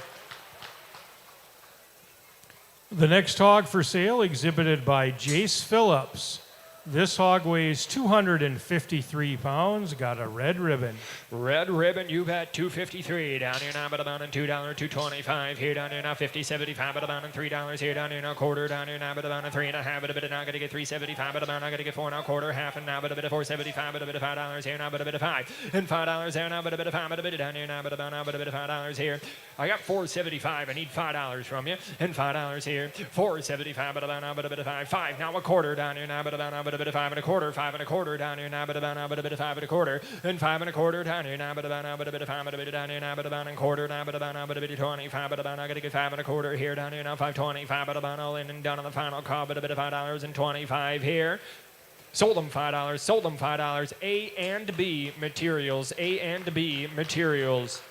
The next hog for sale exhibited by Jace Phillips. This hog weighs 253 pounds, got a red ribbon. Red ribbon, you bet. 253 down here now, but about and $2, $2.25 here down here now. 50.75, but about and $3 here down here now. Quarter down here now, but about and 3 1/2, but a bit of now. Gotta get 3.75, but about now gotta get 4 1/4, half and now, but a bit of 4.75, but a bit of $5 here now, but a bit of 5 and $5 there now, but a bit of 5, but a bit down here now, but about now, but a bit of $5 here. I got 4.75. I need $5 from you, and $5 here. 4.75, but about now, but a bit of 5. 5 now, a quarter down here now, but about now, but a bit of 5 1/4. 5 1/4 down here now, but about now, but a bit of 5 1/4, and 5 1/4 down here now, but about now, but a bit of 5, but a bit down here now, but about and quarter now, but about now, but a bit of 25, but about now, gotta get 5 1/4 here down here now. 5.25, but about all in and down on the final call, but a bit of $5.25 here. Sold them $5. Sold them $5. A and B materials. A and B materials.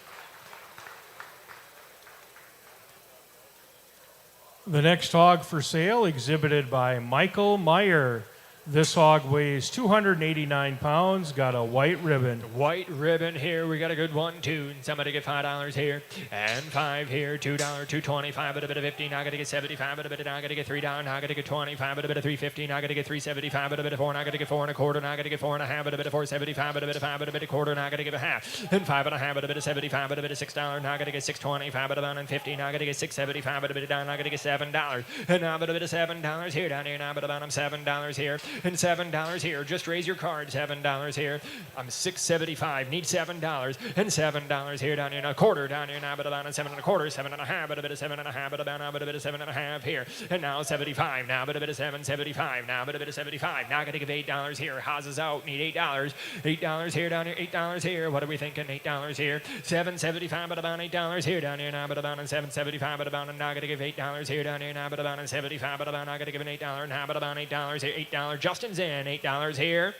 The next hog for sale exhibited by Michael Meyer. This hog weighs 289 pounds, got a white ribbon. White ribbon here. We got a good one, too. Somebody get $5 here. And 5 here. $2, $2.25, but a bit of 50. Now I gotta get 75, but a bit of now I gotta get $3. Now I gotta get 25, but a bit of 3.50. Now I gotta get 3.75, but a bit of 4. Now I gotta get 4 1/4. Now I gotta get 4 1/2, but a bit of 4.75, but a bit of 5, but a bit of quarter. Now I gotta give a half. And 5 1/2, but a bit of 75, but a bit of $6. Now I gotta get 6.25, but about and 50. Now I gotta get 6.75, but a bit of down. Now I gotta get $7. And now but a bit of $7 here down here. Now but about I'm $7 here. and $7 here. Just raise your card, $7 here. I'm $6.75, need $7, and $7 here down here, and a quarter down here now, but about a 7 1/4, 7 1/2, but a bit of 7 1/2, but about now, but a bit of 7 1/2 here, and now 75 now, but a bit of 7.75 now, but a bit of 75. Now got to give $8 here. Haas is out, need $8, $8 here down here, $8 here. What are we thinking? $8 here, 7.75, but about $8 here down here now, but about 7.75, but about now got to give $8 here down here now, but about 75, but about now got to give an $8 now, but about $8 here, $8. Justin's in, $8 here.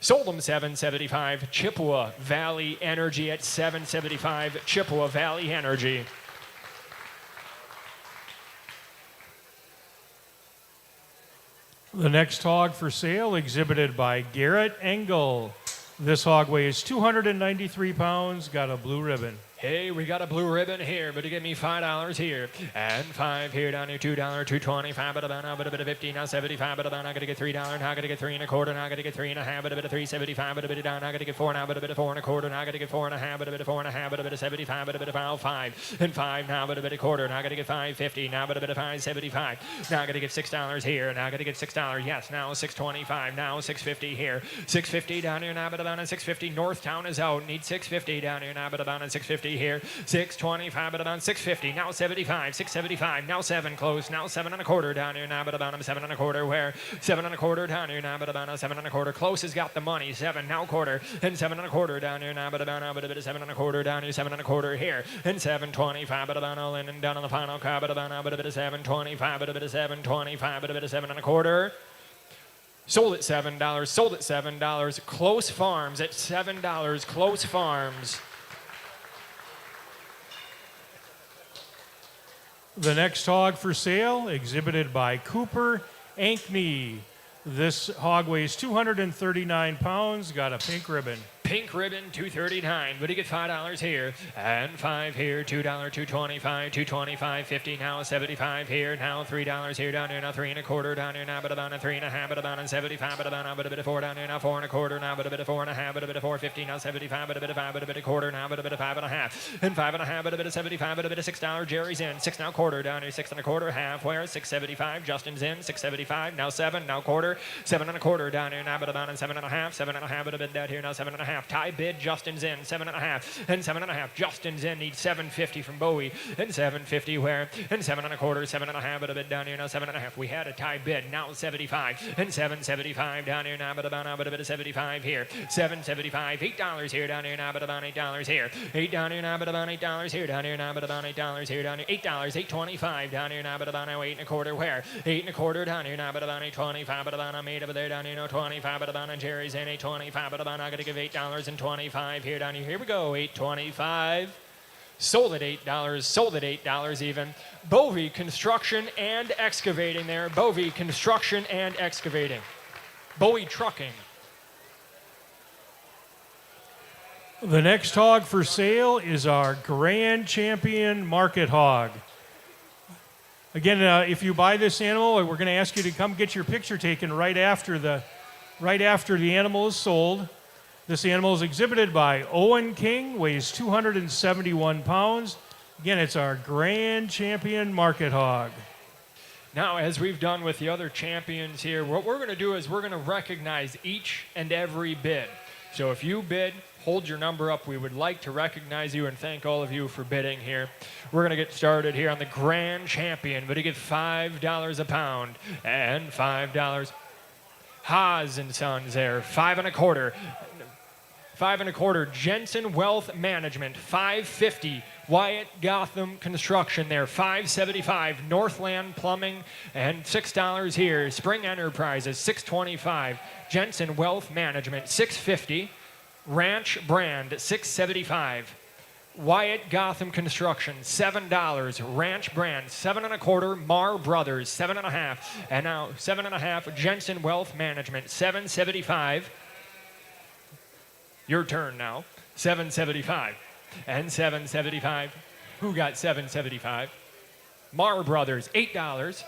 Sold them $7.75. Chippewa Valley Energy at $7.75. Chippewa Valley Energy. The next hog for sale, exhibited by Garrett Engel. This hog weighs 293 pounds, got a blue ribbon. Hey, we got a blue ribbon here, but you give me $5 here, and $5 here down here, $2, $2.25, but about now, but a bit of 50, now 75, but about now, got to get $3, now got to get 3 1/4, now got to get 3 1/2, but a bit of 3.75, but a bit of down, now got to get 4 now, but a bit of 4 1/4, now got to get 4 1/2, but a bit of 4 1/2, but a bit of 75, but a bit of 5, and 5 now, but a bit of 1/4, now got to get 5.50, now but a bit of 5.75, now got to get $6 here, now got to get $6, yes, now 6.25, now 6.50 here, 6.50 down here, now but about a 6.50, Northtown is out, need 6.50 down here, now but about a 6.50 here, 6.25, but about 6.50, now 75, 6.75, now 7 close, now 7 1/4 down here, now but about 7 1/4, where 7 1/4 down here, now but about 7 1/4, close has got the money, 7 now quarter, and 7 1/4 down here, now but about now, but a bit of 7 1/4 down here, 7 1/4 here, and 7.25, but about all in and down on the final card, but about now, but a bit of 7.25, but a bit of 7.25, but a bit of 7 1/4. Sold at $7, sold at $7, Close Farms at $7, Close Farms. The next hog for sale, exhibited by Cooper Ankney. This hog weighs 239 pounds, got a pink ribbon. Pink ribbon, $2.39. But you get $5 here, and $5 here, $2, $2.25, $2.25, 50 now, 75 here, now $3 here down here, now 3 1/4 down here, now but about a 3 1/2, but about a 75, but about now, but a bit of 4 down here, now 4 1/4, now but a bit of 4 1/2, but a bit of 4.50, now 75, but a bit of 5, but a bit of 1/4, now but a bit of 5 1/2, and 5 1/2, but a bit of 75, but a bit of $6. Jerry's in, 6 now quarter down here, 6 1/4, half where 6.75. Justin's in, 6.75, now 7, now quarter, 7 1/4 down here, now but about a 7 1/2, 7 1/2, but a bit down here, now 7 1/2. Tie bid, Justin's in, 7 1/2, and 7 1/2. Justin's in, needs 7.50 from Bowie, and 7.50 where, and 7 1/4, 7 1/2, but a bit down here, now 7 1/2. We had a tie bid, now 75, and 7.75 down here, now but about now, but a bit of 75 here, 7.75, $8 here down here, now but about $8 here, 8 down here, now but about $8 here down here, now but about $8 here down here, $8, 8.25 down here, now but about now 8 1/4 where, 8 1/4 down here, now but about 8.25, but about I made over there down here, no 25, but about Jerry's in 8.25, but about I gotta give $8.25 here down here. Here we go, $8.25. Sold at $8, sold at $8 even. Bowie Construction and Excavating there. Bowie Construction and Excavating. Bowie Trucking. The next hog for sale is our Grand Champion Market Hog. Again, if you buy this animal, we're going to ask you to come get your picture taken right after the animal is sold. This animal is exhibited by Owen King, weighs 271 pounds. Again, it's our Grand Champion Market Hog. Now, as we've done with the other champions here, what we're going to do is we're going to recognize each and every bid. So if you bid, hold your number up. We would like to recognize you and thank all of you for bidding here. We're going to get started here on the Grand Champion, but you get $5 a pound and $5. Haas and Sons there, 5 1/4. 5 1/4, Jensen Wealth Management, $5.50. Wyatt Gotham Construction there, $5.75. Northland Plumbing, and $6 here. Spring Enterprises, $6.25. Jensen Wealth Management, $6.50. Ranch Brand, $6.75. Wyatt Gotham Construction, $7. Ranch Brand, 7 1/4. Marr Brothers, 7 1/2. And now 7 1/2, Jensen Wealth Management, $7.75. Your turn now. 7.75 and 7.75. Who got 7.75? Marr Brothers, $8.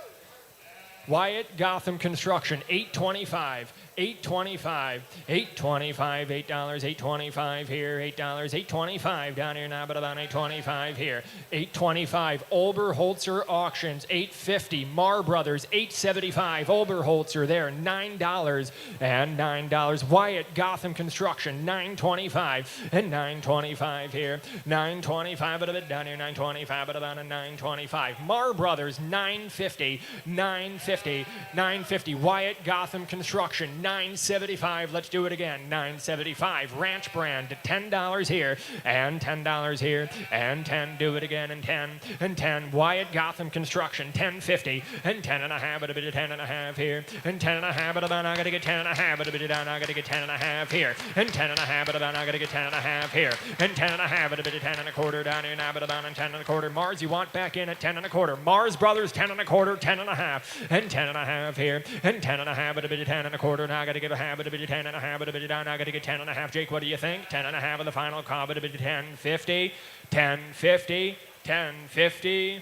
Wyatt Gotham Construction, $8.25. $8.25, $8.25, $8, $8.25 here, $8, $8.25 down here now, but about $8.25 here, $8.25. Oberholzer Auctions, $8.50. Marr Brothers, $8.75. Oberholzer there, $9 and $9. Wyatt Gotham Construction, $9.25 and $9.25 here, $9.25 but a bit down here, $9.25 but about a $9.25. Marr Brothers, $9.50, $9.50, $9.50. Wyatt Gotham Construction, $9.75. Let's do it again. $9.75. Ranch Brand, $10 here and $10 here and 10. Do it again and 10 and 10. Wyatt Gotham Construction, $10.50 and 10 and a half. But a bit of 10 and a half here and 10 and a half. But about I gotta get 10 and a half. But a bit of down. I gotta get 10 and a half here and 10 and a half. But about I gotta get 10 and a half here and 10 and a half. But a bit of 10 and a quarter down here now. But about 10 and a quarter. Mars, you want back in at 10 and a quarter. Mars Brothers, 10 and a quarter, 10 and a half and 10 and a half here and 10 and a half. But a bit of 10 and a quarter. Now I gotta get a half. But a bit of 10 and a half. But a bit of down. I gotta get 10 and a half. Jake, what do you think? 10 and a half of the final call. But a bit of 10.50, 10.50, 10.50.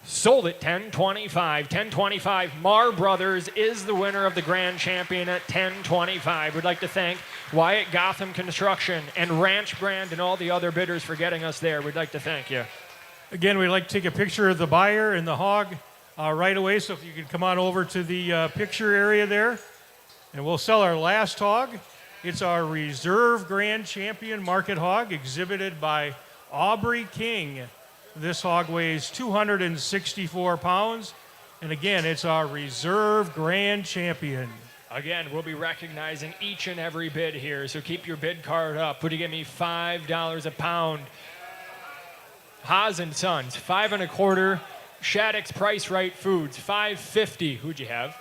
Sold at 10.25. 10.25. Marr Brothers is the winner of the grand champion at 10.25. We'd like to thank Wyatt Gotham Construction and Ranch Brand and all the other bidders for getting us there. We'd like to thank you. Again, we'd like to take a picture of the buyer and the hog right away, so if you could come on over to the picture area there. And we'll sell our last hog. It's our Reserve Grand Champion Market Hog, exhibited by Aubrey King. This hog weighs 264 pounds. And again, it's our Reserve Grand Champion. Again, we'll be recognizing each and every bid here, so keep your bid card up. Would you give me $5 a pound? Haas and Sons, 5 1/4. Shattuck's Price Right Foods, $5.50. Who'd you have?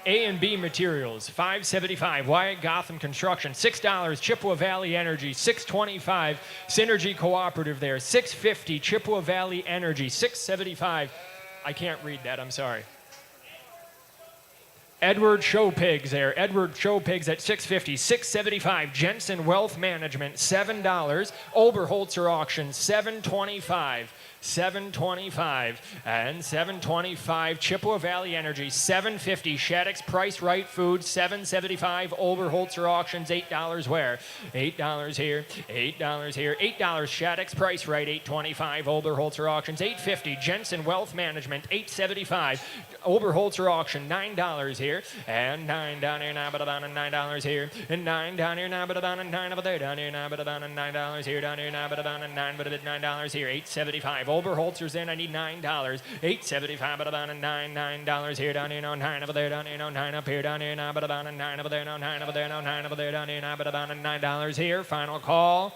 A&B Materials, $5.75. Wyatt Gotham Construction, $6. Chippewa Valley Energy, $6.25. Synergy Cooperative there, $6.50. Chippewa Valley Energy, $6.75. I can't read that, I'm sorry. Edward Show Pigs there. Edward Show Pigs at $6.50. $6.75. Jensen Wealth Management, $7. Oberholzer Auction, $7.25. $7.25 and $7.25. Chippewa Valley Energy, $7.50. Shattuck's Price Right Food, $7.75. Oberholzer Auctions, $8 where? $8 here, $8 here, $8. Shattuck's Price Right, $8.25. Oberholzer Auctions, $8.50. Jensen Wealth Management, $8.75. Oberholzer Auction, $9 here and $9 down here now, but about $9 here and $9 down here now, but about $9 over there down here now, but about $9 here down here now, but about $9, but a bit $9 here. $8.75. Oberholzer's in. I need $9. $8.75, but about $9 here down here, no 9 over there down here, no 9 up here down here now, but about $9 over there, no 9 over there, no 9 over there down here now, but about $9 here. Final call.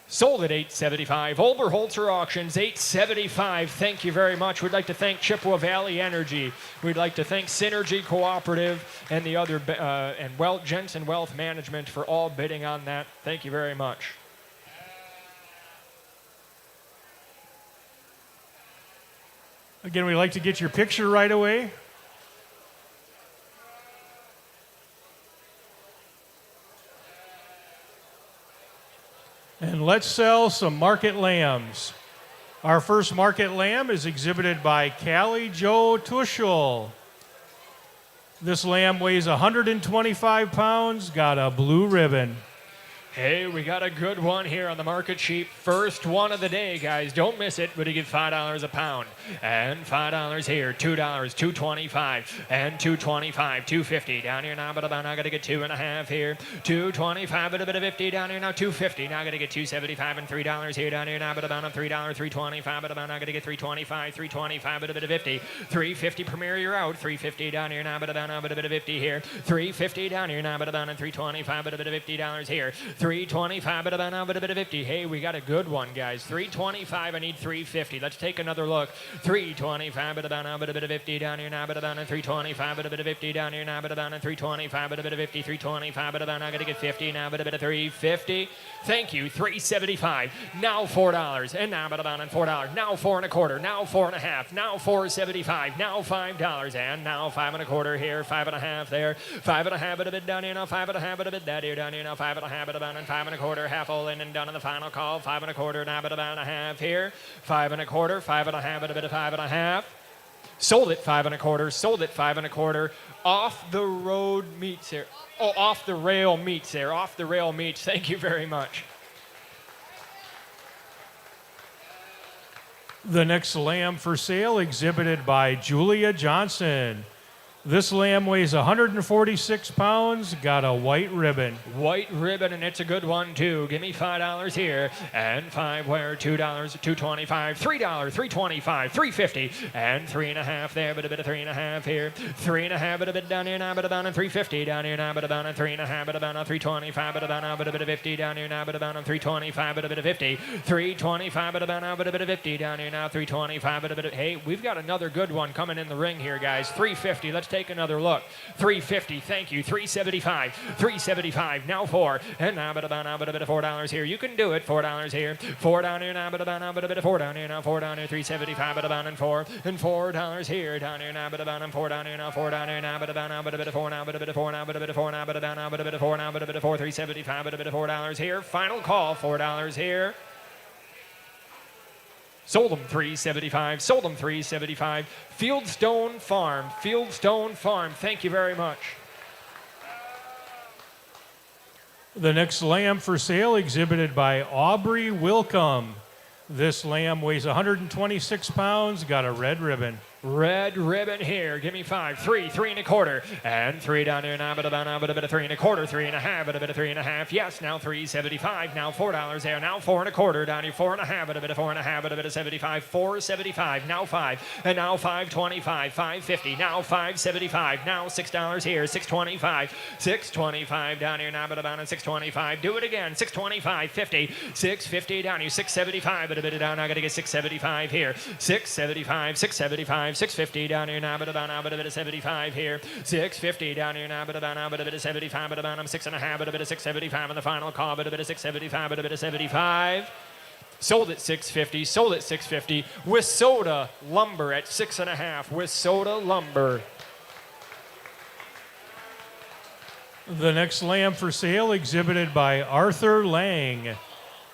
Sold at $8.75. Oberholzer Auctions, $8.75. Thank you very much. We'd like to thank Chippewa Valley Energy. We'd like to thank Synergy Cooperative and the other and Jensen Wealth Management for all bidding on that. Thank you very much. Again, we'd like to get your picture right away. And let's sell some market lambs. Our first market lamb is exhibited by Callie Joe Tuschel. This lamb weighs 125 pounds, got a blue ribbon. Hey, we got a good one here on the market sheet. First one of the day, guys. Don't miss it. Would you give $5 a pound? And $5 here. $2, $2.25, and $2.25, $2.50 down here now. But about now, I got to get 2.5 here. $2.25, but a bit of 50 down here now. $2.50. Now I got to get $2.75 and $3 here down here now. But about $3, $3.25. But about now, I got to get $3.25, $3.25, but a bit of 50. $3.50 Premier, you're out. $3.50 down here now. But about now, but a bit of 50 here. $3.50 down here now. But about $3.25, but a bit of $50 here. $3.25, but about now, but a bit of 50. Hey, we got a good one, guys. $3.25, I need $3.50. Let's take another look. $3.25, but about now, but a bit of 50 down here now, but about $3.25, but a bit of 50 down here now, but about $3.25, but a bit of 50. $3.25, but about now, I gotta get 50 now, but a bit of $3.50. Thank you. $3.75. Now $4, and now but about $4. Now 4 1/4. Now 4 1/2. Now $4.75. Now $5, and now 5 1/4 here. 5 1/2 there. 5 1/2, but a bit down here now. 5 1/2, but a bit that here down here now. 5 1/2, but about and 5 1/4, half all in and done on the final call. 5 1/4, now but about a half here. 5 1/4, 5 1/2, but a bit of 5 1/2. Sold it 5 1/4. Sold it 5 1/4. Off the road meats there. Oh, off the rail meats there. Off the rail meats. Thank you very much. The next lamb for sale exhibited by Julia Johnson. This lamb weighs 146 pounds, got a white ribbon. White ribbon, and it's a good one, too. Give me $5 here, and 5 where? $2, $2.25, $3, $3.25, $3.50, and 3.5 there, but a bit of 3.5 here. 3.5, but a bit down here now, but about a $3.50 down here now, but about a 3.5, but about a $3.25, but about a bit of 50 down here now, but about a $3.25, but a bit of 50. $3.25, but about a bit of 50 down here now, $3.25, but a bit of, hey, we've got another good one coming in the ring here, guys. $3.50, let's take another look. $3.50, thank you. $3.75, $3.75, now 4, and now but a bit of $4 here. You can do it. $4 here, 4 down here now, but a bit of 4 down here now, 4 down here, $3.75, but about and 4, and $4 here down here now, but about and 4 down here now, 4 down here now, but about now, but a bit of 4 now, but a bit of 4 now, but a bit of 4 now, but about now, but a bit of 4 now, but a bit of 4, $3.75, but a bit of $4 here. Final call, $4 here. Sold them $3.75. Sold them $3.75. Fieldstone Farm. Fieldstone Farm. Thank you very much. The next lamb for sale exhibited by Aubrey Wilcomb. This lamb weighs 126 pounds, got a red ribbon. Red ribbon here. Give me 5. 3, 3 1/4, and 3 down here now, but a bit of 3 1/4, 3.5, but a bit of 3.5. Yes, now $3.75. Now $4 there. Now 4 1/4 down here, 4.5, but a bit of 4.5, but a bit of 75. $4.75. Now 5, and now $5.25. $5.50. Now $5.75. Now $6 here. $6.25. $6.25 down here now, but about a $6.25. Do it again. $6.25. $50. $6.50 down here. $6.75, but a bit of down. I got to get $6.75 here. $6.75. $6.75. $6.50 down here now, but about a bit of 75 here. $6.50 down here now, but about a bit of 75, but about 6.5, but a bit of 6.75 on the final call, but a bit of 6.75, but a bit of 75. Sold at $6.50. Sold at $6.50. With soda lumber at 6.5. With soda lumber. The next lamb for sale exhibited by Arthur Lang.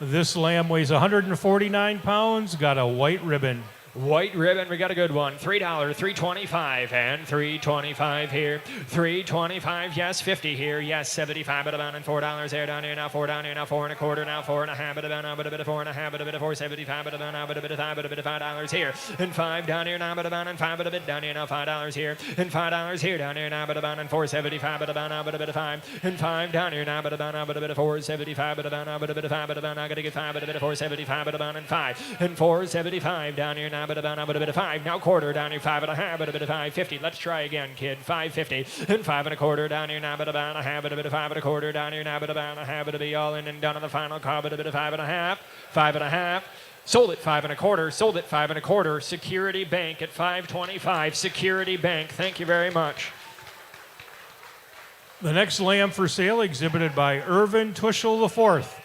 This lamb weighs 149 pounds, got a white ribbon. White ribbon, we got a good one. $3, $3.25, and $3.25 here. $3.25, yes, 50 here, yes, 75, but about and $4 there down here now, 4 down here now, 4 1/4 now, 4.5, but about now, but a bit of 4.5, but a bit of 4.75, but about now, but a bit of 5, but a bit of $5 here, and 5 down here now, but about and 5, but a bit down here now, $5 here, and $5 here down here now, but about and 4.75, but about now, but a bit of 5, and 5 down here now, but about now, but a bit of 4.75, but about now, but a bit of 5, but about now, got to get 5, but a bit of 4.75, but about and 5, and 4.75 down here now, but about now, but a bit of 5, now quarter down here, 5.5, but a bit of 5.50. Let's try again, kid. 5.50 and 5 1/4 down here now, but about a half, but a bit of 5 1/4 down here now, but about a half, but it'll be all in and done on the final call, but a bit of 5.5, 5.5. Sold at 5 1/4. Sold at 5 1/4. Security Bank at 5.25. Security Bank. Thank you very much. The next lamb for sale exhibited by Irvin Tuschel IV.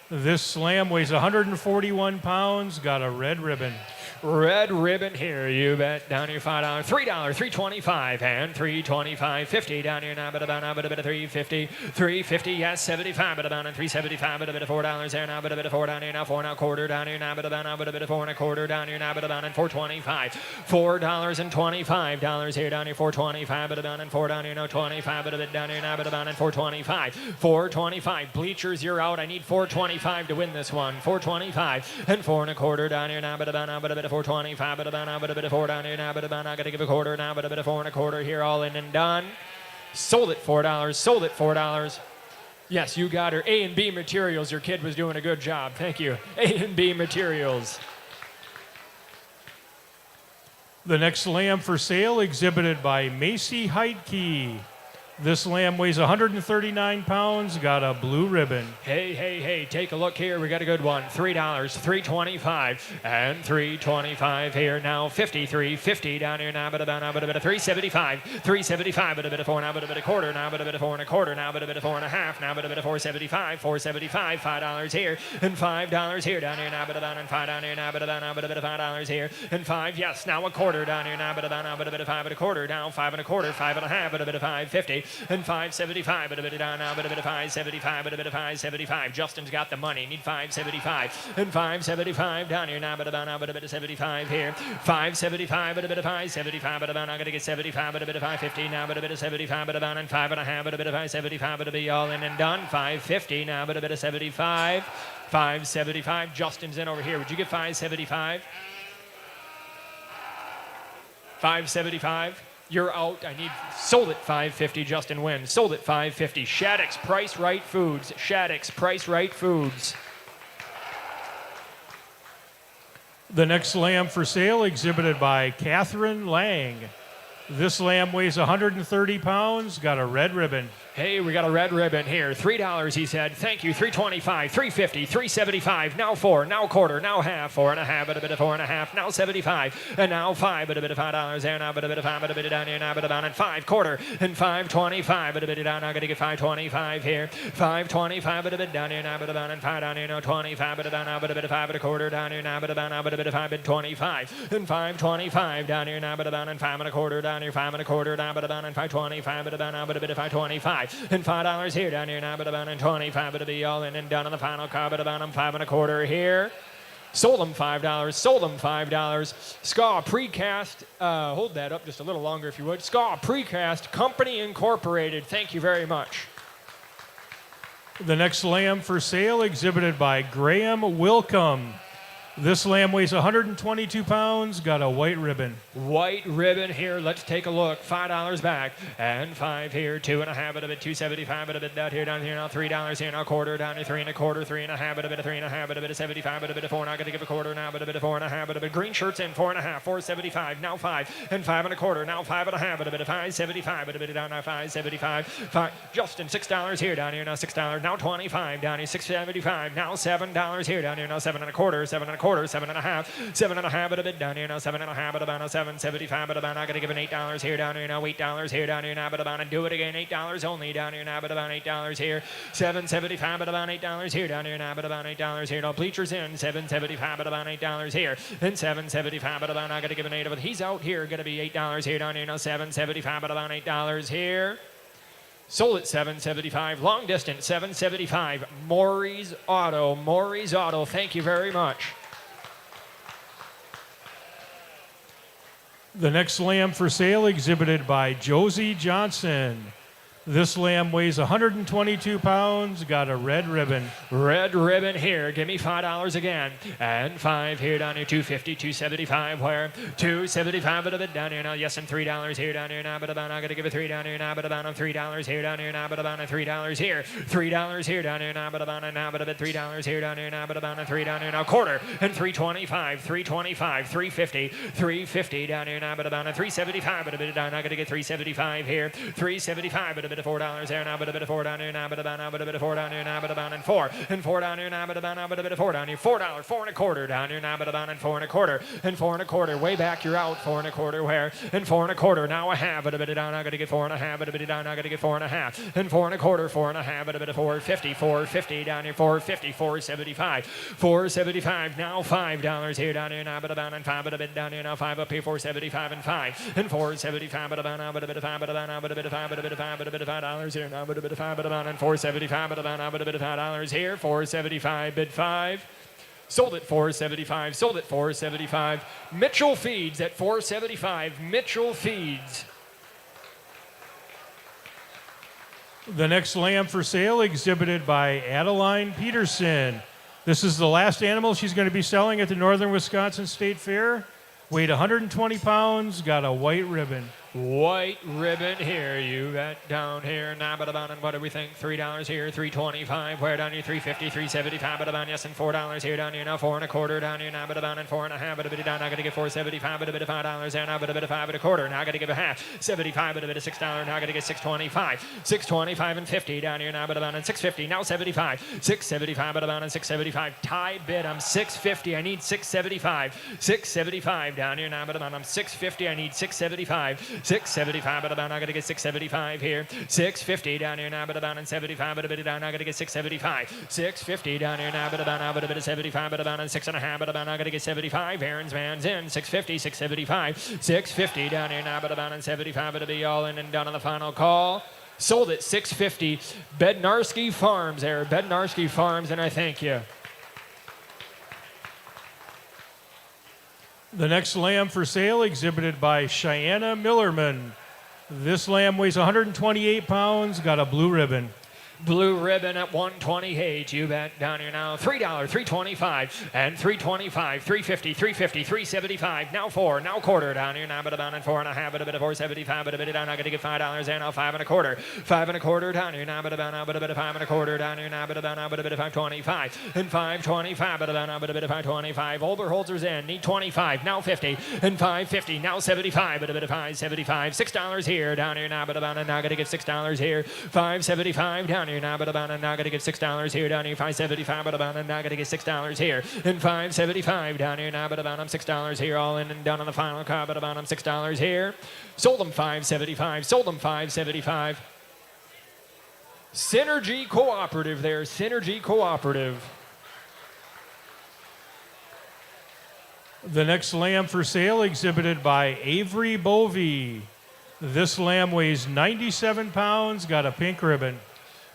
This lamb weighs 141 pounds, got a red ribbon. Red ribbon here, you bet. Down here, $5, $3, $3.25, and $3.25, 50 down here now, but about now, but a bit of $3.50, $3.50, yes, 75, but about and $3.75, but a bit of $4 there now, but a bit of 4 down here now, 4 now quarter down here now, but about now, but a bit of 4 1/4 down here now, but about and $4.25, $4.25 here down here, $4.25, but about and 4 down here now, 25, but a bit down here now, but about and $4.25, $4.25. Bleachers, you're out. I need $4.25 to win this one. $4.25 and 4 1/4 down here now, but about now, but a bit of $4.25, but about now, but a bit of 4 down here now, but about now, got to give a quarter now, but a bit of 4 1/4 here, all in and done. Sold at $4. Sold at $4. Yes, you got her. A&B Materials. Your kid was doing a good job. Thank you. A&B Materials. The next lamb for sale exhibited by Macy Heidke. This lamb weighs 139 pounds, got a blue ribbon. Hey, take a look here. We got a good one. $3, $3.25, and $3.25 here now. 53, 50 down here now, but about now, but a bit of $3.75, $3.75, but a bit of 4 now, but a bit of quarter now, but a bit of 4 1/4 now, but a bit of 4.5 now, but a bit of $4.75, $4.75, $5 here, and $5 here down here now, but about and 5 down here now, but about now, but a bit of $5 here, and 5, yes, now a quarter down here now, but about now, but a bit of 5 1/4 now, 5 1/4, 5.5, but a bit of $5.50. and 575, but a bit down now, but a bit of 575, but a bit of 575. Justin's got the money, need 575, and 575 down here now, but about now, but a bit of 75 here. 575, but a bit of 575, but about now, gonna get 75, but a bit of 550 now, but a bit of 75, but about and 5.5, but a bit of 575, but to be all in and done. 550 now, but a bit of 75. 575. Justin's in over here. Would you get 575? 575. You're out. I need sold at 550. Justin wins. Sold at 550. Shattuck's Price Right Foods. Shattuck's Price Right Foods. The next lamb for sale exhibited by Catherine Lang. This lamb weighs 130 pounds, got a red ribbon. Hey, we got a red ribbon here. $3, he said. Thank you. $3.25, $3.50, $3.75. Now 4, now quarter, now half. 4.5, but a bit of 4.5. Now 75, and now 5, but a bit of $5 there. Now, but a bit of 5, but a bit down here. Now, but down and 5 quarter, and 5.25, but a bit down. Now, gonna get 5.25 here. 5.25, but a bit down here. Now, but down and 5 down here. Now 25, but down now, but a bit of 5 but a quarter down here. Now, but down now, but a bit of 5 but 25, and 5.25 down here. Now, but down and 5 and a quarter down here. 5 and a quarter down, but down and 5.25, but down now, but a bit of 5.25. And $5 here down here now, but about and 25, but to be all in and done on the final car, but about them 5 1/4 here. Sold them $5. Sold them $5. Skaw Precast. Hold that up just a little longer if you would. Skaw Precast Company Incorporated. Thank you very much. The next lamb for sale exhibited by Graham Wilcomb. This lamb weighs 122 pounds, got a white ribbon. White ribbon here. Let's take a look. $5 back and 5 here. 2.5 but a bit. 2.75 but a bit down here. Down here now. $3 here now. Quarter down here. 3 1/4. 3.5 but a bit of 3.5 but a bit of 75 but a bit of 4. Not going to give a quarter now. But a bit of 4.5 but a bit. Green shirts in 4.5. 4.75 now 5 and 5 1/4. Now 5.5 but a bit of 5.75 but a bit down now 5.75. 5. Justin $6 here down here now. $6 now 25 down here. 6.75 now $7 here down here now 7 1/4. 7 1/4. 7.5, 7.5 but a bit down here now, 7.5 but about now, 7.75 but about now, gonna give an $8 here down here now, $8 here down here now, but about and do it again, $8 only down here now, but about $8 here, 7.75 but about $8 here down here now, but about $8 here, no bleachers in, 7.75 but about $8 here, and 7.75 but about now, gonna give an 8 but he's out here, gonna be $8 here down here now, 7.75 but about $8 here. Sold at 7.75, long distance 7.75. Maury's Auto. Thank you very much. The next lamb for sale exhibited by Josie Johnson. This lamb weighs 122 pounds, got a red ribbon. Red ribbon here. Give me $5 again. And 5 here down here. 2.50, 2.75 where? 2.75 but a bit down here now. Yes, and $3 here down here now. But about I'm gonna give it $3 down here now. But about $3 here down here now. But about $3 here. $3 here down here now. But about now. But a bit $3 here down here now. But about $3 down here now. Quarter and 3.25, 3.25, 3.50, 3.50 down here now. But about $3.75 but a bit down. I'm gonna get $3.75 here. 3.75 but a bit of $4 there now, but a bit of 4 down here now, but about now, but a bit of 4 down here now, but about and 4 down here now, but about now, but a bit of 4 down here, $4, 4 1/4 down here now, but about and 4 1/4 and 4 1/4 way back you're out 4 1/4 where and 4 1/4 now a half, but a bit of down. I'm gonna get 4.5, but a bit of down. I'm gonna get 4.5 and 4 1/4, 4.5, but a bit of 4.50, 4.50 down here, 4.50, 4.75, 4.75 now $5 here down here now, but about and 5, but a bit down here now 5 up here 4.75 and 5 and 4.75, but about now, but a bit of 5, but about now, but a bit of 5, but a bit of 5, but a bit of $5 here now, but a bit of 5, but about and 4.75, but about now, but a bit of $5 here, 4.75, bid 5. Sold at 4.75, sold at 4.75. Mitchell Feeds at 4.75, Mitchell Feeds. The next lamb for sale exhibited by Adeline Peterson. This is the last animal she's going to be selling at the Northern Wisconsin State Fair. Weighed 120 pounds, got a white ribbon. White ribbon here, you got down here now, but about and what do we think? $3 here, 3.25, where down here, 3.50, 3.75, but about yes, and $4 here down here now, 4 1/4 down here now, but about and 4.5, but a bit down. Now gonna get 4.75, but a bit of $5 there now, but a bit of 5 1/4. Now gonna give a half, 75, but a bit of $6. Now gonna get 6.25, 6.25 and 50 down here now, but about and 6.50. Now 75, 6.75, but about and 6.75. Tie bid, I'm 6.50. I need 6.75, 6.75 down here now, but about I'm 6.50. I need 6.75. 6.75, but about I'm gonna get 6.75 here. 6.50 down here now, but about and 75, but a bit down. I'm gonna get 6.75. 6.50 down here now, but about now, but a bit of 75, but about and 6.5, but about I'm gonna get 75. Aaron's man's in 6.50, 6.75, 6.50 down here now, but about and 75, but it'll be all in and done on the final call. Sold at 650. Bednarski Farms there. Bednarski Farms, and I thank you. The next lamb for sale exhibited by Cheyenne Millerman. This lamb weighs 128 pounds, got a blue ribbon. Blue ribbon at 128. You bet. Down here now. $3, $3.25, and $3.25, $3.50, $3.50, $3.75. Now 4, now quarter. Down here now, but about and 4.5, but a bit of $4.75, but a bit down. I'm gonna get $5 there now. 5 1/4, 5 1/4. Down here now, but about now, but a bit of 5 1/4. Down here now, but about now, but a bit of 5.25, and 5.25, but about now, but a bit of 5.25. Oberholzer's in. Need 25. Now 50, and 5.50. Now 75, but a bit of 5.75. $6 here. Down here now, but about now, gonna get $6 here. 5.75 down here. Now, but about now gonna get $6 here. Down here, 5.75, but about now gonna get $6 here. And 5.75 down here. Now, but about $6 here. All in and down on the final card, but about $6 here. Sold them 5.75. Sold them 5.75. Synergy Cooperative there. Synergy Cooperative. The next lamb for sale exhibited by Avery Bovee. This lamb weighs 97 pounds, got a pink ribbon.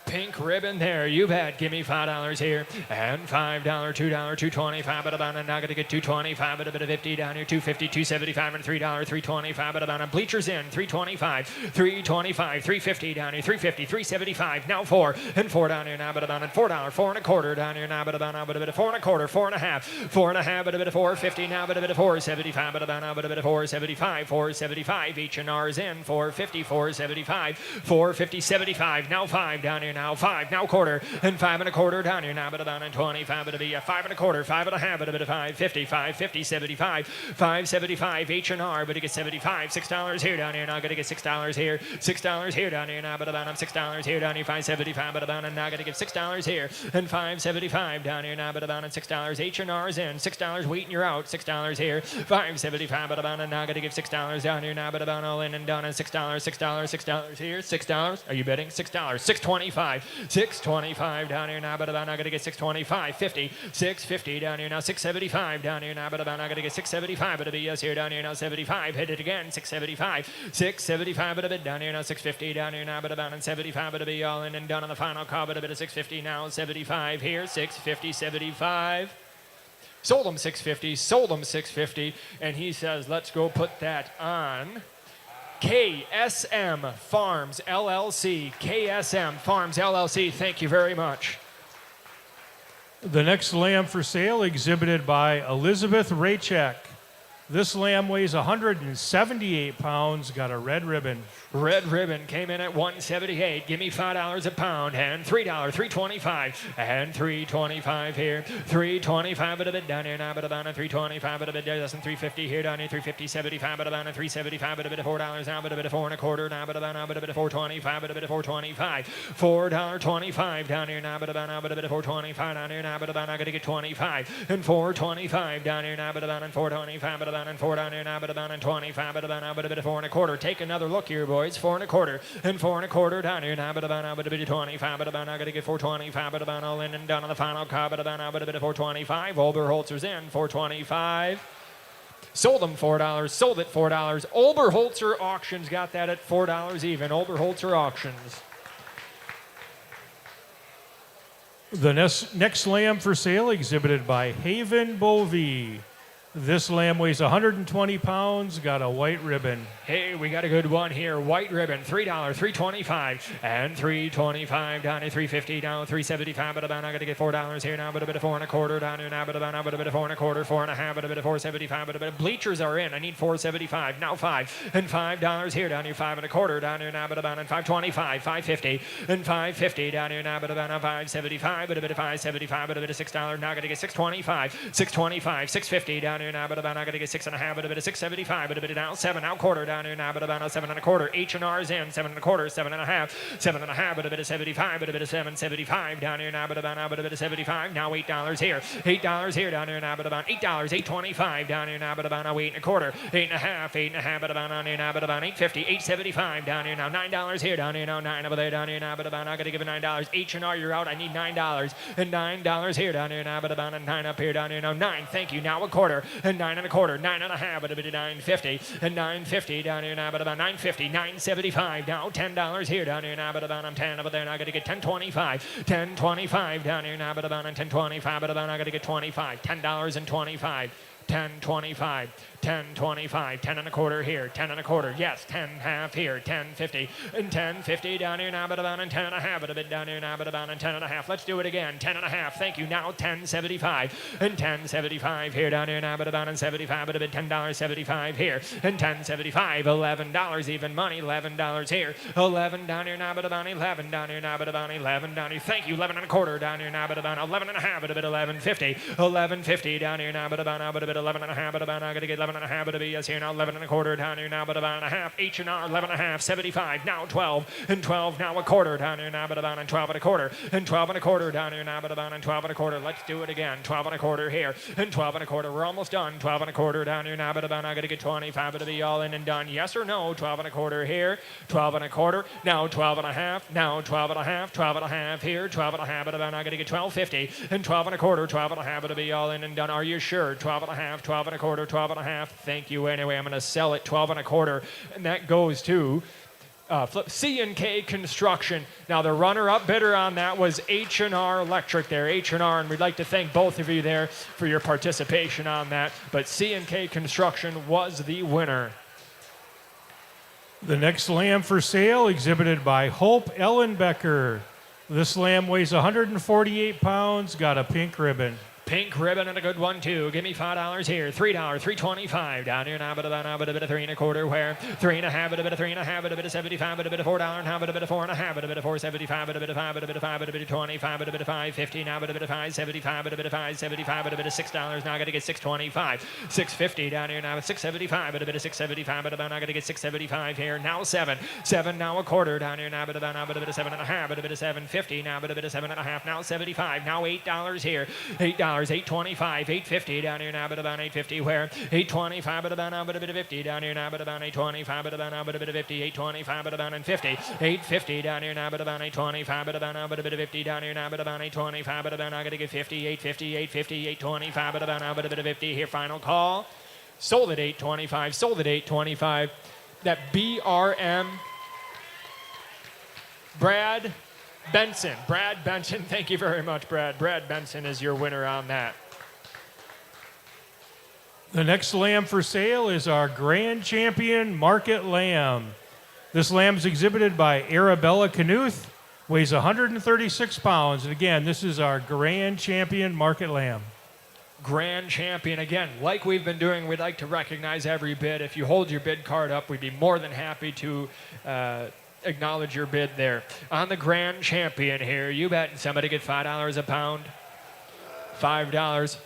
Pink ribbon there. You bet. Give me $5 here. And $5, $2, $2.25, but about now gonna get $2.25, but a bit of 50 down here. $2.50, $2.75, and $3, $3.25, but about bleachers in. $3.25, $3.25, $3.50 down here. $3.50, $3.75. Now 4, and 4 down here now, but about $4, 4 1/4 down here now, but about now, but a bit of 4 1/4, 4.5, 4.5, but a bit of 4.50 now, but a bit of 4.75, but about now, but a bit of 4.75, 4.75. H&R's in. 4.50, 4.75, 4.50, 75. Now 5 down here. Now 5, now quarter, and 5 1/4 down here now, but about 25, but it'll be a 5 1/4, 5.5, but a bit of 5.50, 5.50, 75, 5.75, H&R, but it gets 75, $6 here down here now, gonna get $6 here, $6 here down here now, but about $6 here down here, 5.75, but about now gonna get $6 here, and 5.75 down here now, but about $6, H&R's in, $6 waiting, you're out, $6 here, 5.75, but about now gonna give $6 down here now, but about all in and done, and $6, $6 here, $6, are you betting? $6, 6.25. 6.25 down here now, but about not gonna get 6.25, 50, 6.50 down here now, 6.75 down here now, but about not gonna get 6.75, but it'll be yes here down here now, 75, hit it again, 6.75, 6.75, but a bit down here now, 6.50 down here now, but about 75, but it'll be all in and done on the final call, but a bit of 6.50 now, 75 here, 6.50, 75. Sold him 6.50, sold him 6.50, and he says, let's go put that on KSM Farms LLC. KSM Farms LLC. Thank you very much. The next lamb for sale exhibited by Elizabeth Raychek. This lamb weighs 178 pounds, got a red ribbon. Red ribbon came in at 178. Give me $5 a pound and $3, $3.25, and $3.25 here. $3.25, but a bit down here now, but about a $3.25, but a bit there. That's $3.50 here down here. $3.50, 75, but about a $3.75, but a bit of $4 now, but a bit of 4 1/4 now, but about now, but a bit of $4.25, but a bit of $4.25. $4.25 down here now, but about now, but a bit of $4.25 down here now, but about now gonna get 25 and $4.25 down here now, but about and $4.25, but about and 4 down here now, but about and 25, but about now, but a bit of 4 1/4. Take another look here, boys. 4 1/4 and 4 1/4 down here now, but about now, but a bit of 25, but about now gonna get 4.25, but about all in and down on the final car, but about now, but a bit of 4.25. Oberholzer's in 4.25. Sold them $4. Sold it $4. Oberholzer Auctions got that at $4 even. Oberholzer Auctions. The next lamb for sale exhibited by Haven Bovee. This lamb weighs 120 pounds, got a white ribbon. Hey, we got a good one here. White ribbon, $3, $3.25, and $3.25 down here, $3.50 down, $3.75, but about now gonna get $4 here now, but a bit of 4 1/4 down here now, but about now, but a bit of 4 1/4, 4.5, but a bit of 4.75, but a bit of bleachers are in. I need 4.75 now, 5 and $5 here down here, 5 1/4 down here now, but about and 5.25, 5.50 and 5.50 down here now, but about now 5.75, but a bit of 5.75, but a bit of $6 now gonna get 6.25, 6.25, 6.50 down here now, but about now gonna get 6.5, but a bit of 6.75, but a bit of down 7 out quarter down here now, but about now 7 1/4. H&R's in 7 1/4, 7.5, 7.5, but a bit of 75, but a bit of 7.75 down here now, but about now, but a bit of 75. Now $8 here, $8 here down here now, but about $8, $8.25 down here now, but about now 8 1/4, 8.5, 8.5, but about down here now, but about 8.50, 8.75 down here now, $9 here down here now, 9 over there down here now, but about now gonna give it $9. H&R, you're out. I need $9 and $9 here down here now, but about a 9 up here down here now, 9. Thank you. Now a quarter and 9 1/4, 9 1/2, but a bit of 9.50, and 9.50 down here now, but about 9.50, 9.75 now, $10 here down here now, but about I'm 10, but they're not going to get 10.25, 10.25 down here now, but about I'm 10.25, but about I'm going to get 25, $10.25. 10.25, 10.25, 10 1/4 here, 10 1/4, yes, 10.5 here, 10.50, and 10.50 down here now, but about and 10 1/2, but a bit down here now, but about and 10 1/2. Let's do it again, 10 1/2. Thank you. Now 10.75, and 10.75 here down here now, but about and 75, but a bit $10.75 here, and 10.75, $11 even money, $11 here, 11 down here now, but about 11 down here now, but about 11 down here. Thank you. 11 1/4 down here now, but about 11 1/2, but a bit 11.50, 11.50 down here now, but about now, but a bit 11 1/2, but about now going to get 11 1/2, but a bit yes here now 11 1/4 down here now, but about 1/2, H&R 11 1/2, 75 now 12, and 12 now 1/4 down here now, but about and 12 1/4, and 12 1/4 down here now, but about and 12 1/4. Let's do it again, 12 1/4 here, and 12 1/4. We're almost done. 12 1/4 down here now, but about now going to get 25, but to be all in and done. Yes or no? 12 1/4 here, 12 1/4. Now 12 1/2, now 12 1/2, 12 1/2 here, 12 1/2, but about now going to get 12.50, and 12 1/4, 12 1/2, but to be all in and done. Are you sure? 12 1/2, 12 1/4, 12 1/2. Thank you. Anyway, I'm going to sell it 12 1/4, and that goes to C&K Construction. Now the runner-up bidder on that was H&R Electric there, H&R, and we'd like to thank both of you there for your participation on that. But C&K Construction was the winner. The next lamb for sale, exhibited by Hope Ellenbecker. This lamb weighs 148 pounds, got a pink ribbon. Pink ribbon and a good one too. Give me $5 here. $3, $3.25 down here now, but a bit of 3 1/4. Where 3 1/2, but a bit of 3 1/2, but a bit of 75, but a bit of $4 now, but a bit of 4 1/2, but a bit of 4.75, but a bit of 5, but a bit of 5, but a bit of 25, but a bit of 5.50 now, but a bit of 5.75, but a bit of 5.75, but a bit of $6 now. Got to get 6.25, 6.50 down here now, 6.75, but a bit of 6.75, but about now got to get 6.75 here. Now 7 now 1/4 down here now, but about now, but a bit of 7 1/2, but a bit of 7.50 now, but a bit of 7 1/2 now 75 now $8 here, $8, $8.25, $8.50 down here now, but about $8.50 where $8.25, but about now, but a bit of 50 down here now, but about $8.25, but about now, but a bit of 50, $8.25, but about $50, $8.50 down here now, but about $8.25, but about now, but a bit of 50 down here now, but about $8.25, but about now, got to get 50, $8.50, $8.50, $8.25, but about now, but a bit of 50 here. Final call. Sold at $8.25, sold at $8.25. That BRM Brad Benson. Brad Benson, thank you very much, Brad. Brad Benson is your winner on that. The next lamb for sale is our Grand Champion Market Lamb. This lamb is exhibited by Arabella Knuth, weighs 136 pounds. And again, this is our Grand Champion Market Lamb. Grand Champion, again, like we've been doing, we'd like to recognize every bid. If you hold your bid card up, we'd be more than happy to acknowledge your bid there. On the Grand Champion here, you bet somebody get $5 a pound. $5.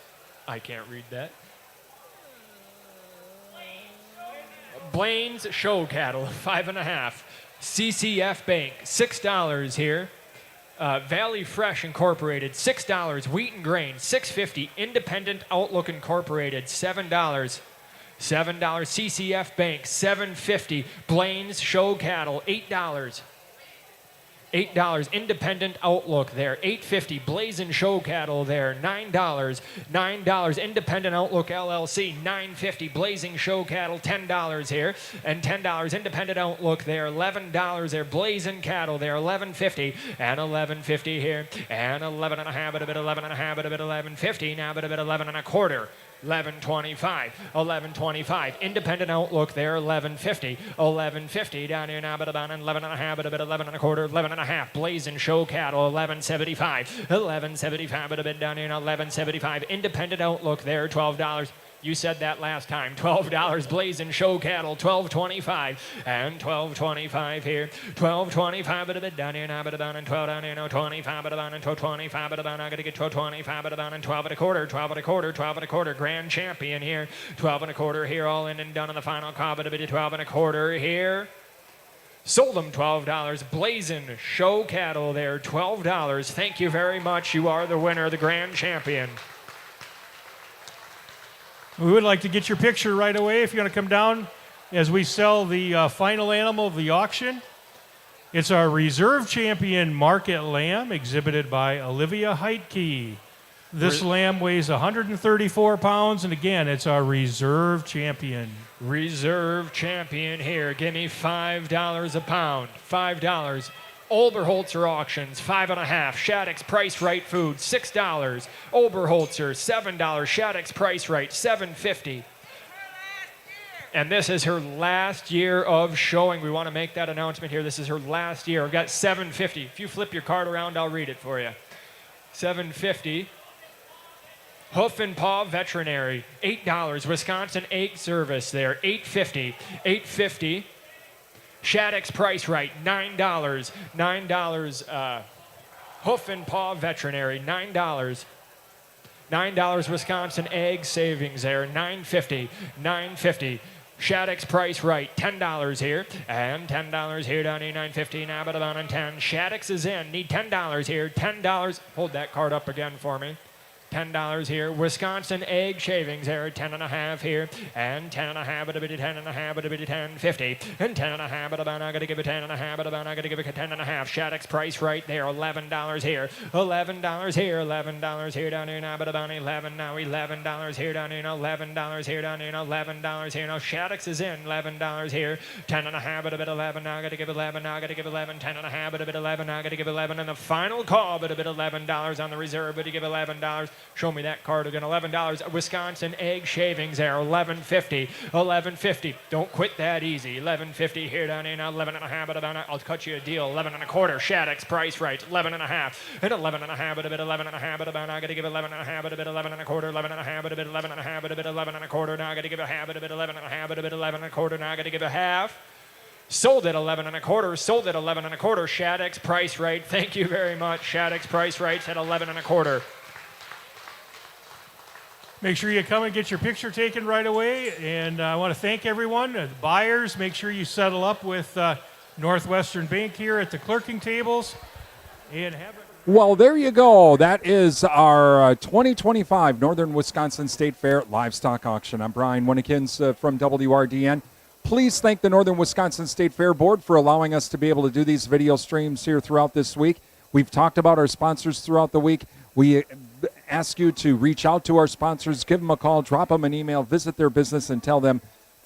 I can't read that. Blaine's Show Cattle, 5.5. CCF Bank, $6 here. Valley Fresh Incorporated, $6. Wheat and Grain, $6.50. Independent Outlook Incorporated, $7. $7. CCF Bank, $7.50. Blaine's Show Cattle, $8. $8. Independent Outlook there, $8.50. Blazin' Show Cattle there, $9. $9. Independent Outlook LLC, $9.50. Blazing Show Cattle, $10 here, and $10. Independent Outlook there, $11 there. Blazing Cattle there, $11.50, and $11.50 here, and 11 and a half, but a bit 11 and a half, but a bit 11.50 now, but a bit 11 and a quarter. 11.25, 11.25. Independent Outlook there, 11.50, 11.50 down here now, but about 11 and a half, but a bit 11 and a quarter, 11 and a half. Blazing Show Cattle, 11.75, 11.75, but a bit down here now, 11.75. Independent Outlook there, $12. You said that last time. $12. Blazing Show Cattle, $12.25, and $12.25 here. $12.25, but a bit down here now, but about and $12 down here now, $25, but about and $12.25, but about I got to get $12.25, but about and $12 and a quarter, $12 and a quarter, $12 and a quarter. Grand Champion here, $12 and a quarter here, all in and done on the final call, but a bit of $12 and a quarter here. Sold them $12. Blazing Show Cattle there, $12. Thank you very much. You are the winner, the Grand Champion. We would like to get your picture right away if you're going to come down as we sell the final animal of the auction. It's our Reserve Champion Market Lamb, exhibited by Olivia Heitke. This lamb weighs 134 pounds, and again, it's our reserve champion. Reserve champion here. Give me $5 a pound. $5. Oberholzer Auctions, 5.5. Shattuck's Price Right Food, $6. Oberholzer, $7. Shattuck's Price Right, $7.50. And this is her last year of showing. We want to make that announcement here. This is her last year. I've got $7.50. If you flip your card around, I'll read it for you. $7.50. Hoof and Paw Veterinary, $8. Wisconsin Egg Service there, $8.50. $8.50. Shattuck's Price Right, $9. $9. Hoof and Paw Veterinary, $9. $9 Wisconsin Egg Savings there, $9.50. $9.50. Shattuck's Price Right, $10 here, and $10 here down here, $9.50, now but about on 10. Shattuck's is in, need $10 here, $10. Hold that card up again for me. $10 here. Wisconsin Egg Shavings there, 10.5 here, and 10.5, but a bit of 10.5, but a bit of 10.50, and 10.5, but about I got to give it 10.5, but about I got to give it 10.5. Shattuck's Price Right there, $11 here, $11 here, $11 here down here now, but about 11 now, $11 here down here now, $11 here down here now, $11 here now. Shattuck's is in, $11 here, 10.5, but a bit 11 now, I got to give 11 now, I got to give 11, 10.5, but a bit 11 now, I got to give 11, and the final call, but a bit $11 on the reserve, but to give $11. Show me that card again. $11. Wisconsin Egg Shavings there. $11.50. $11.50. Don't quit that easy. $11.50 here down here now. 11.5. But about I'll cut you a deal. 11.25. Shattuck's Price Right. 11.5. And 11.5. But a bit 11.5. But about I got to give 11.5. But a bit 11.25. 11.5. But a bit 11.5. But a bit 11.25. Now I got to give a half. But a bit 11.5. But a bit 11.25. Now I got to give a half. Sold at 11.25. Sold at 11.25. Shattuck's Price Right. Thank you very much. Shattuck's Price Right's at 11.25. Make sure you come and get your picture taken right away. And I want to thank everyone. The buyers, make sure you settle up with Northwestern Bank here at the clerking tables. And have a Well, there you go. That is our 2025 Northern Wisconsin State Fair Livestock Auction. I'm Brian Winnikins from WRDN. Please thank the Northern Wisconsin State Fair Board for allowing us to be able to do these video streams here throughout this week. We've talked about our sponsors throughout the week. We ask you to reach out to our sponsors, give them a call, drop them an email, visit their business, and tell them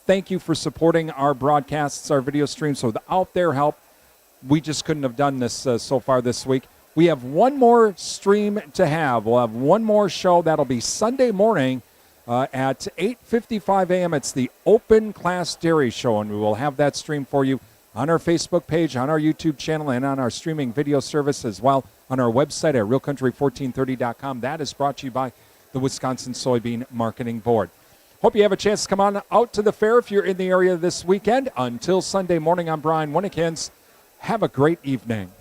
thank you for supporting our broadcasts, our video streams. So without their help, we just couldn't have done this so far this week. We have one more stream to have. We'll have one more show. That'll be Sunday morning at 8:55 a.m. It's the Open Class Dairy Show, and we will have that stream for you on our Facebook page, on our YouTube channel, and on our streaming video service as well on our website at realcountry1430.com. That is brought to you by the Wisconsin Soybean Marketing Board. Hope you have a chance to come on out to the fair if you're in the area this weekend. Until Sunday morning, I'm Brian Winnikins. Have a great evening.